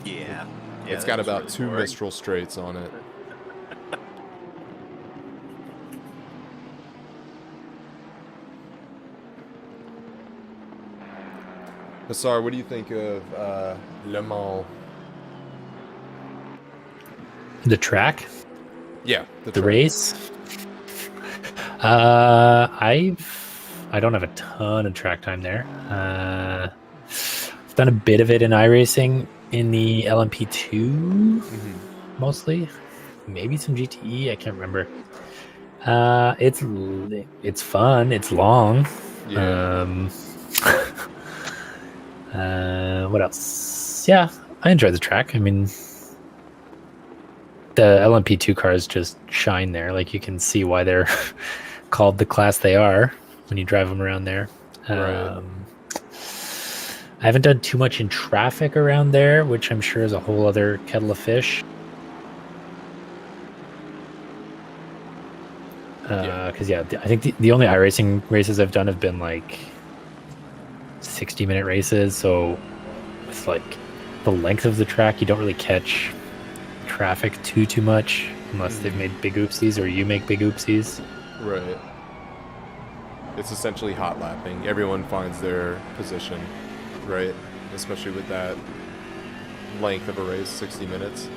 Yeah. It's got about really 2 Mistral straights on it. Hassar, what do you think of Le Mans? The track? Yeah, the race. I don't have a ton of track time there. I've done a bit of it in iRacing in the LMP2, mostly. Maybe some GTE. I can't remember. It's fun. It's long. Yeah. What else? Yeah, I enjoy the track. I mean, the LMP2 cars just shine there. Like you can see why they're called the class they are when you drive them around there. Right. I haven't done too much in traffic around there, which I'm sure is a whole other kettle of fish. Because I think the only iRacing races I've done have been like 60-minute races. So with like the length of the track, you don't really catch traffic too much unless they've made big oopsies or you make big oopsies. Right. It's essentially hot lapping. Everyone finds their position, right? Especially with that length of a race, 60 minutes.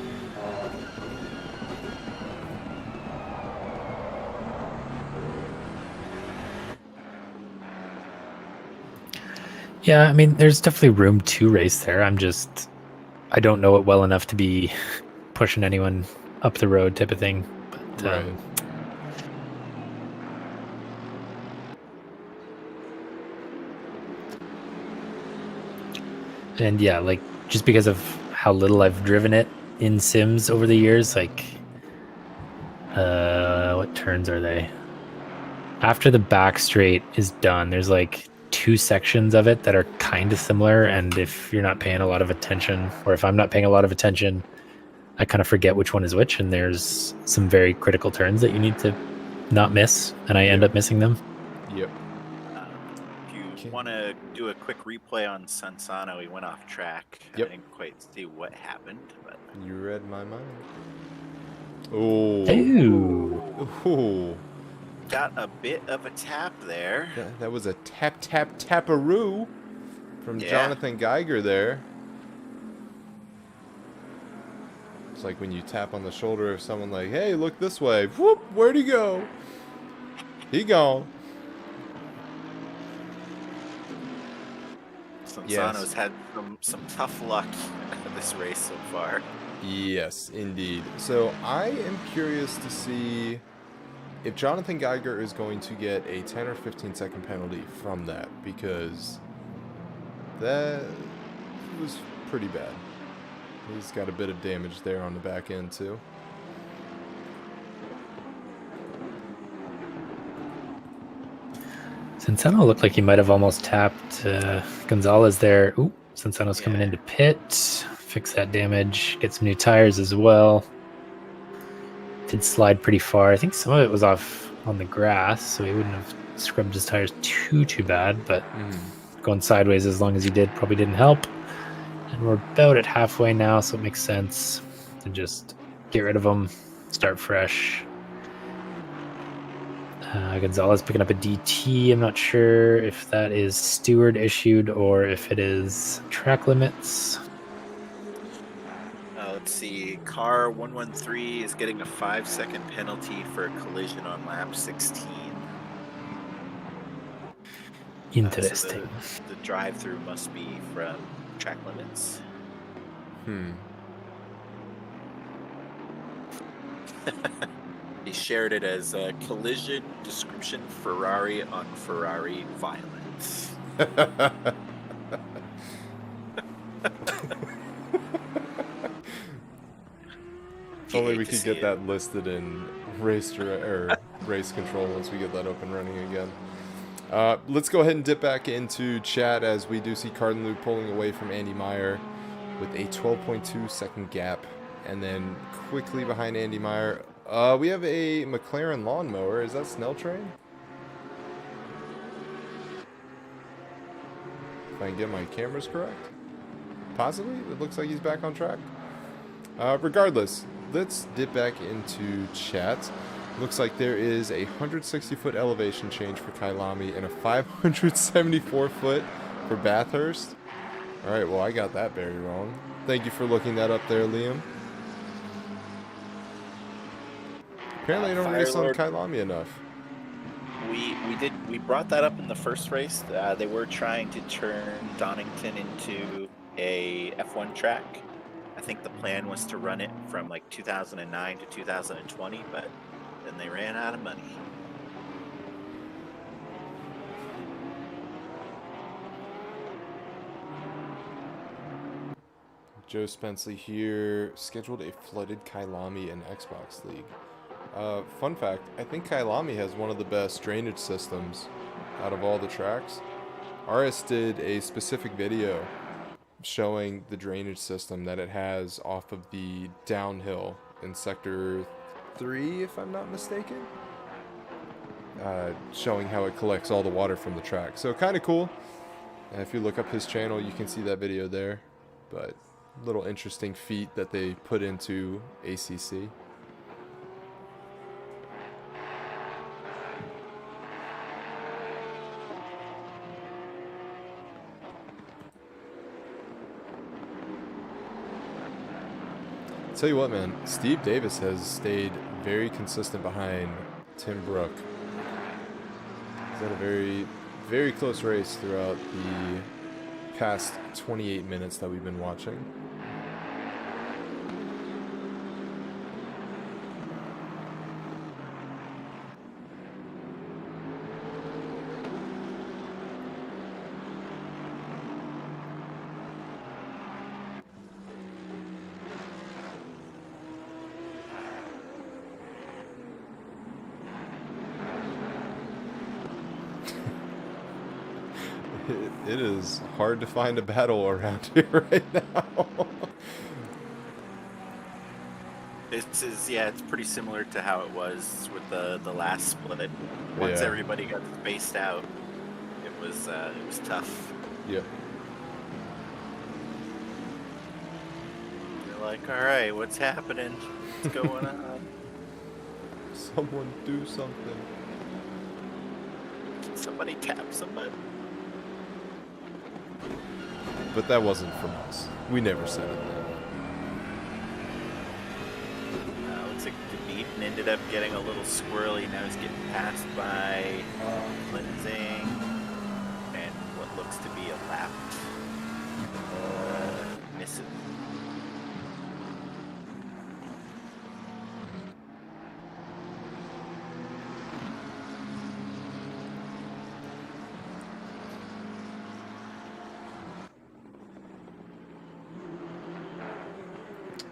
Yeah, I mean, there's definitely room to race there. I don't know it well enough to be pushing anyone up the road type of thing. But, Right. And yeah, like just because of how little I've driven it in Sims over the years, like what turns are they? After the back straight is done, there's like 2 sections of it that are kind of similar, and if you're not paying a lot of attention, or if I'm not paying a lot of attention, I kind of forget which one is which, and there's some very critical turns that you need to not miss, and I end up missing them. Yep. If you want to do a quick replay on Sansano, he went off track. Yep. I didn't quite see what happened, but You read my mind. Oh. Ooh. Ooh. got a bit of a tap there. That was a taparoo from Yeah. Jonathan Geiger there. It's like when you tap on the shoulder of someone like, hey, look this way. Whoop, where'd he go? He gone. Sansano's had some tough luck this race so far. Yes, indeed. So I am curious to see if Jonathan Geiger is going to get a 10 or 15 second penalty from that, because that was pretty bad. He's got a bit of damage there on the back end too. Sansano looked like he might have almost tapped Gonzalez there. Ooh, Sansano's coming into pit. Fix that damage. Get some new tires as well. Did slide pretty far. I think some of it was off on the grass, so he wouldn't have scrubbed his tires too bad, but going sideways as long as he did probably didn't help. And we're about at halfway now, so it makes sense to just get rid of them, start fresh. Gonzalez picking up a DT. I'm not sure if that is steward issued or if it is track limits. Let's see. Car 113 is getting a 5-second penalty for a collision on lap 16. Interesting. So the drive-through must be from track limits. He shared it as a collision description Ferrari on Ferrari violence. Only we could get that listed in race control once we get that up and running again. Let's go ahead and dip back into chat as we do see Cardenlu pulling away from Andy Meyer with a 12.2 second gap, and then quickly behind Andy Meyer, we have a McLaren lawnmower. Is that Snell Train? If I can get my cameras correct. Possibly. It looks like he's back on track. Regardless, let's dip back into chat. Looks like there is a 160-foot elevation change for Kailami and a 574-foot for Bathurst. All right, well, I got that very wrong. Thank you for looking that up there, Liam. Apparently, I don't race on Kailami enough. We brought that up in the first race. They were trying to turn Donington into a F1 track. I think the plan was to run it from like 2009 to 2020, but and they ran out of money. Joe Spenceley here, scheduled a flooded Kailami and Xbox League. Fun fact, I think Kailami has one of the best drainage systems out of all the tracks. RS did a specific video showing the drainage system that it has off of the downhill in Sector 3, if I'm not mistaken. Showing how it collects all the water from the track. So kind of cool. If you look up his channel, you can see that video there. But little interesting feat that they put into ACC. Tell you what, man, Steve Davis has stayed very consistent behind Tim Brook. He's had a very, very close race throughout the past 28 minutes that we've been watching. It is hard to find a battle around here right now. It's pretty similar to how it was with the last split. Once Yeah. everybody got spaced out, it was tough. Yeah. They're like, all right, what's happening? What's going on? Someone do something. Somebody tap somebody. But that wasn't from us. We never said it. Looks like Debeaton ended up getting a little squirrely. Now he's getting passed by Lindsay. And what looks to be a lap. Misses.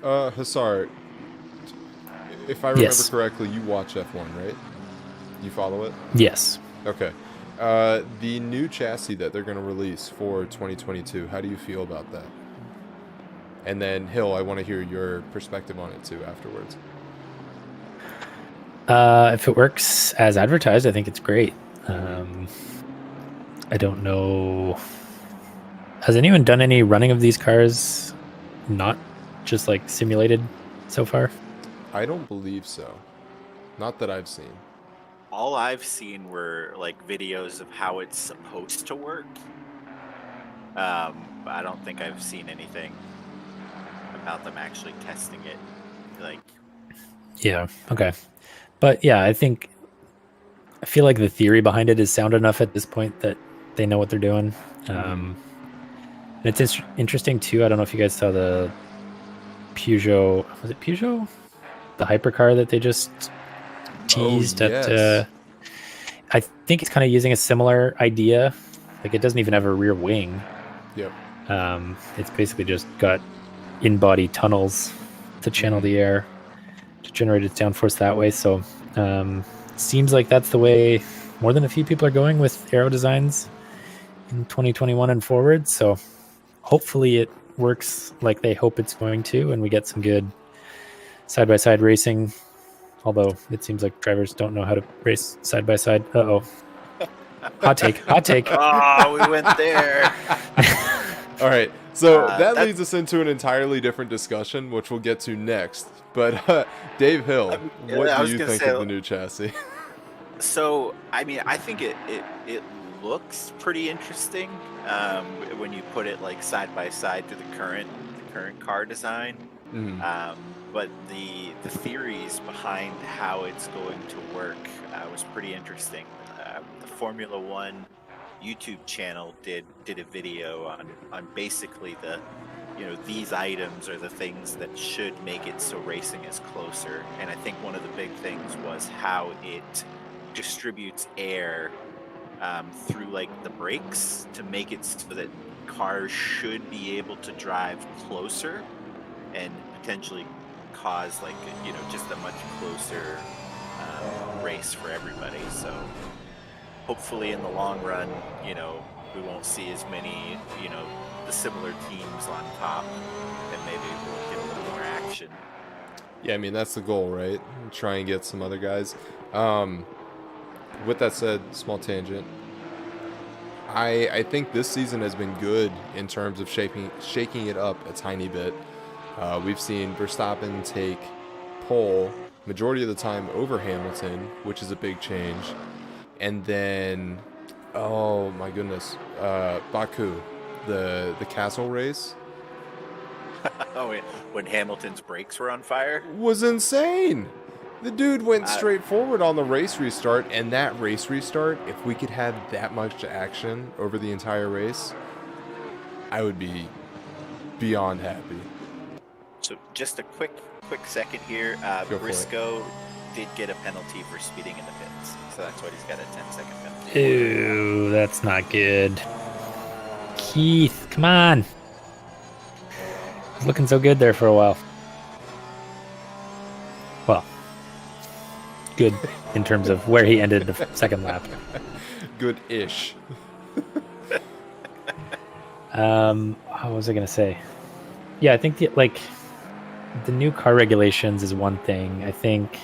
Hassar, if I remember Yes. correctly, you watch F1, right? You follow it? Yes. Okay. The new chassis that they're going to release for 2022, how do you feel about that? And then, Hill, I want to hear your perspective on it too afterwards. If it works as advertised, I think it's great. I don't know. Has anyone done any running of these cars, not just like simulated so far? I don't believe so. Not that I've seen. All I've seen were like videos of how it's supposed to work. I don't think I've seen anything about them actually testing it. Like, Yeah. Okay. But yeah, I feel like the theory behind it is sound enough at this point that they know what they're doing. And it's interesting too. I don't know if you guys saw the Peugeot. Was it Peugeot? The hypercar that they just teased yes. at. I think it's kind of using a similar idea. Like it doesn't even have a rear wing. Yep. It's basically just got in-body tunnels to channel the air to generate its downforce that way. So seems like that's the way more than a few people are going with aero designs in 2021 and forward. So hopefully it works like they hope it's going to, and we get some good side-by-side racing. Although it seems like drivers don't know how to race side-by-side. Uh-oh. Hot take. Hot take. oh, we went there. All right. So that that- leads us into an entirely different discussion, which we'll get to next. But Dave Hill, I what do was you gonna think say- of the new chassis? So, I mean, I think it looks pretty interesting when you put it like side by side to the current car design. Mhm. But the theories behind how it's going to work was pretty interesting. The Formula One YouTube channel did a video on basically the these items are the things that should make it so racing is closer. And I think one of the big things was how it distributes air through like the brakes to make it so that cars should be able to drive closer and potentially cause like just a much closer race for everybody. So hopefully in the long run, we won't see as many the similar teams on top, and maybe we'll get a little more action. Yeah, I mean, that's the goal, right? Try and get some other guys. With that said, small tangent. I think this season has been good in terms of shaking it up a tiny bit. We've seen Verstappen take pole majority of the time over Hamilton, which is a big change. And then, oh my goodness, Baku, the castle race. Oh, wait. When Hamilton's brakes were on fire? Was insane. The dude went straight forward on the race restart, and that race restart, if we could have that much action over the entire race, I would be beyond happy. So just a quick second here. Briscoe did get a penalty for speeding in the pits, so that's why he's got a 10-second penalty. Ew, that's not good. Keith, come on. He's looking so good there for a while. Well, good in terms of where he ended the second lap. Good-ish. What was I going to say? Yeah, I think the new car regulations is one thing. I think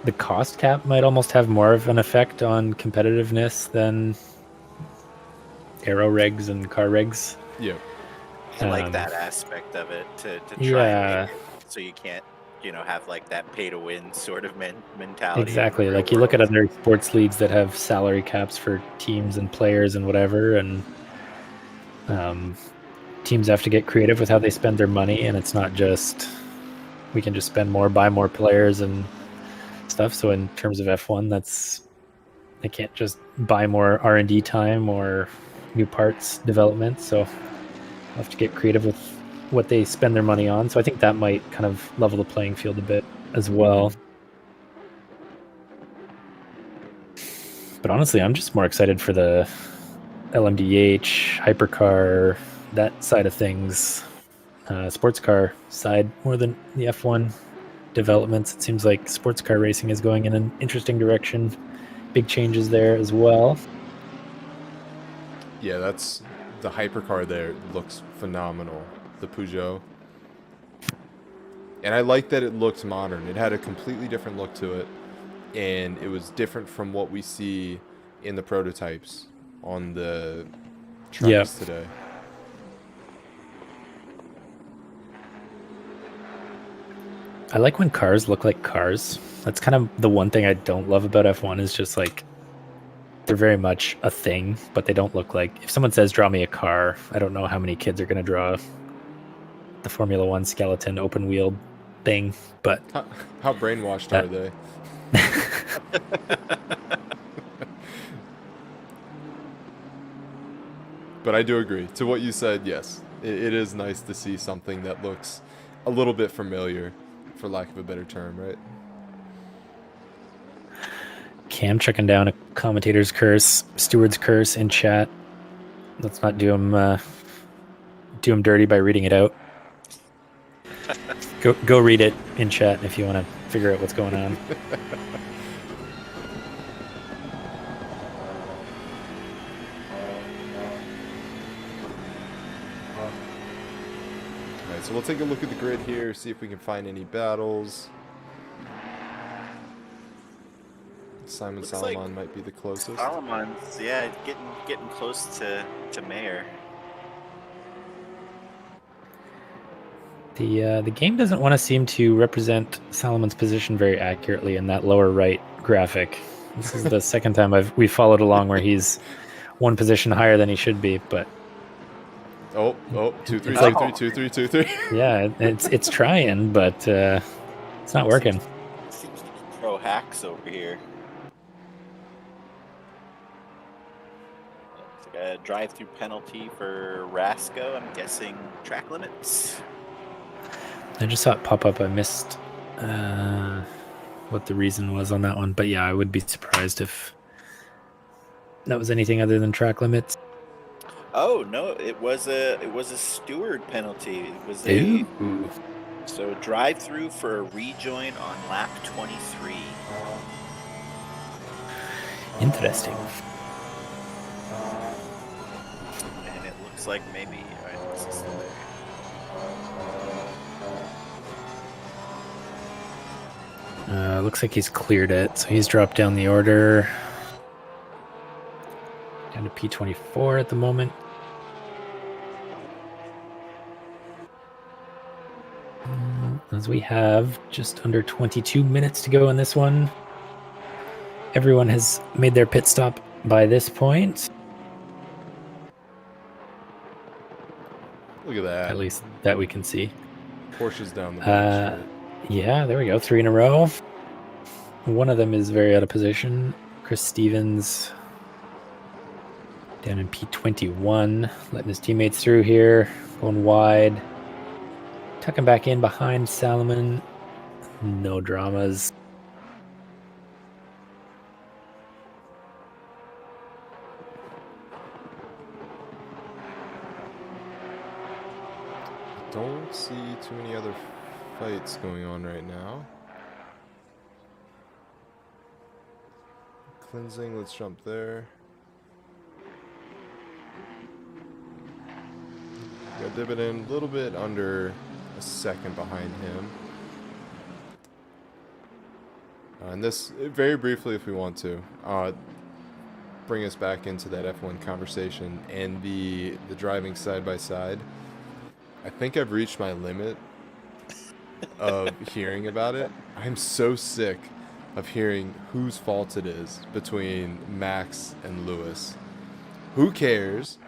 the cost cap might almost have more of an effect on competitiveness than aero regs and car regs. Yeah. I like that aspect of it to try and make it so you can't, have like that pay to win sort of mentality. Exactly. Like you look at other sports leagues that have salary caps for teams and players and whatever, and teams have to get creative with how they spend their money, and it's not just we can just spend more, buy more players and stuff. So in terms of F1, they can't just buy more R&D time or new parts development. So have to get creative with what they spend their money on. So I think that might kind of level the playing field a bit as well. But honestly, I'm just more excited for the LMDH, hypercar, that side of things, sports car side more than the F1 developments. It seems like sports car racing is going in an interesting direction. Big changes there as well. Yeah, that's the hypercar there looks phenomenal. The Peugeot. And I like that it looked modern. It had a completely different look to it. And it was different from what we see in the prototypes on the tracks today. I like when cars look like cars. That's kind of the one thing I don't love about F1 is just like they're very much a thing, but they don't look like... If someone says, draw me a car, I don't know how many kids are going to draw the Formula One skeleton open-wheeled thing, but... How brainwashed are they? But I do agree. To what you said, yes. It is nice to see something that looks a little bit familiar, for lack of a better term, right? Cam checking down a commentator's curse, steward's curse in chat. Let's not do him dirty by reading it out. Go read it in chat if you want to figure out what's going on. Alright, so we'll take a look at the grid here, see if we can find any battles. Simon Looks Salomon like might be the closest. Salomon's, yeah, getting close to Mayer. The game doesn't want to seem to represent Salomon's position very accurately in that lower right graphic. This is the second time we followed along where he's one position higher than he should be, but... Oh, 2 3 like, 2 3 2 3 2 3. Yeah, it's trying, but it's not working. Seems to be pro hacks over here. drive-through penalty for Rasco. I'm guessing track limits. I just saw it pop up. I missed what the reason was on that one, but yeah, I would be surprised if that was anything other than track limits. Oh no, it was a steward penalty. It was a Ooh. so drive-through for a rejoin on lap 23. Interesting. And it looks like maybe. All right, this is still there. Looks like he's cleared it, so he's dropped down the order. Down to P24 at the moment. As we have just under 22 minutes to go in this one. Everyone has made their pit stop by this point. Look at that. At least that we can see. Porsche's down the main straight. Yeah, there we go. 3 in a row. One of them is very out of position. Chris Stevens down in P21, letting his teammates through here, going wide. Tucking back in behind Salomon. No dramas. Don't see too many other fights going on right now. Cleansing, let's jump there. Got Dividend a little bit under a second behind him. And this, very briefly if we want to, bring us back into that F1 conversation and the driving side by side. I think I've reached my limit of hearing about it. I'm so sick of hearing whose fault it is between Max and Lewis. Who cares?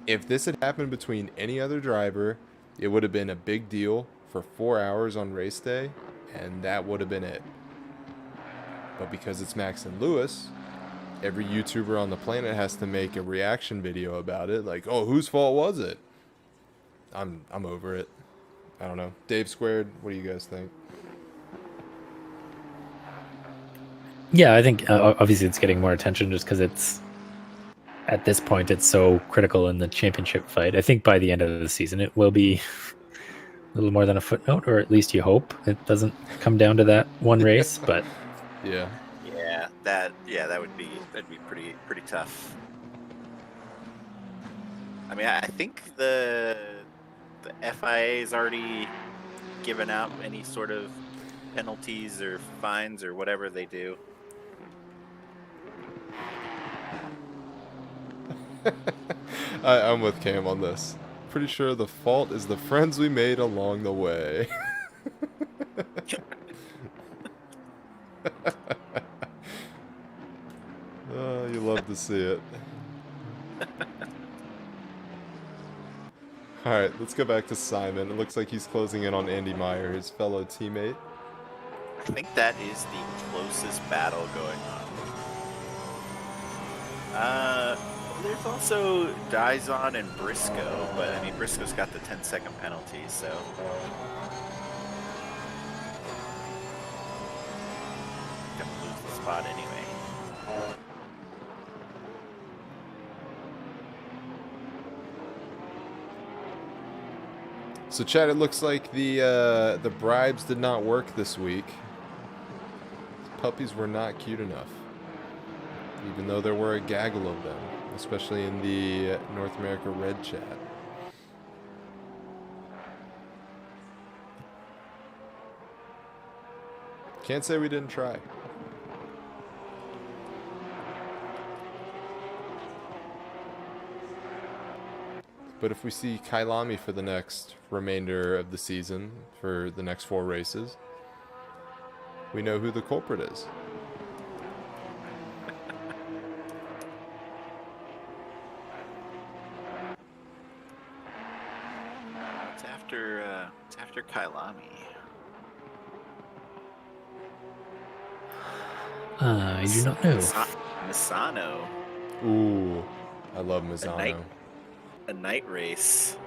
If this had happened between any other driver, it would have been a big deal for 4 hours on race day, and that would have been it. But because it's Max and Lewis, every YouTuber on the planet has to make a reaction video about it, like, oh, whose fault was it? I'm over it. I don't know. Dave Squared, what do you guys think? Yeah, I think obviously it's getting more attention just because it's, at this point, it's so critical in the championship fight. I think by the end of the season, it will be a little more than a footnote, or at least you hope it doesn't come down to that one race. But Yeah. That'd be pretty tough. I mean, I think the FIA has already given out any sort of penalties or fines or whatever they do. I'm with Cam on this. Pretty sure the fault is the friends we made along the way. Oh, you love to see it. Alright, let's go back to Simon. It looks like he's closing in on Andy Meyer, his fellow teammate. I think that is the closest battle going on. There's also Dizon and Briscoe, but I mean, Briscoe's got the 10-second penalty, so. Gonna lose the spot anyway. So Chad, it looks like the bribes did not work this week. Puppies were not cute enough. Even though there were a gaggle of them, especially in the North America Red chat. Can't say we didn't try. But if we see Kailami for the next remainder of the season, for the next 4 races, we know who the culprit is. It's after Kailami. I do not know. Misano. Ooh. I love Mazzano. A night race.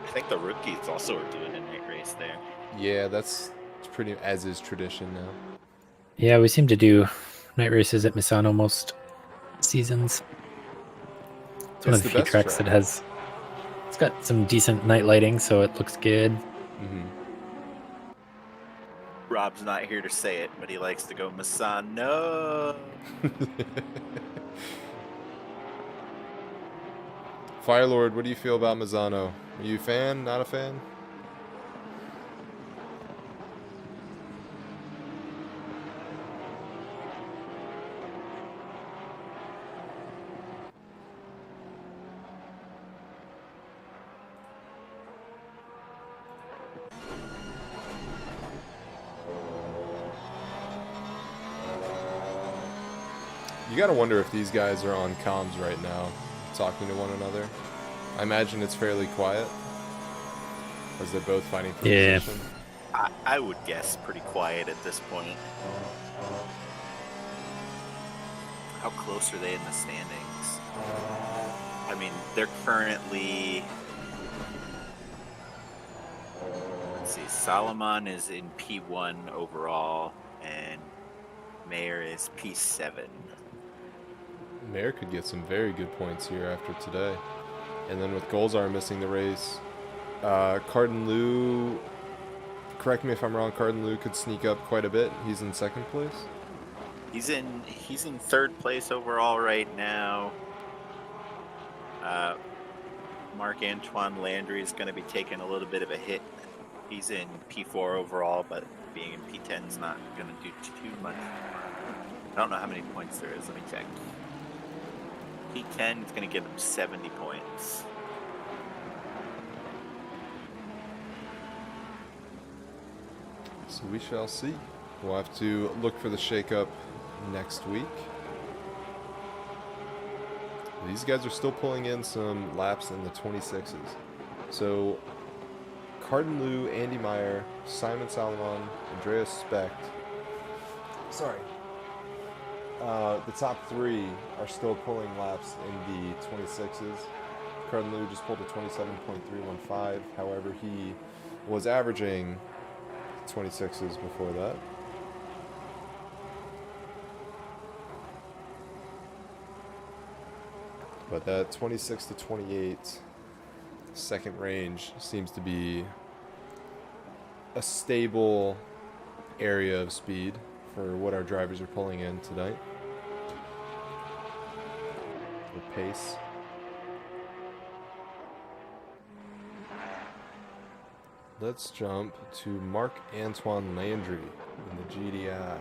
I think the rookies also are doing a night race there. Yeah, that's pretty as is tradition now. Yeah, we seem to do night races at Misano most seasons. It's one of the few best tracks that has. It's got some decent night lighting, so it looks good. Rob's not here to say it, but he likes to go Misano. Firelord, what do you feel about Mazzano? Are you a fan? Not a fan? You gotta wonder if these guys are on comms right now, talking to one another. I imagine it's fairly quiet, as they're both fighting for position. I would guess pretty quiet at this point. How close are they in the standings? I mean, they're currently... Let's see, Solomon is in P1 overall, and Mayer is P7. Mayer could get some very good points here after today. And then with Golzar missing the race, Cardin Liu, correct me if I'm wrong, Cardin Liu could sneak up quite a bit. He's in second place. He's in third place overall right now. Marc-Antoine Landry is going to be taking a little bit of a hit. He's in P4 overall, but being in P10 is not going to do too much. I don't know how many points there is. Let me check. P10 is going to give him 70 points. So we shall see. We'll have to look for the shakeup next week. These guys are still pulling in some laps in the 26s. So Cardin Liu, Andy Meyer, Simon Salomon, Andreas Specht. Sorry. The top three are still pulling laps in the 26s. Cardin Liu just pulled a 27.315. However, he was averaging 26s before that. But that 26 to 28 second range seems to be a stable area of speed for what our drivers are pulling in tonight. The pace. Let's jump to Marc-Antoine Landry in the GDI.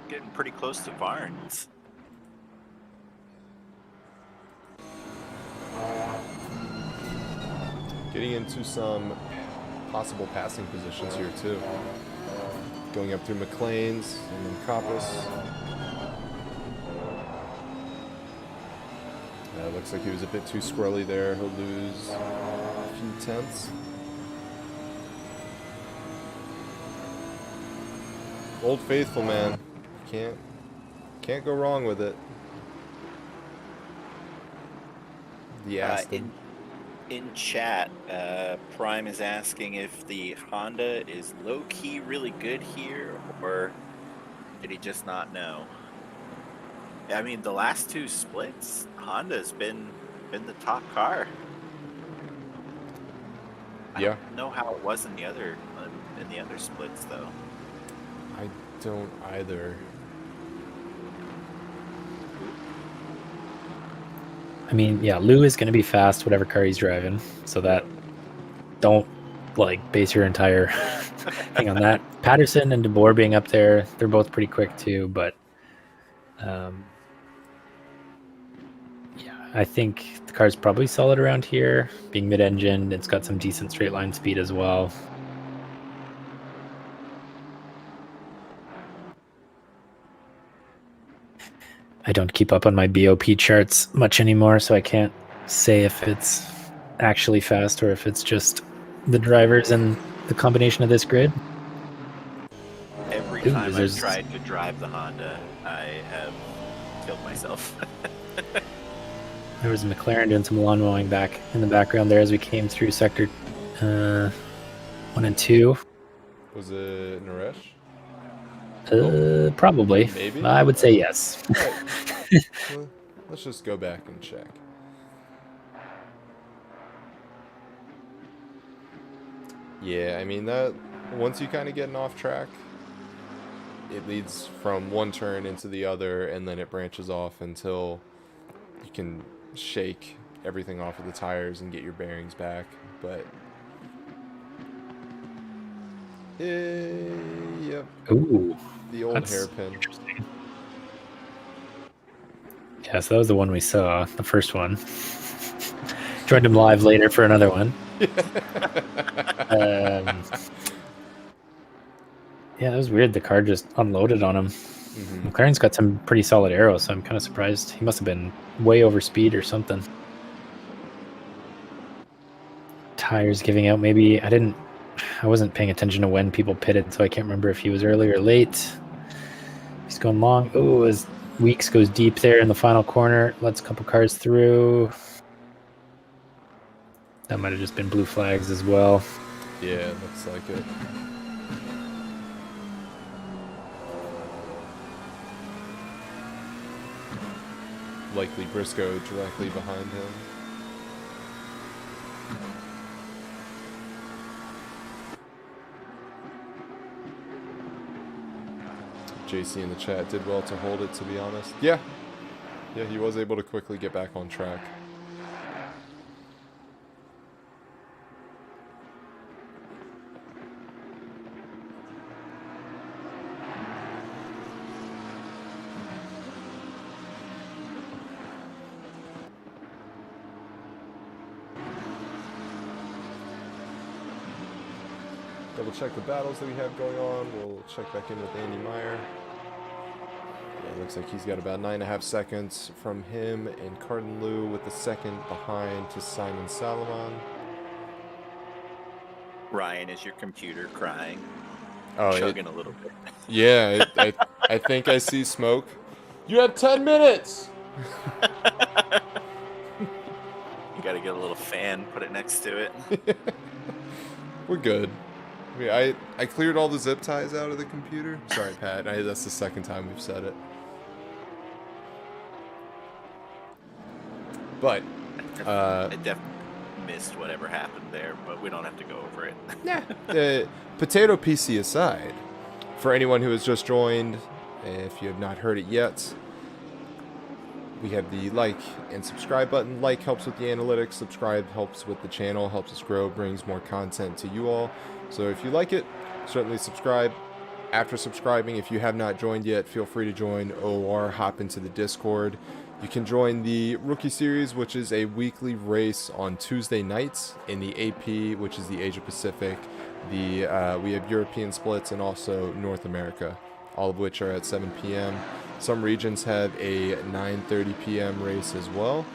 Getting pretty close to Barnes. Getting into some possible passing positions here too. Going up through McLean's and then Coppice. Looks like he was a bit too squirrely there. He'll lose a few tenths. Old Faithful, man. Can't go wrong with it. The Aston. In chat, Prime is asking if the Honda is low-key really good here, or did he just not know? I mean, the last two splits, Honda's been the top car. I don't know how it was in the other splits, though. I don't either. I mean, yeah, Lou is going to be fast, whatever car he's driving. So that, don't base your entire thing on that. Patterson and DeBoer being up there, they're both pretty quick too. But yeah, I think the car's probably solid around here. Being mid-engine, it's got some decent straight line speed as well. I don't keep up on my BOP charts much anymore, so I can't say if it's actually fast or if it's just the drivers and the combination of this grid. Every Every Ooh, time I've there's- tried to drive the Honda, I have killed myself. There was a McLaren doing some lawn mowing back in the background there as we came through sector 1 and 2. Was it Naresh? Probably. Maybe? I would say yes. Alright. Well, let's just go back and check. Yeah, I mean, that once you kind of get an off track, it leads from one turn into the other, and then it branches off until you can shake everything off of the tires and get your bearings back. But yep, Ooh, the old that's hairpin. interesting. Yeah, so that was the one we saw, the first one. Joined him live later for another one. Yeah, that was weird. The car just unloaded on him. McLaren's got some pretty solid arrows, so I'm kind of surprised. He must have been way over speed or something. Tires giving out. Maybe I wasn't paying attention to when people pitted, so I can't remember if he was early or late. He's going long. Oh, as Weeks goes deep there in the final corner. Lets a couple cars through. That might have just been blue flags as well. Yeah, looks like it. Likely Briscoe directly behind him. JC in the chat did well to hold it, to be honest. Yeah, he was able to quickly get back on track. Double check the battles that we have going on. We'll check back in with Andy Meyer. Yeah, it looks like he's got about 9.5 seconds from him and Cardin Liu with the second behind to Simon Salomon. Ryan, is your computer crying? Oh, Chugging a little bit. Yeah, I think I see smoke. You have 10 minutes! You gotta get a little fan, put it next to it. We're good. I mean, I cleared all the zip ties out of the computer. Sorry, Pat. That's the second time we've said it. But, I definitely missed whatever happened there, but we don't have to go over it. yeah. Potato PC aside, for anyone who has just joined, if you have not heard it yet, we have the like and subscribe button. Like helps with the analytics. Subscribe helps with the channel, helps us grow, brings more content to you all. So if you like it, certainly subscribe. After subscribing, if you have not joined yet, feel free to join OOR, hop into the Discord. You can join the Rookie Series, which is a weekly race on Tuesday nights in the AP, which is the Asia Pacific. We have European splits and also North America, all of which are at 7 p.m. Some regions have a 9:30 p.m. race as well.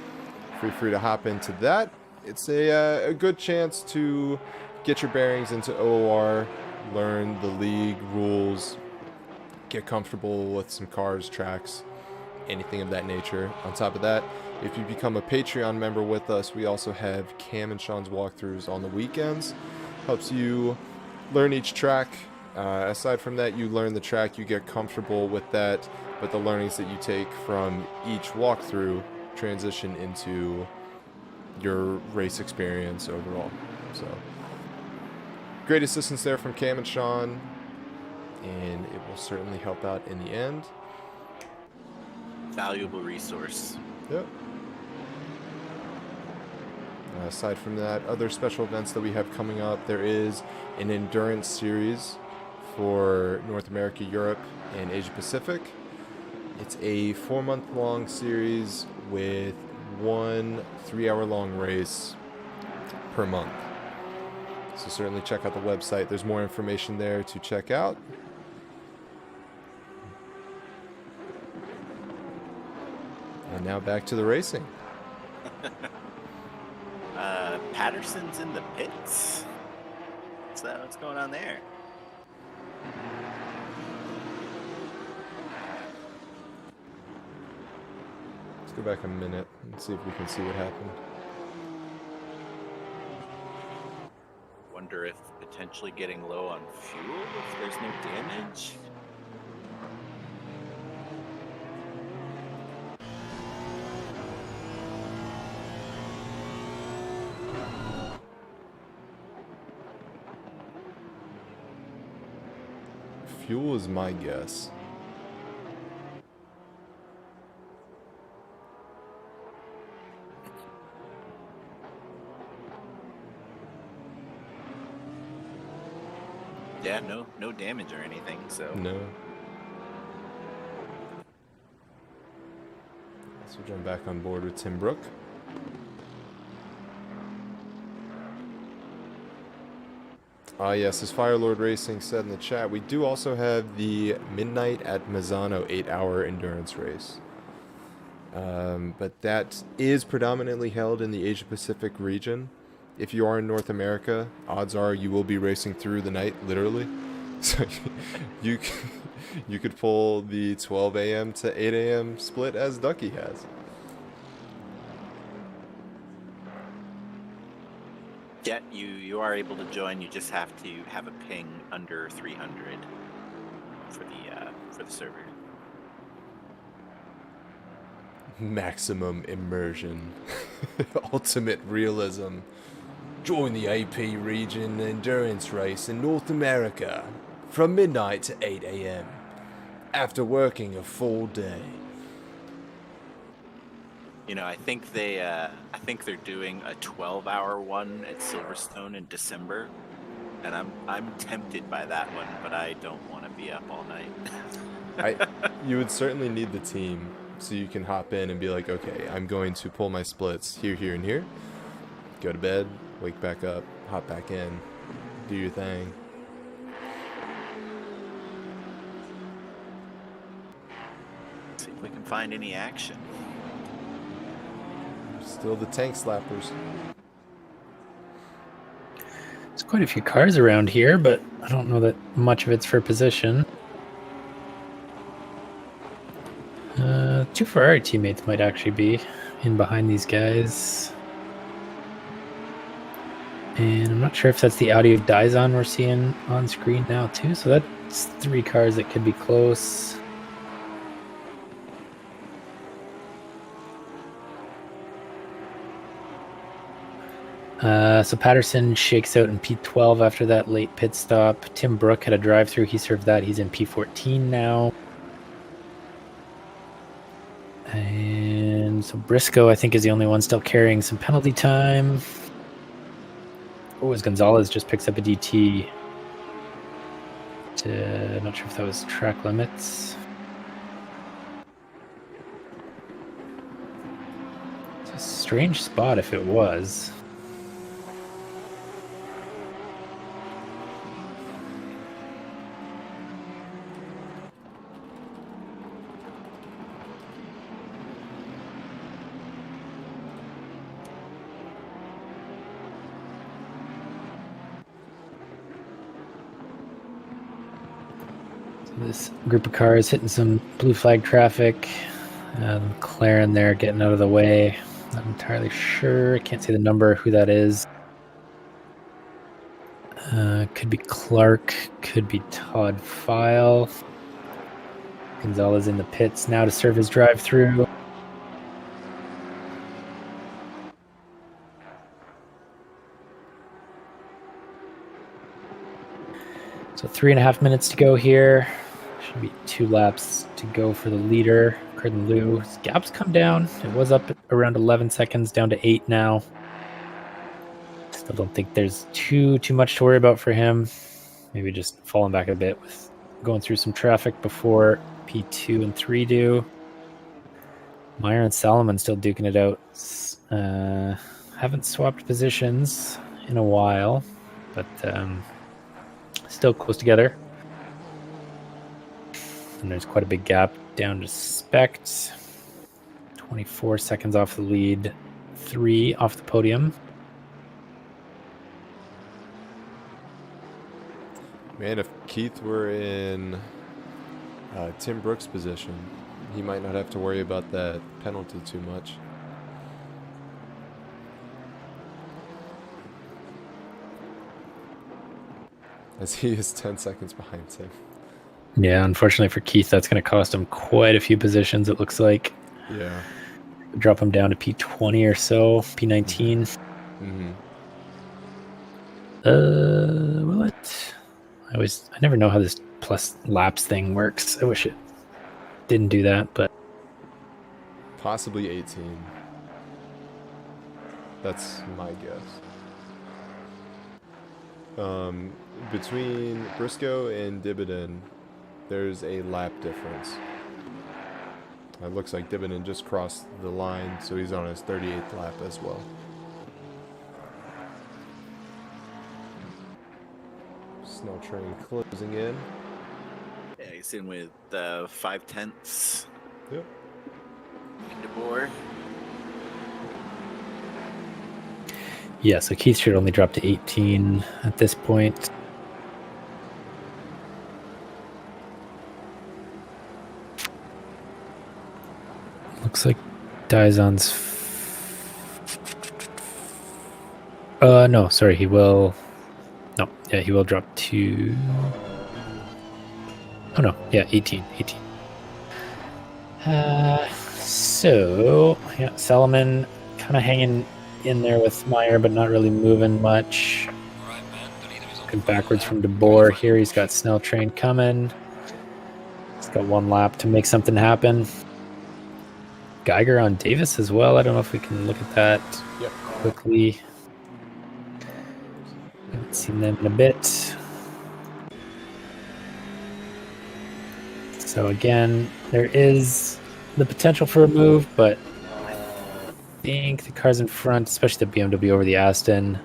Feel free to hop into that. It's a good chance to get your bearings into OOR, learn the league rules, get comfortable with some cars, tracks, anything of that nature. On top of that, if you become a Patreon member with us, we also have Cam and Sean's walkthroughs on the weekends. Helps you learn each track. Aside from that, you learn the track, you get comfortable with that, but the learnings that you take from each walkthrough transition into your race experience overall. So, great assistance there from Cam and Sean, and it will certainly help out in the end. Valuable resource. Yep. Aside from that, other special events that we have coming up, there is an endurance series for North America, Europe, and Asia Pacific. It's a 4-month-long series with 1 3-hour-long race per month. So certainly check out the website. There's more information there to check out. And now back to the racing. Patterson's in the pits. So what's going on there? Let's go back a minute and see if we can see what happened. Wonder if potentially getting low on fuel if there's no damage. Fuel is my guess. Yeah, no damage or anything, so. No. So jump back on board with Tim Brook. Yes, as Firelord Racing said in the chat, we do also have the Midnight at Mazzano 8-hour endurance race. But that is predominantly held in the Asia-Pacific region. If you are in North America, odds are you will be racing through the night, literally. So you could pull the 12 a.m. to 8 a.m. split as Ducky has. Yeah, you are able to join. You just have to have a ping under 300 for the server. Maximum immersion. Ultimate realism. Join the AP region endurance race in North America from midnight to 8 a.m. after working a full day. You know, I think they're doing a 12-hour one at Silverstone in December, and I'm tempted by that one, but I don't want to be up all night. You would certainly need the team so you can hop in and be like, okay, I'm going to pull my splits here, here, and here. Go to bed, wake back up, hop back in, do your thing. See if we can find any action. Still the tank slappers. There's quite a few cars around here, but I don't know that much of it's for position. Two Ferrari teammates might actually be in behind these guys. And I'm not sure if that's the Audi of Daizon we're seeing on screen now too. So that's 3 cars that could be close. So Patterson shakes out in P12 after that late pit stop. Tim Brook had a drive-through. He served that. He's in P14 now. And so Briscoe, I think, is the only one still carrying some penalty time. Oh, as Gonzalez just picks up a DT. Not sure if that was track limits. It's a strange spot if it was. This group of cars hitting some blue flag traffic. McLaren there getting out of the way. Not entirely sure. Can't see the number, who that is. Could be Clark. Could be Todd File. Gonzalez in the pits now to serve his drive-through. So 3.5 minutes to go here. Should be 2 laps to go for the leader, Cardin Liu. His gap's come down. It was up around 11 seconds, down to 8 now. Still don't think there's too much to worry about for him. Maybe just falling back a bit with going through some traffic before P2 and 3 do. Meyer and Salomon still duking it out. Haven't swapped positions in a while, but still close together. And there's quite a big gap down to Spect. 24 seconds off the lead. 3 off the podium. Man, if Keith were in Tim Brook's position, he might not have to worry about that penalty too much. As he is 10 seconds behind him. Yeah, unfortunately for Keith, that's going to cost him quite a few positions, it looks like. Yeah. Drop him down to P20 or so, P19. Mm-hmm. Will it? I never know how this plus laps thing works. I wish it didn't do that, but Possibly 18. That's my guess. Between Briscoe and Dibiden, there's a lap difference. It looks like Dibiden just crossed the line, so he's on his 38th lap as well. Snow train closing in. Yeah, he's in with 5/10. Yep. DeBoer. yeah, so Keith should only drop to 18 at this point. Looks like Dizon's. No, sorry, he will. No, yeah, he will drop to. Oh no, yeah, 18. So yeah, Solomon kind of hanging in there with Meyer, but not really moving much. Right, man. The leader is on Looking the final backwards lap. from DeBoer here. He's got Snell Train coming. He's got one lap to make something happen. Geiger on Davis as well. I don't know if we can look at that Yep. quickly. Haven't seen them in a bit. So again, there is the potential for a move, but I think the cars in front, especially the BMW over the Aston,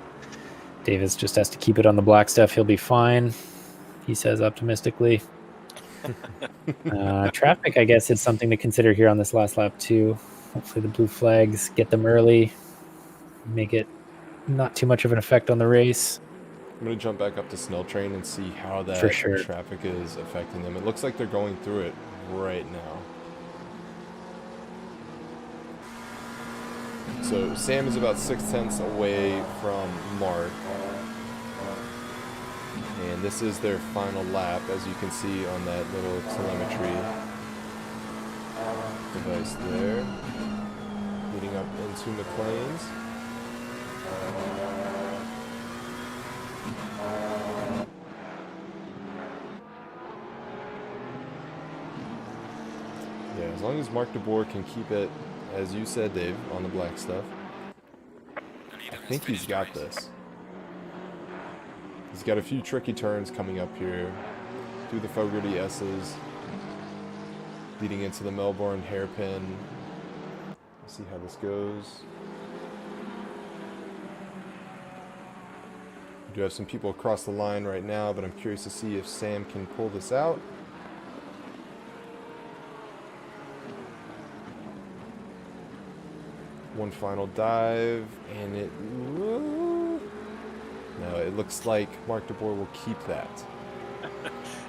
Davis just has to keep it on the black stuff. He'll be fine, he says optimistically. Traffic, I guess, is something to consider here on this last lap too. Hopefully the blue flags get them early, make it not too much of an effect on the race. I'm going to jump back up to Snell Train and see how that For sure. traffic is affecting them. It looks like they're going through it right now. So Sam is about 6/10 away from Mark. And this is their final lap, as you can see on that little telemetry device there. Leading up into McLean's. Yeah, as long as Mark DeBoer can keep it, as you said, Dave, on the black stuff, The leader I has think he's finished the got race. this. He's got a few tricky turns coming up here. Through the Fogarty S's. Leading into the Melbourne hairpin. Let's see how this goes. We do have some people across the line right now, but I'm curious to see if Sam can pull this out. One final dive, and it... No, it looks like Mark DeBoer will keep that.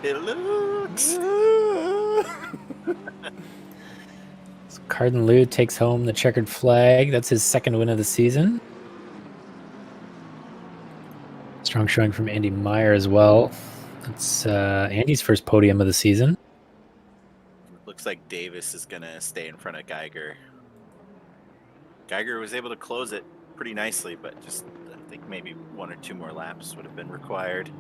It looks. So Carden Liu takes home the checkered flag. That's his second win of the season. Strong showing from Andy Meyer as well. That's Andy's first podium of the season. Looks like Davis is going to stay in front of Geiger. Geiger was able to close it pretty nicely, but just I think maybe one or two more laps would have been required.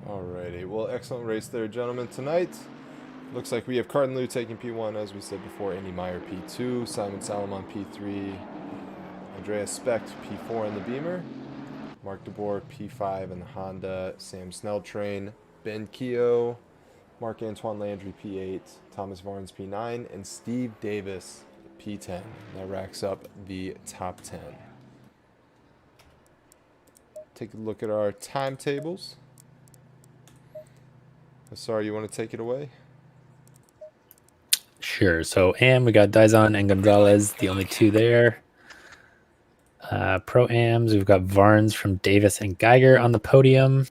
Alrighty, well, excellent race there, gentlemen, tonight. Looks like we have Carden Liu taking P1, as we said before, Andy Meyer P2, Simon Salomon P3, Andreas Specht P4 in the Beamer, Mark DeBoer P5 in the Honda, Sam Snelltrain, Ben Keogh, Marc-Antoine Landry P8, Thomas Varnes P9, and Steve Davis P10. That racks up the top 10. Take a look at our timetables. Sorry, you want to take it away? Sure. So AM, we got Dizon and Gonzalez, the only two there. Pro Ams, we've got Varnes from Davis and Geiger on the podium.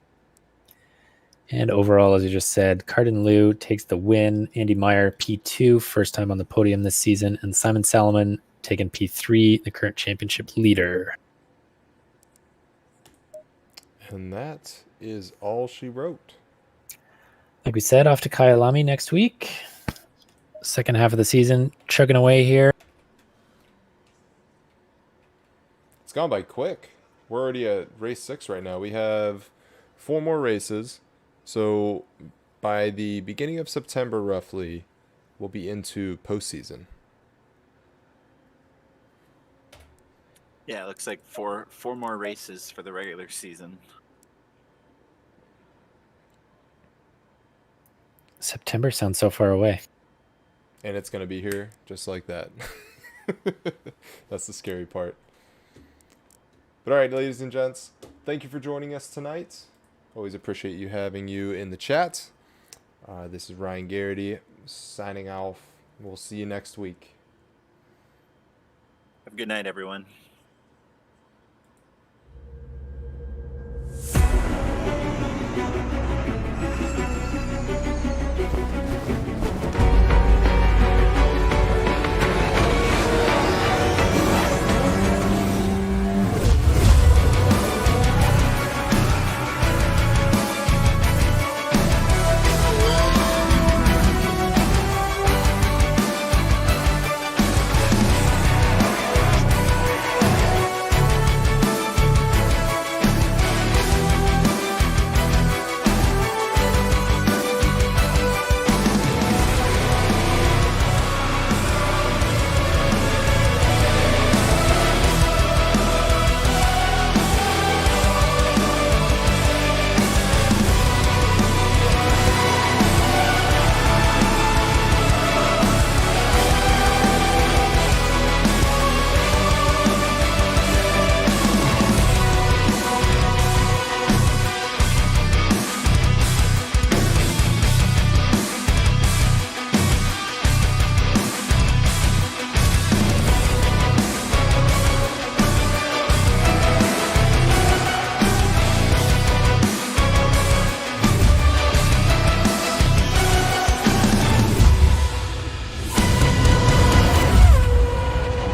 And overall, as you just said, Cardin Liu takes the win. Andy Meyer, P2, first time on the podium this season. And Simon Salomon taking P3, the current championship leader. And that is all she wrote. Like we said, off to Kyalami next week. Second half of the season, chugging away here. It's gone by quick. We're already at race 6 right now. We have 4 more races. So by the beginning of September, roughly, we'll be into postseason. Yeah, it looks like four more races for the regular season. September sounds so far away. And it's going to be here just like that. That's the scary part. But all right, ladies and gents, thank you for joining us tonight. Always appreciate having you in the chat. This is Ryan Garrity signing off. We'll see you next week. Have a good night, everyone.